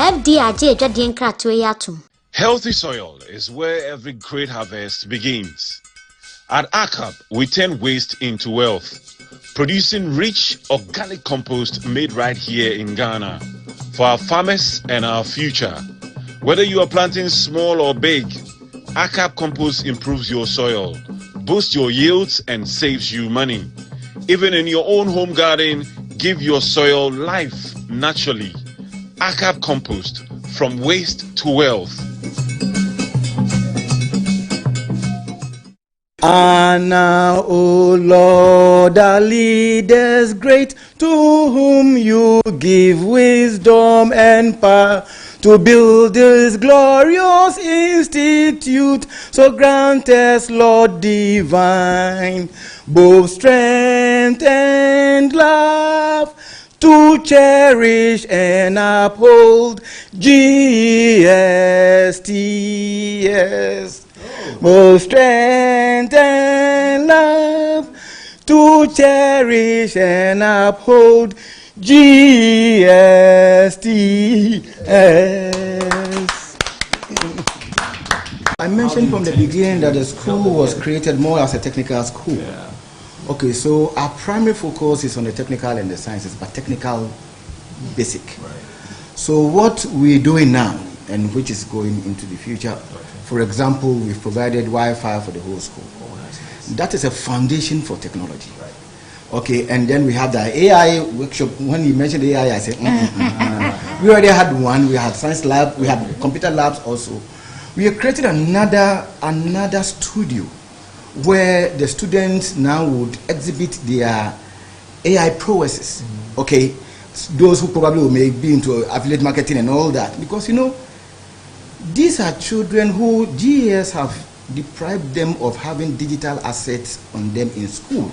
S19: Healthy soil is where every great harvest begins. At ACAP, we turn waste into wealth, producing rich organic compost made right here in Ghana for our farmers and our future. Whether you are planting small or big, ACAP compost improves your soil, boosts your yields, and saves you money. Even in your own home garden, give your soil life naturally. ACAP compost, from waste to wealth.
S20: And now, O Lord, our leaders great, to whom you give wisdom and power to build this glorious institute. So grant us, Lord divine, both strength and love, to cherish and uphold GSTS. Both strength and love, to cherish and uphold GSTS. I mentioned from the beginning that the school was created more as a technical school. Yeah. Okay, so our primary focus is on the technical and the sciences, but technical basic. Right. So what we're doing now, and which is going into the future, for example, we've provided Wi-Fi for the whole school. Oh, nice. That is a foundation for technology. Right. Okay, and then we have the AI workshop. When you mentioned AI, I said, we already had one. We had science lab. We had computer labs also. We have created another studio where the students now would exhibit their AI prowesses. Okay, those who probably may be into affiliate marketing and all that, because you know, these are children who GES have deprived them of having digital assets on them in school.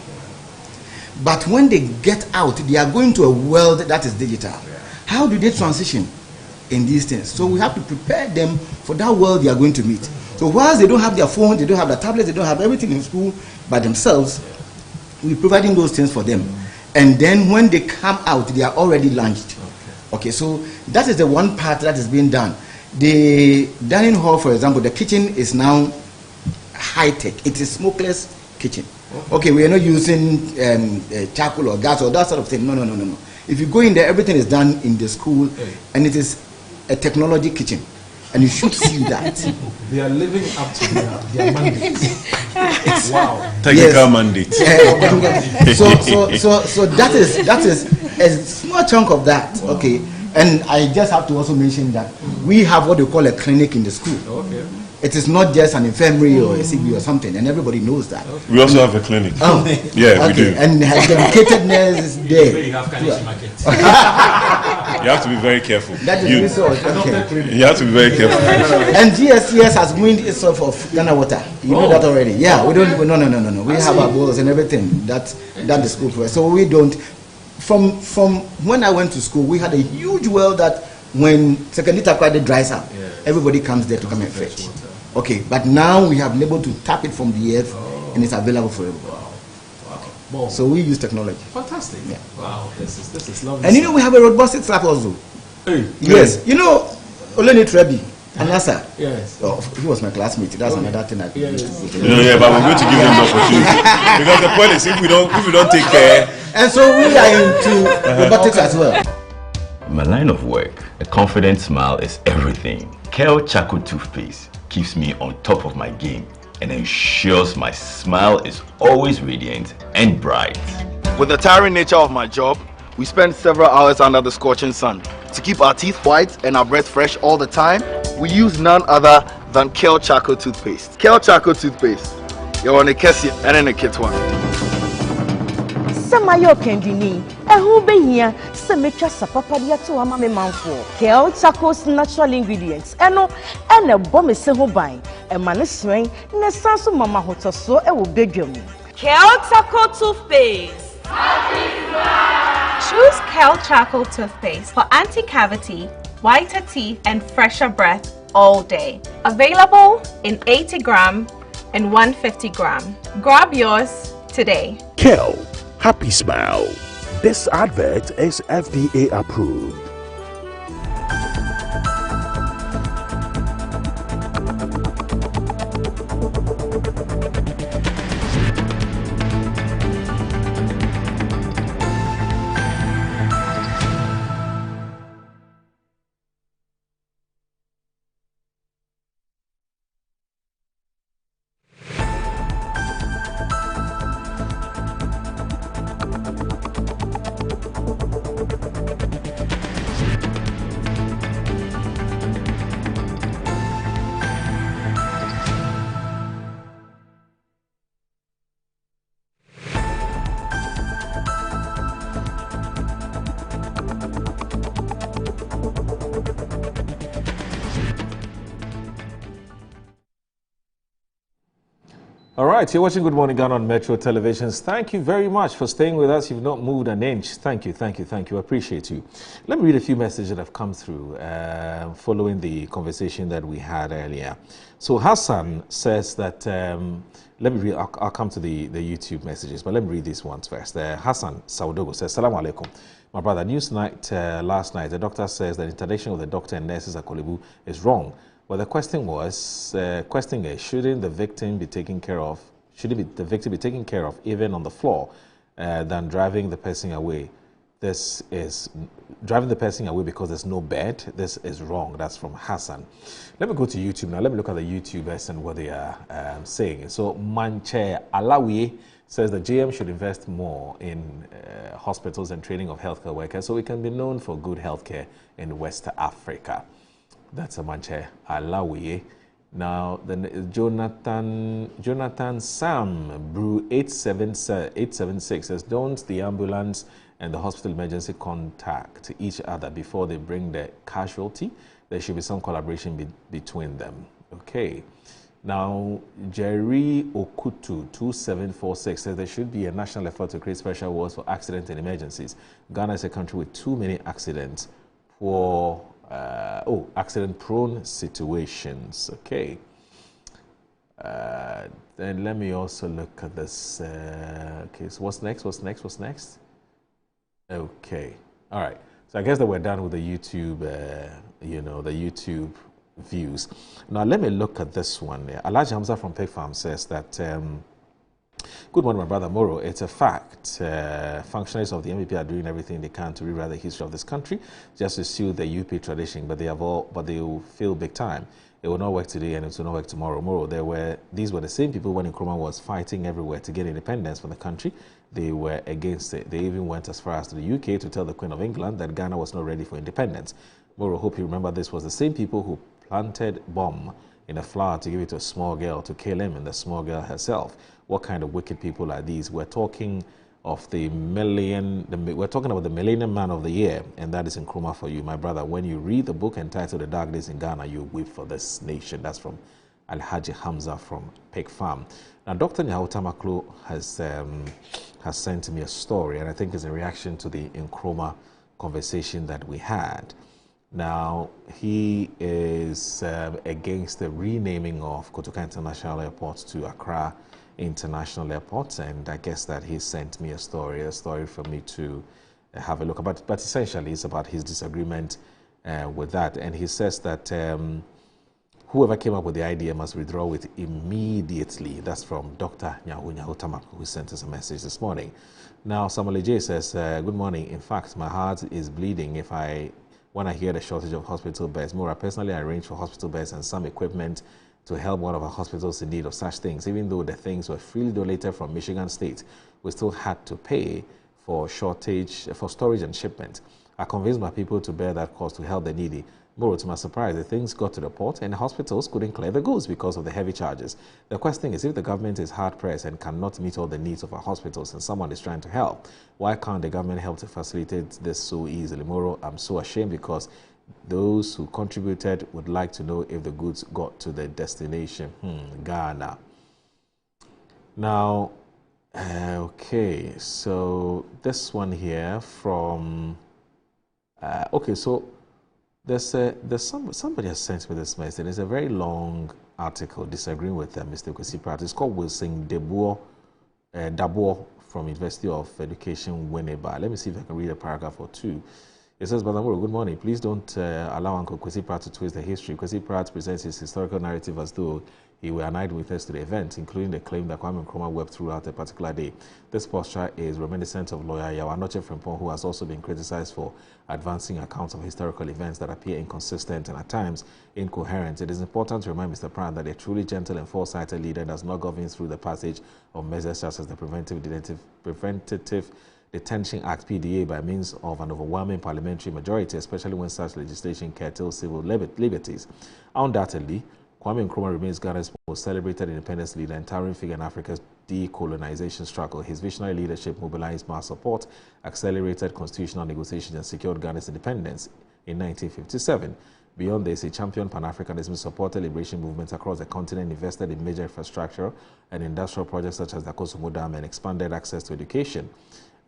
S20: But when they get out, they are going to a world that is digital. How do they transition in these things? So we have to prepare them for that world they are going to meet. So whilst they don't have their phone, they don't have their tablets, they don't have everything in school by themselves, we're providing those things for them. And then when they come out, they are already launched. Okay, so that is the one part that is being done. The dining hall, for example, the kitchen is now high-tech. It is smokeless kitchen. Okay, we are not using charcoal or gas or that sort of thing. No. If you go in there, everything is done in the school, and it is a technology kitchen. And you should see that.
S14: They are living up to their mandates. Wow.
S26: Technical mandates.
S20: So that is a small chunk of that. Okay. And I just have to also mention that we have what they call a clinic in the school. Okay. It is not just an infirmary or a CB or something, and everybody knows that.
S26: We also have a clinic.
S20: Oh.
S26: Yeah, we do.
S20: And dedicatedness is there.
S14: You have Kanishi Market.
S26: You have to be very careful.
S20: That is resource. Okay.
S26: You have to be very careful.
S20: And GSTS has weaned itself of Ghana Water. You know that already. Yeah, we don't. No. We have our bowls and everything that the school provides. So we don't. From when I went to school, we had a huge well that when Secondary Takrady dries up, everybody comes there to come and fetch. Okay, but now we have been able to tap it from the earth, and it's available for everybody.
S14: Wow.
S20: So we use technology.
S14: Fantastic. Yeah. Wow, this is lovely.
S20: And you know, we have a robotics lab also.
S14: Hey.
S20: Yes. You know, Oleni Trebi, Anasa.
S14: Yes.
S20: Oh, he was my classmate. That's another thing I
S26: Yeah, but we're going to give them the opportunity. Because the point is, if we don't take care.
S20: And so we are into robotics as well.
S12: In my line of work, a confident smile is everything. Kel Chaco toothpaste keeps me on top of my game and ensures my smile is always radiant and bright.
S13: With the tiring nature of my job, we spend several hours under the scorching sun. To keep our teeth white and our breath fresh all the time, we use none other than Kel Chaco toothpaste. Kel Chaco toothpaste. You're on a Kessie and in a kit one.
S15: Samayo Kendini, who be here, Semetra Sapapadia to Amame Manfo, Kel Chaco's natural ingredients, and a bomb is so by a maniswing, Nesansu Mama Hotoso, a will beg you.
S16: Kel Chaco toothpaste. Choose Kel Chaco toothpaste for anti-cavity, whiter teeth, and fresher breath all day. Available in 80 gram and 150 gram. Grab yours today.
S17: Kale, Happy Smile. This advert is FDA approved.
S14: All right, you're watching Good Morning Ghana on Metro Televisions. Thank you very much for staying with us. You've not moved an inch. Thank you, thank you, thank you. I appreciate you. Let me read a few messages that have come through following the conversation that we had earlier. So Hassan says that, let me read, I'll come to the YouTube messages, but let me read these ones first. Hassan Saudogo says, Assalamu alaikum. My brother, news night last night, the doctor says that interdiction of the doctor and nurses at Kolebu is wrong. Well, the question was, shouldn't the victim be taken care of? Should the victim be taken care of even on the floor than driving the person away? This is driving the person away because there's no bed. This is wrong. That's from Hassan. Let me go to YouTube now. Let me look at the YouTubers and what they are saying. So Manche Alawi says the GM should invest more in hospitals and training of healthcare workers so we can be known for good healthcare in West Africa. That's a Manche Alawi. Now, then Jonathan Sam Brew 876 says, don't the ambulance and the hospital emergency contact each other before they bring the casualty? There should be some collaboration between them. Okay. Now, Jerry Okutu 2746 says there should be a national effort to create special wards for accidents and emergencies. Ghana is a country with too many accidents for accident-prone situations. Okay. Then let me also look at this. Okay, so what's next? Okay. All right. So I guess that we're done with the YouTube, the YouTube views. Now let me look at this one. Alhaji Hamza from Pig Farm says that, good morning, my brother Moro. It's a fact. Functionaries of the MVP are doing everything they can to rewrite the history of this country, just to sue the UP tradition. But they will fail big time. It will not work today and it will not work tomorrow. Moro, these were the same people when Nkrumah was fighting everywhere to get independence from the country. They were against it. They even went as far as to the UK to tell the Queen of England that Ghana was not ready for independence. Moro, hope you remember this was the same people who planted bomb in a flower to give it to a small girl to kill him and the small girl herself. What kind of wicked people are these? We're talking of we're talking about the Millennium Man of the Year, and that is Nkrumah for you, my brother. When you read the book entitled The Dark Days in Ghana, you weep for this nation. That's from Alhaji Hamza from Pig Farm. Now, Dr. Nyahau Tamaklo has sent me a story, and I think it's in reaction to the Nkrumah conversation that we had. Now, he is against the renaming of Kotoka International Airport to Accra International Airport, and I guess that he sent me a story for me to have a look about. But essentially, it's about his disagreement with that, and he says that whoever came up with the idea must withdraw it immediately. That's from Dr. Nyahau Tamaklo, who sent us a message this morning. Now, Samuel J says, good morning. In fact, my heart is bleeding when I hear the shortage of hospital beds. More, I personally arranged for hospital beds and some equipment to help one of our hospitals in need of such things. Even though the things were freely donated from Michigan State, we still had to pay for storage and shipment. I convinced my people to bear that cost to help the needy. More, to my surprise, the things got to the port and the hospitals couldn't clear the goods because of the heavy charges. The question is, if the government is hard-pressed and cannot meet all the needs of our hospitals and someone is trying to help, why can't the government help to facilitate this so easily? Moro, I'm so ashamed because those who contributed would like to know if the goods got to the destination. Ghana. Now, okay, so this one here from, okay, so Somebody has sent me this message. It's a very long article disagreeing with Mr. Kwesi Pratt. It's called Wilson Dabuo from University of Education, Winneba. Let me see if I can read a paragraph or two. It says, Badamuro, good morning. Please don't allow Uncle Kwesi Pratt to twist the history. Kwesi Pratt presents his historical narrative as though he were an eyewitness to the event, including the claim that Kwame Nkrumah wept throughout a particular day. This posture is reminiscent of lawyer Yawanoche Frimpong, who has also been criticized for advancing accounts of historical events that appear inconsistent and at times incoherent. It is important to remind Mr. Pratt that a truly gentle and foresighted leader does not govern through the passage of measures such as the Preventative Detention Act, PDA, by means of an overwhelming parliamentary majority, especially when such legislation curtails civil liberties. Undoubtedly, Kwame Nkrumah remains Ghana's most celebrated independence leader and towering figure in Africa's decolonization struggle. His visionary leadership mobilized mass support, accelerated constitutional negotiations, and secured Ghana's independence in 1957. Beyond this, he championed Pan-Africanism, supported liberation movements across the continent, invested in major infrastructure and industrial projects such as the Kosovo Dam, and expanded access to education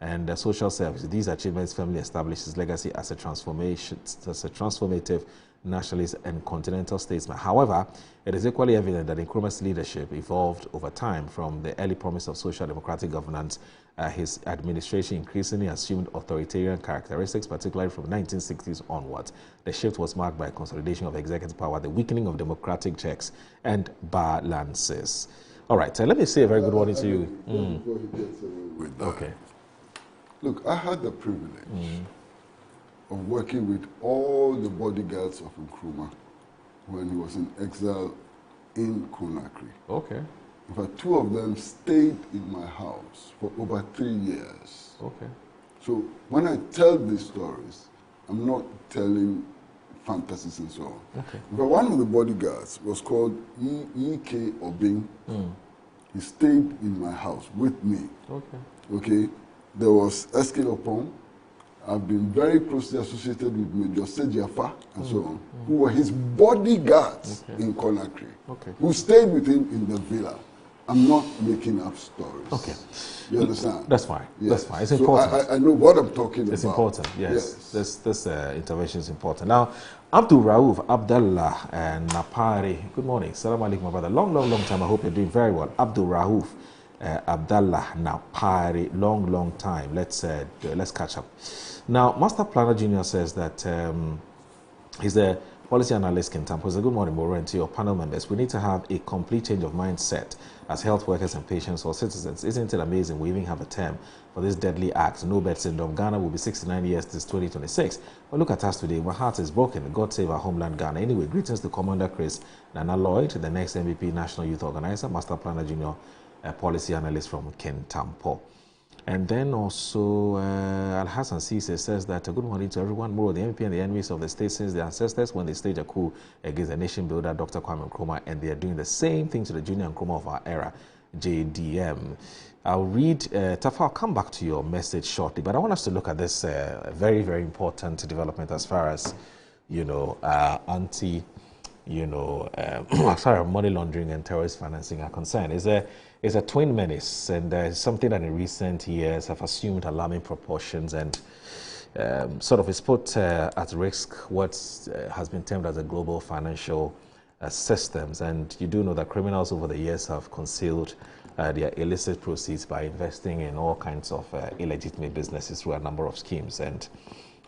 S14: and social services. These achievements firmly established his legacy as a transformative nationalist and continental statesman. However, it is equally evident that Nkrumah's leadership evolved over time. From the early promise of social democratic governance, his administration increasingly assumed authoritarian characteristics, particularly from the 1960s onwards. The shift was marked by consolidation of executive power, the weakening of democratic checks and balances. All right, so let me say a very good morning to you.
S2: Before he gets away with that. Okay. Look, I had the privilege of working with all the bodyguards of Nkrumah when he was in exile in Conakry.
S14: Okay.
S2: In fact, 2 of them stayed in my house for over 3 years.
S14: Okay.
S2: So when I tell these stories, I'm not telling fantasies and so on.
S14: Okay.
S2: But one of the bodyguards was called E.K. Obing. He stayed in my house with me.
S14: Okay.
S2: Okay. There was Eske Opong. I've been very closely associated with Major Sejiafa and so on, who were his bodyguards in Conakry, who stayed with him in the villa. I'm not making up stories.
S14: Okay.
S2: You understand?
S14: That's fine.
S2: Yes.
S14: That's fine. It's important.
S2: So I know what I'm talking about.
S14: It's important, yes. This intervention is important. Now, Abdul Rauf Abdallah and Napari. Good morning. Salam alaikum, my brother. Long time. I hope you're doing very well. Abdul Rauf Abdallah Napari. Long time. Let's catch up. Now, Master Planner Jr. says that he's a policy analyst in Tampa. Good morning, Moro, and to your panel members. We need to have a complete change of mindset as health workers and patients or citizens. Isn't it amazing we even have a term for this deadly act? No bed syndrome. Ghana will be 69 years this 2026. But look at us today. My heart is broken. God save our homeland, Ghana. Anyway, greetings to Commander Chris Nana Lloyd, the next MVP National Youth Organizer, Master Planner Jr., a policy analyst from Kentampo. And then also, Al-Hassan Cisse says that good morning to everyone. More of the MP and the enemies of the state since their ancestors when they staged a coup against the nation builder, Dr. Kwame Nkrumah, and they are doing the same thing to the junior Nkrumah of our era, JDM. I'll read, Tafa, I'll come back to your message shortly, but I want us to look at this very, very important development as far as, money laundering and terrorist financing are concerned. It's a twin menace, and something that in recent years have assumed alarming proportions and sort of has put at risk what has been termed as a global financial systems. And you do know that criminals over the years have concealed their illicit proceeds by investing in all kinds of illegitimate businesses through a number of schemes. And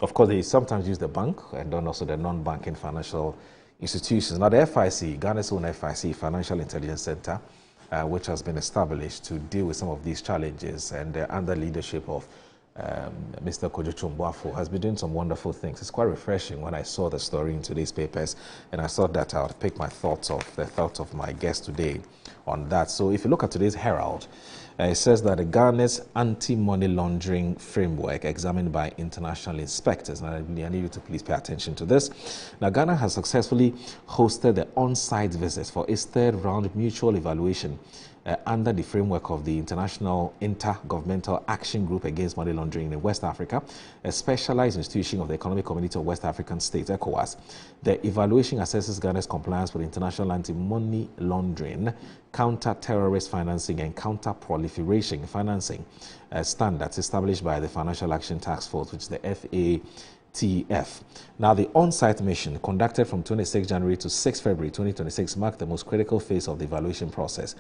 S14: of course, they sometimes use the bank and then also the non-banking financial institutions. Now, the FIC, Ghana's own FIC, Financial Intelligence Center, which has been established to deal with some of these challenges, and under leadership of Mr. Kojo Chumbuafo, has been doing some wonderful things. It's quite refreshing when I saw the story in today's papers, and I thought that I would pick the thoughts of my guest today on that. So if you look at today's Herald, it says that the Ghana's anti-money laundering framework examined by international inspectors. Now, I need you to please pay attention to this. Now, Ghana has successfully hosted the on-site visits for its third round mutual evaluation under the framework of the International Intergovernmental Action Group Against Money Laundering in West Africa, a specialized institution of the Economic Community of West African States, ECOWAS. The evaluation assesses Ghana's compliance with international anti-money laundering, counter-terrorist financing, and counter-proliferation financing standards established by the Financial Action Task Force, which is the CFTF. Now, the on-site mission conducted from 26 January to 6 February 2026 marked the most critical phase of the evaluation process.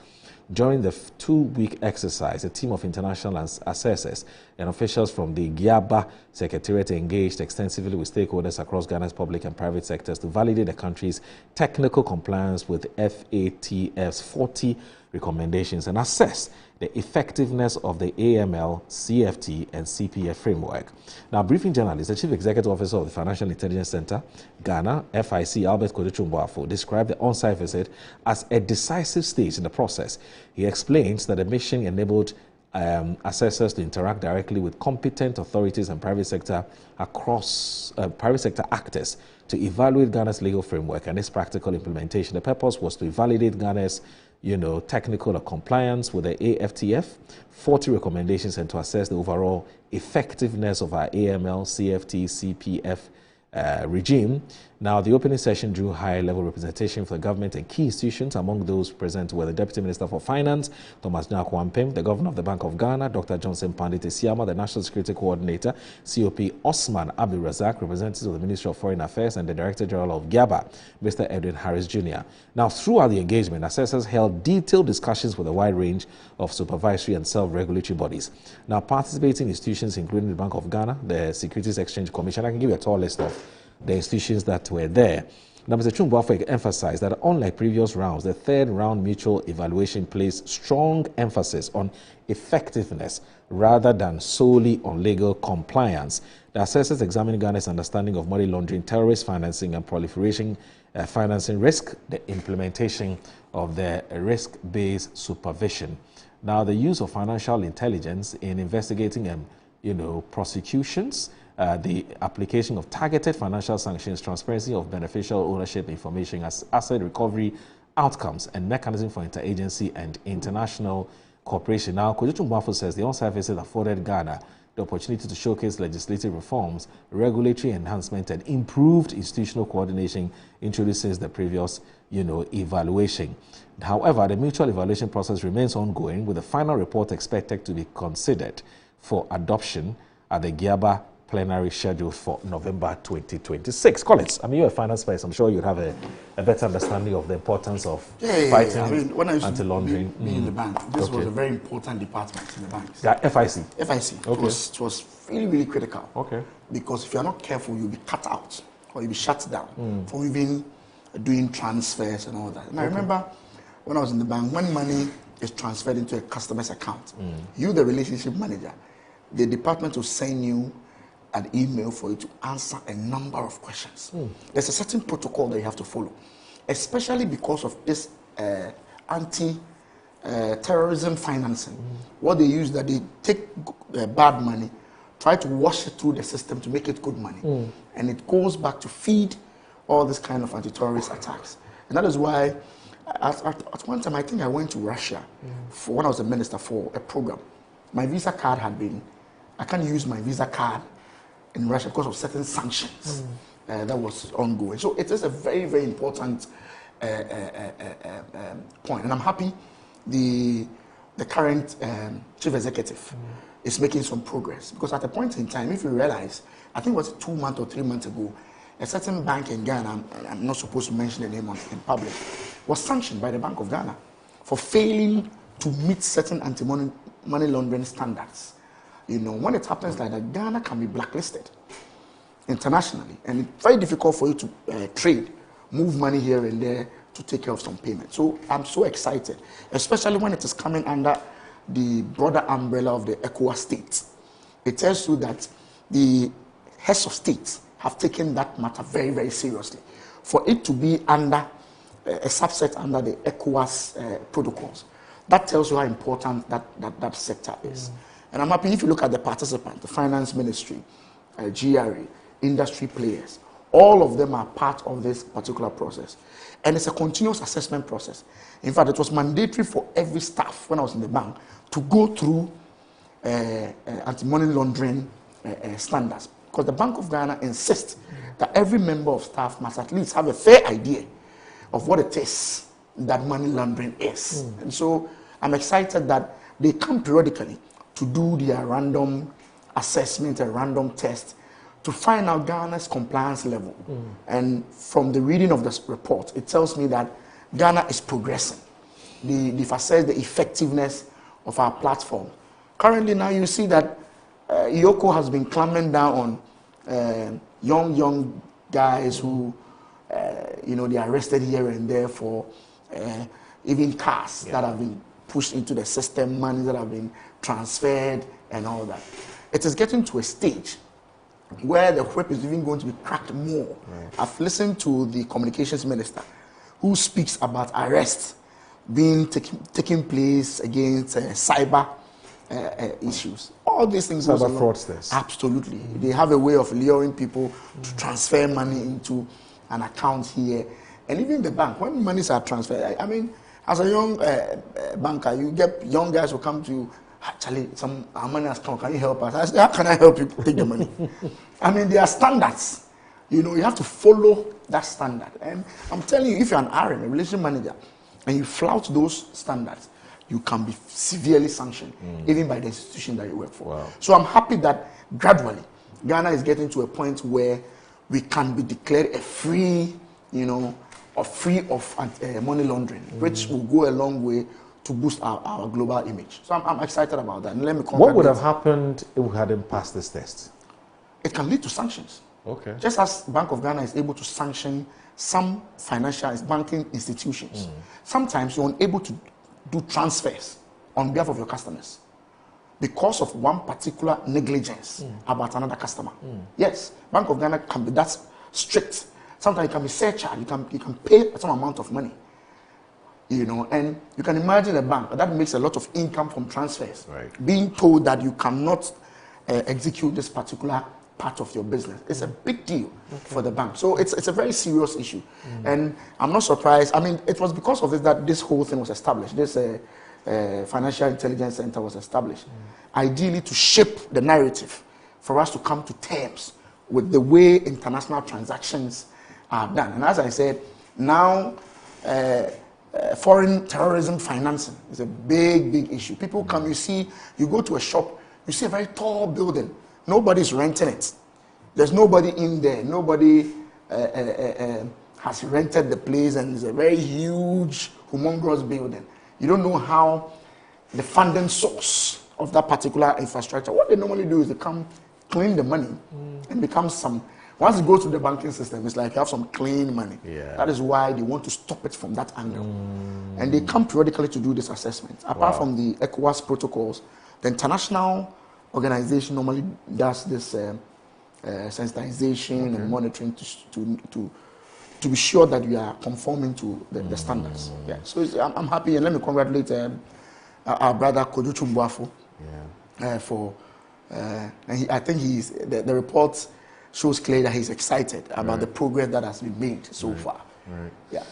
S14: During the 2-week exercise, a team of international assessors and officials from the Giaba Secretariat engaged extensively with stakeholders across Ghana's public and private sectors to validate the country's technical compliance with FATF's 40 recommendations and assess the effectiveness of the AML, CFT, and CPF framework. Now, briefing journalist, the Chief Executive Officer of the Financial Intelligence Center, Ghana, FIC, Albert Kodechumbwafo, described the on-site visit as a decisive stage in the process. He explains that the mission enabled assessors to interact directly with competent authorities and private sector actors to evaluate Ghana's legal framework and its practical implementation. The purpose was to validate Ghana's technical compliance with the AFTF, 40 recommendations, and to assess the overall effectiveness of our AML, CFT, CPF regime. Now, the opening session drew high-level representation for the government and key institutions. Among those present were the Deputy Minister for Finance, Thomas Nyakwampe, the Governor of the Bank of Ghana, Dr. Johnson Pandit Esiama, the National Security Coordinator, COP Osman Abdul Razak, representatives of the Ministry of Foreign Affairs, and the Director General of Giaba, Mr. Edwin Harris Jr. Now, throughout the engagement, assessors held detailed discussions with a wide range of supervisory and self-regulatory bodies. Now, participating institutions including the Bank of Ghana, the Securities Exchange Commission, I can give you a tall list of the institutions that were there. Now, Mr. Chumbwafo emphasized that unlike previous rounds, the third round mutual evaluation placed strong emphasis on effectiveness rather than solely on legal compliance. The assessors examined Ghana's understanding of money laundering, terrorist financing, and proliferation financing risk, the implementation of the risk-based supervision. Now, the use of financial intelligence in investigating prosecutions, the application of targeted financial sanctions, transparency of beneficial ownership information as asset recovery outcomes, and mechanism for interagency and international cooperation. Now, Kodechumbwafo says the on-site visit afforded Ghana the opportunity to showcase legislative reforms, regulatory enhancement, and improved institutional coordination introduced since the previous, evaluation. However, the mutual evaluation process remains ongoing, with the final report expected to be considered for adoption at the Giaba plenary scheduled for November 2026. Collins, you're a finance person. I'm sure you have a better understanding of the importance of fighting
S18: when I used
S14: anti-laundering.
S18: to be in the bank, this was a very important department in the bank.
S14: Yeah, FIC.
S18: FIC.
S14: Okay.
S18: It was really, really critical.
S14: Okay.
S18: Because if you're not careful, you'll be cut out or you'll be shut down from even doing transfers and all that. And I remember when I was in the bank, when money is transferred into a customer's account, you, the relationship manager, the department will send you an email for you to answer a number of questions. There's a certain protocol that you have to follow, especially because of this anti-terrorism financing. What they use, that they take bad money, try to wash it through the system to make it good money. And it goes back to feed all this kind of anti-terrorist attacks. And that is why at one time, I think I went to Russia for when I was a minister for a program. My visa card had been, I can't use my visa card in Russia because of certain sanctions that was ongoing. So it is a very, very important point. And I'm happy the current chief executive is making some progress, because at a point in time, if you realize, I think it was 2 months or 3 months ago, a certain bank in Ghana, I'm not supposed to mention the name in public, was sanctioned by the Bank of Ghana for failing to meet certain anti-money laundering standards. When it happens like that, Ghana can be blacklisted internationally, and it's very difficult for you to trade, move money here and there to take care of some payments. So I'm so excited, especially when it is coming under the broader umbrella of the ECOWAS states. It tells you that the heads of states have taken that matter very, very seriously. For it to be under a subset under the ECOWAS protocols, that tells you how important that sector is. And I'm happy if you look at the participants, the finance ministry, GRA, industry players, all of them are part of this particular process. And it's a continuous assessment process. In fact, it was mandatory for every staff when I was in the bank to go through anti-money laundering standards. Because the Bank of Ghana insists that every member of staff must at least have a fair idea of what it is that money laundering is. And so I'm excited that they come periodically to do their random assessment and random test to find out Ghana's compliance level. And from the reading of this report, it tells me that Ghana is progressing. They've assessed the effectiveness of our platform. Currently now you see that Yoko has been clamping down on young guys who, they are arrested here and there for even cars that have been pushed into the system, money that have been transferred and all that. It is getting to a stage where the whip is even going to be cracked more. I've listened to the communications minister who speaks about arrests being taking place against cyber issues. All these things.
S14: Cyber fraudsters.
S18: Absolutely. They have a way of luring people to transfer money into an account here. And even the bank, when monies are transferred, I mean, as a young banker, you get young guys who come to you, actually, our money has come, can you help us? I say, how can I help you take the money? I mean, there are standards. You have to follow that standard. And I'm telling you, if you're an RM, a relationship manager, and you flout those standards, you can be severely sanctioned, even by the institution that you work for.
S14: Wow.
S18: So I'm happy that gradually, Ghana is getting to a point where we can be declared a free, of money laundering, which will go a long way to boost our global image. So I'm excited about that. And let me
S14: what would have happened if we hadn't passed this test?
S18: It can lead to sanctions.
S14: Okay.
S18: Just as Bank of Ghana is able to sanction some financial banking institutions, sometimes you're unable to do transfers on behalf of your customers because of one particular negligence about another customer. Yes, Bank of Ghana can be that strict. Sometimes it can be surcharged. You can pay some amount of money. And you can imagine a bank that makes a lot of income from transfers, being told that you cannot execute this particular part of your business. It's a big deal for the bank. So it's a very serious issue. And I'm not surprised. I mean, it was because of this that this whole thing was established. This Financial Intelligence Center was established, ideally to shape the narrative for us to come to terms with the way international transactions are done. And as I said, now foreign terrorism financing is a big issue. People come, you go to a shop, you see a very tall building. Nobody's renting it. There's nobody in there. Nobody has rented the place, and it's a very huge, humongous building. You don't know how the funding source of that particular infrastructure. What they normally do is they come clean the money and become some. Once it goes to the banking system, it's like you have some clean money. That is why they want to stop it from that angle. And they come periodically to do this assessment. Apart from the ECOWAS protocols, the international organization normally does this sensitization and monitoring to be sure that we are conforming to the standards. So I'm happy, and let me congratulate our brother Kojo Chumbuafo for. And I think the report shows clearly that he's excited about the progress that has been made so far. Yeah.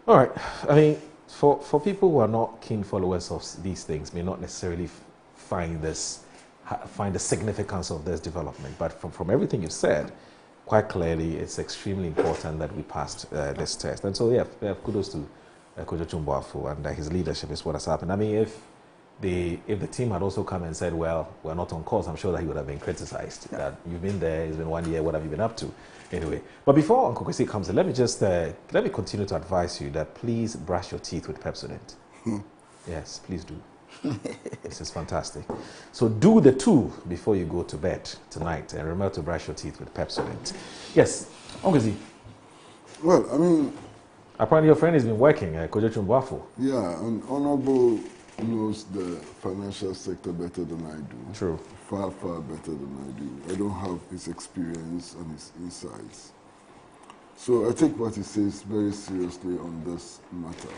S14: All right. I mean, for people who are not keen followers of these things, may not necessarily find the significance of this development. But from everything you've said, quite clearly, it's extremely important that we passed this test. And so, kudos to Kojo Chumbuafo, and his leadership is what has happened. I mean, if the team had also come and said, well, we're not on course, I'm sure that he would have been criticized. That you've been there, it's been 1 year, what have you been up to? Anyway, but before Uncle Kwesi comes in, let me continue to advise you that please brush your teeth with Pepsodent. Yes, please do. This is fantastic. So do the two before you go to bed tonight, and remember to brush your teeth with Pepsodent. Yes, Uncle Kwesi.
S2: Well, I mean,
S14: apparently your friend has been working at Kojo Chumbuafo.
S2: Yeah, and Honorable knows the financial sector better than I do.
S14: True.
S2: Far better than I do. I don't have his experience and his insights. So I take what he says very seriously on this matter.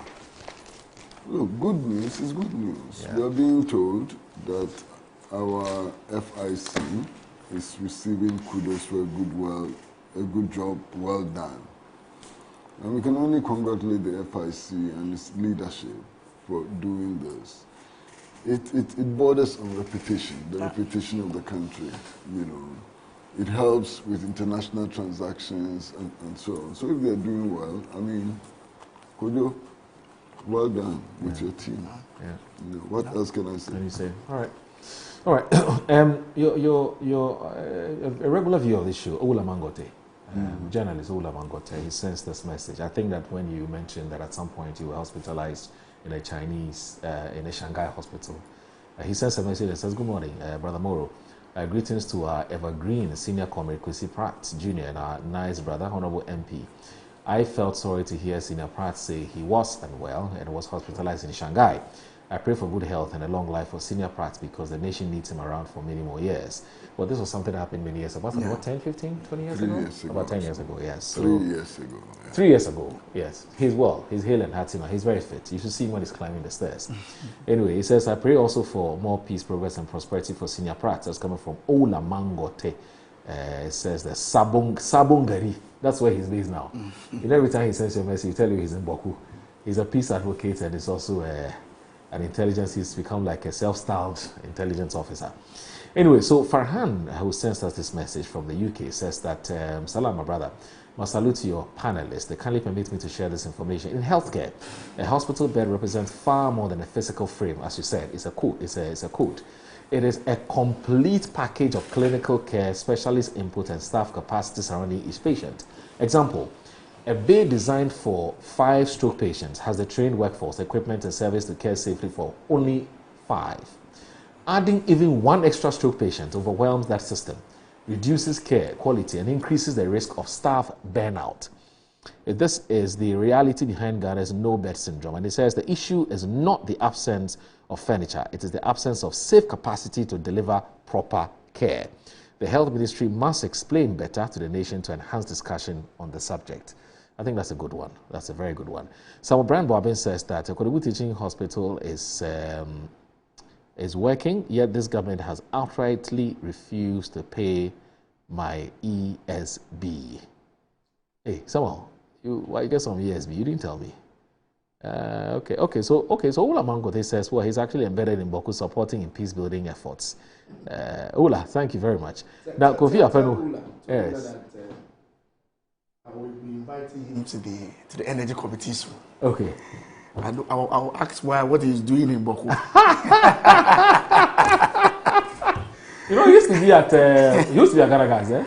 S2: Look, good news is good news. We are being told that our FIC is receiving kudos for a good job well done. And we can only congratulate the FIC and its leadership for doing this. It borders on reputation, the reputation of the country, It helps with international transactions and so on. So if they're doing well, I mean, Kojo, well done with your team. What else can I say?
S14: Can you say? All right. All right. You're a regular viewer of this show, Ola Mangote, journalist Ola Mangote. He sends this message. I think that when you mentioned that at some point you were hospitalized in a Shanghai hospital, he sends a message that says, "Good morning, Brother Moro. Greetings to our evergreen senior comrade Kwesi Pratt Jr. and our nice brother, Honorable MP. I felt sorry to hear Senior Pratt say he was unwell and was hospitalized in Shanghai. I pray for good health and a long life for Senior Pratt because the nation needs him around for many more years." Well, this was something that happened many years ago. About 10, 15, 20 years ago? About 10 years ago, yes. So
S2: 3 years ago. Yeah.
S14: 3 years ago, yes. He's well. He's hale and hearty now. He's very fit. You should see him when he's climbing the stairs. Anyway, he says, "I pray also for more peace, progress, and prosperity for Senior Pratt." That's coming from Ola Mangote. It says the Sabongari. That's where he's based now. Every time he sends you a message, he tell you he's in Boku. He's a peace advocate and he's also an intelligence. He's become like a self-styled intelligence officer. Anyway, so Farhan, who sends us this message from the UK, says that, "Salam, my brother. Must salute your panelists. They kindly permit me to share this information. In healthcare, a hospital bed represents far more than a physical frame. As you said, it's a code. It's a code. It is a complete package of clinical care, specialist input, and staff capacity surrounding each patient. Example, a bay designed for 5 stroke patients has the trained workforce, equipment, and service to care safely for only 5. Adding even 1 extra stroke patient overwhelms that system, reduces care quality, and increases the risk of staff burnout. This is the reality behind Ghana's no bed syndrome. And it says the issue is not the absence of furniture, it is the absence of safe capacity to deliver proper care. The health ministry must explain better to the nation to enhance discussion on the subject." I think that's a good one. That's a very good one. Samuel Brian Boabin says that Kodebu Teaching Hospital is working, yet this government has outrightly refused to pay my ESB. Hey, Samuel, you get some ESB? You didn't tell me. Okay. So Ola Mangote says, well, he's actually embedded in Boku, supporting in peace building efforts. Ola, thank you very much. Now, Kofi Afenu, yes.
S18: I will be inviting him to the energy committee soon.
S14: Okay.
S18: I'll ask what he's doing in Boku.
S14: He used to be at Garagas, eh?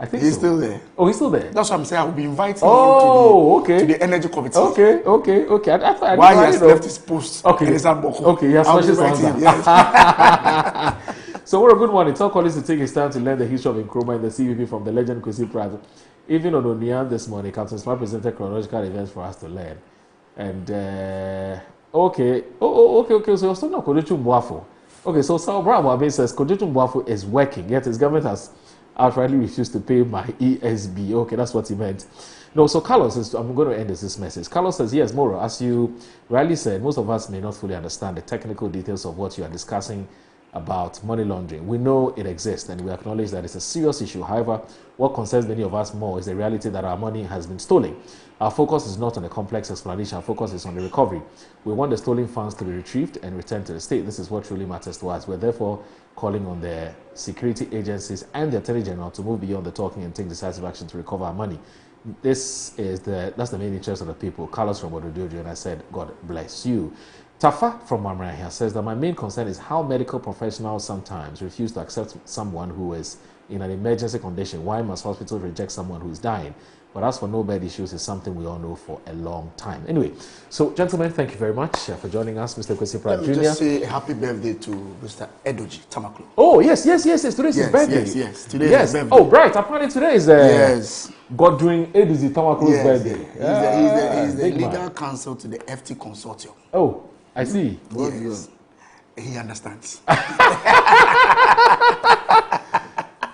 S14: I think
S18: he's still there.
S14: Oh, he's still there.
S18: That's what I'm saying. I will be inviting
S14: him
S18: to the energy committee.
S14: Okay.
S18: Why he has left his post?
S14: Okay.
S18: And it's at Boku.
S14: Okay, he has special answer. Yes. So what a good one. It's all calling to take his time to learn the history of Nkrumah and the CVP from the legend Kwesi Pratt. Even on Onion this morning, Captain Smart presented chronological events for us to learn. And okay. So you're still not Kodechu Mbuafo. Okay, so Samuel Brian Boabin says Kodechu Mbuafo is working, yet his government has outrightly refused to pay my ESB. Okay, that's what he meant. No, so Carlos says, I'm going to end this message. Carlos says, yes, Moro, as you rightly said, most of us may not fully understand the technical details of what you are discussing about money laundering. We know it exists and we acknowledge that it's a serious issue. However, what concerns many of us more is the reality that our money has been stolen. Our focus is not on a complex explanation. Our focus is on the recovery. We want the stolen funds to be retrieved and returned to the state. This is what truly matters to us. We're therefore calling on the security agencies and the Attorney General to move beyond the talking and take decisive action to recover our money. That's the main interest of the people. Carlos from Ododojo, and I said, God bless you. Tafa from Mamrahia says that my main concern is how medical professionals sometimes refuse to accept someone who is in an emergency condition. Why must hospitals reject someone who is dying? But as for no bed issues, it's something we all know for a long time. Anyway, so gentlemen, thank you very much for joining us, Mr. Kwesi Pratt Jr.
S18: Let me just say a happy birthday to Mr. Edoji Tamaklo.
S14: Oh, yes. Today's his birthday.
S18: Yes. Today is his birthday.
S14: Oh, right. Apparently today is Godwin Edoji Tamaklo's birthday.
S18: He's the legal counsel to the FT Consortium.
S14: Oh, I see.
S18: Yes. He understands.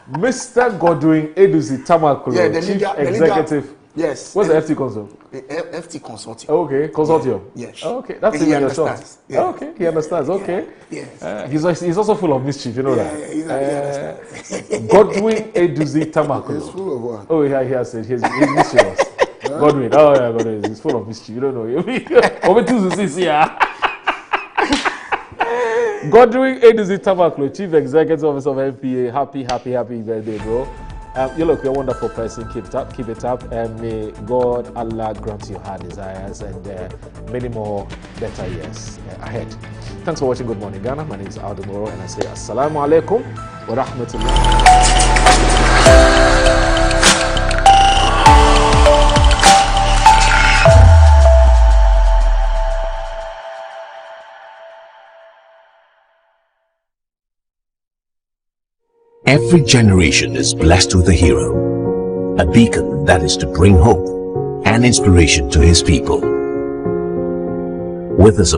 S14: Mr. Godwin Edoji Tamaklo, Chief Executive.
S18: Yes.
S14: What's the FT Consortium?
S18: The FT Consortium.
S14: Okay, Consortium.
S18: Yes.
S14: Okay, that's even your short. Yes. Okay, he understands. Okay.
S18: Yes.
S14: He's also full of mischief, you know that.
S18: He understands.
S14: Godwin Edoji Tamaklo.
S2: He's full of what?
S14: Oh, yeah, he has said he's mischievous. Godwin. Oh, yeah, Godwin. He's full of mischief. You don't know. Over to Godwin Edoji Tamaklo, Chief Executive Officer of NPA. Happy birthday, bro. You look, you're a wonderful person. Keep it up, and may God, Allah grant you heart desires and many more better years ahead. Thanks for watching Good Morning Ghana. My name is Aldo Moro, and I say Assalamu alaikum wa rahmatullah.
S17: Every generation is blessed with a hero, a beacon that is to bring hope and inspiration to his people. With his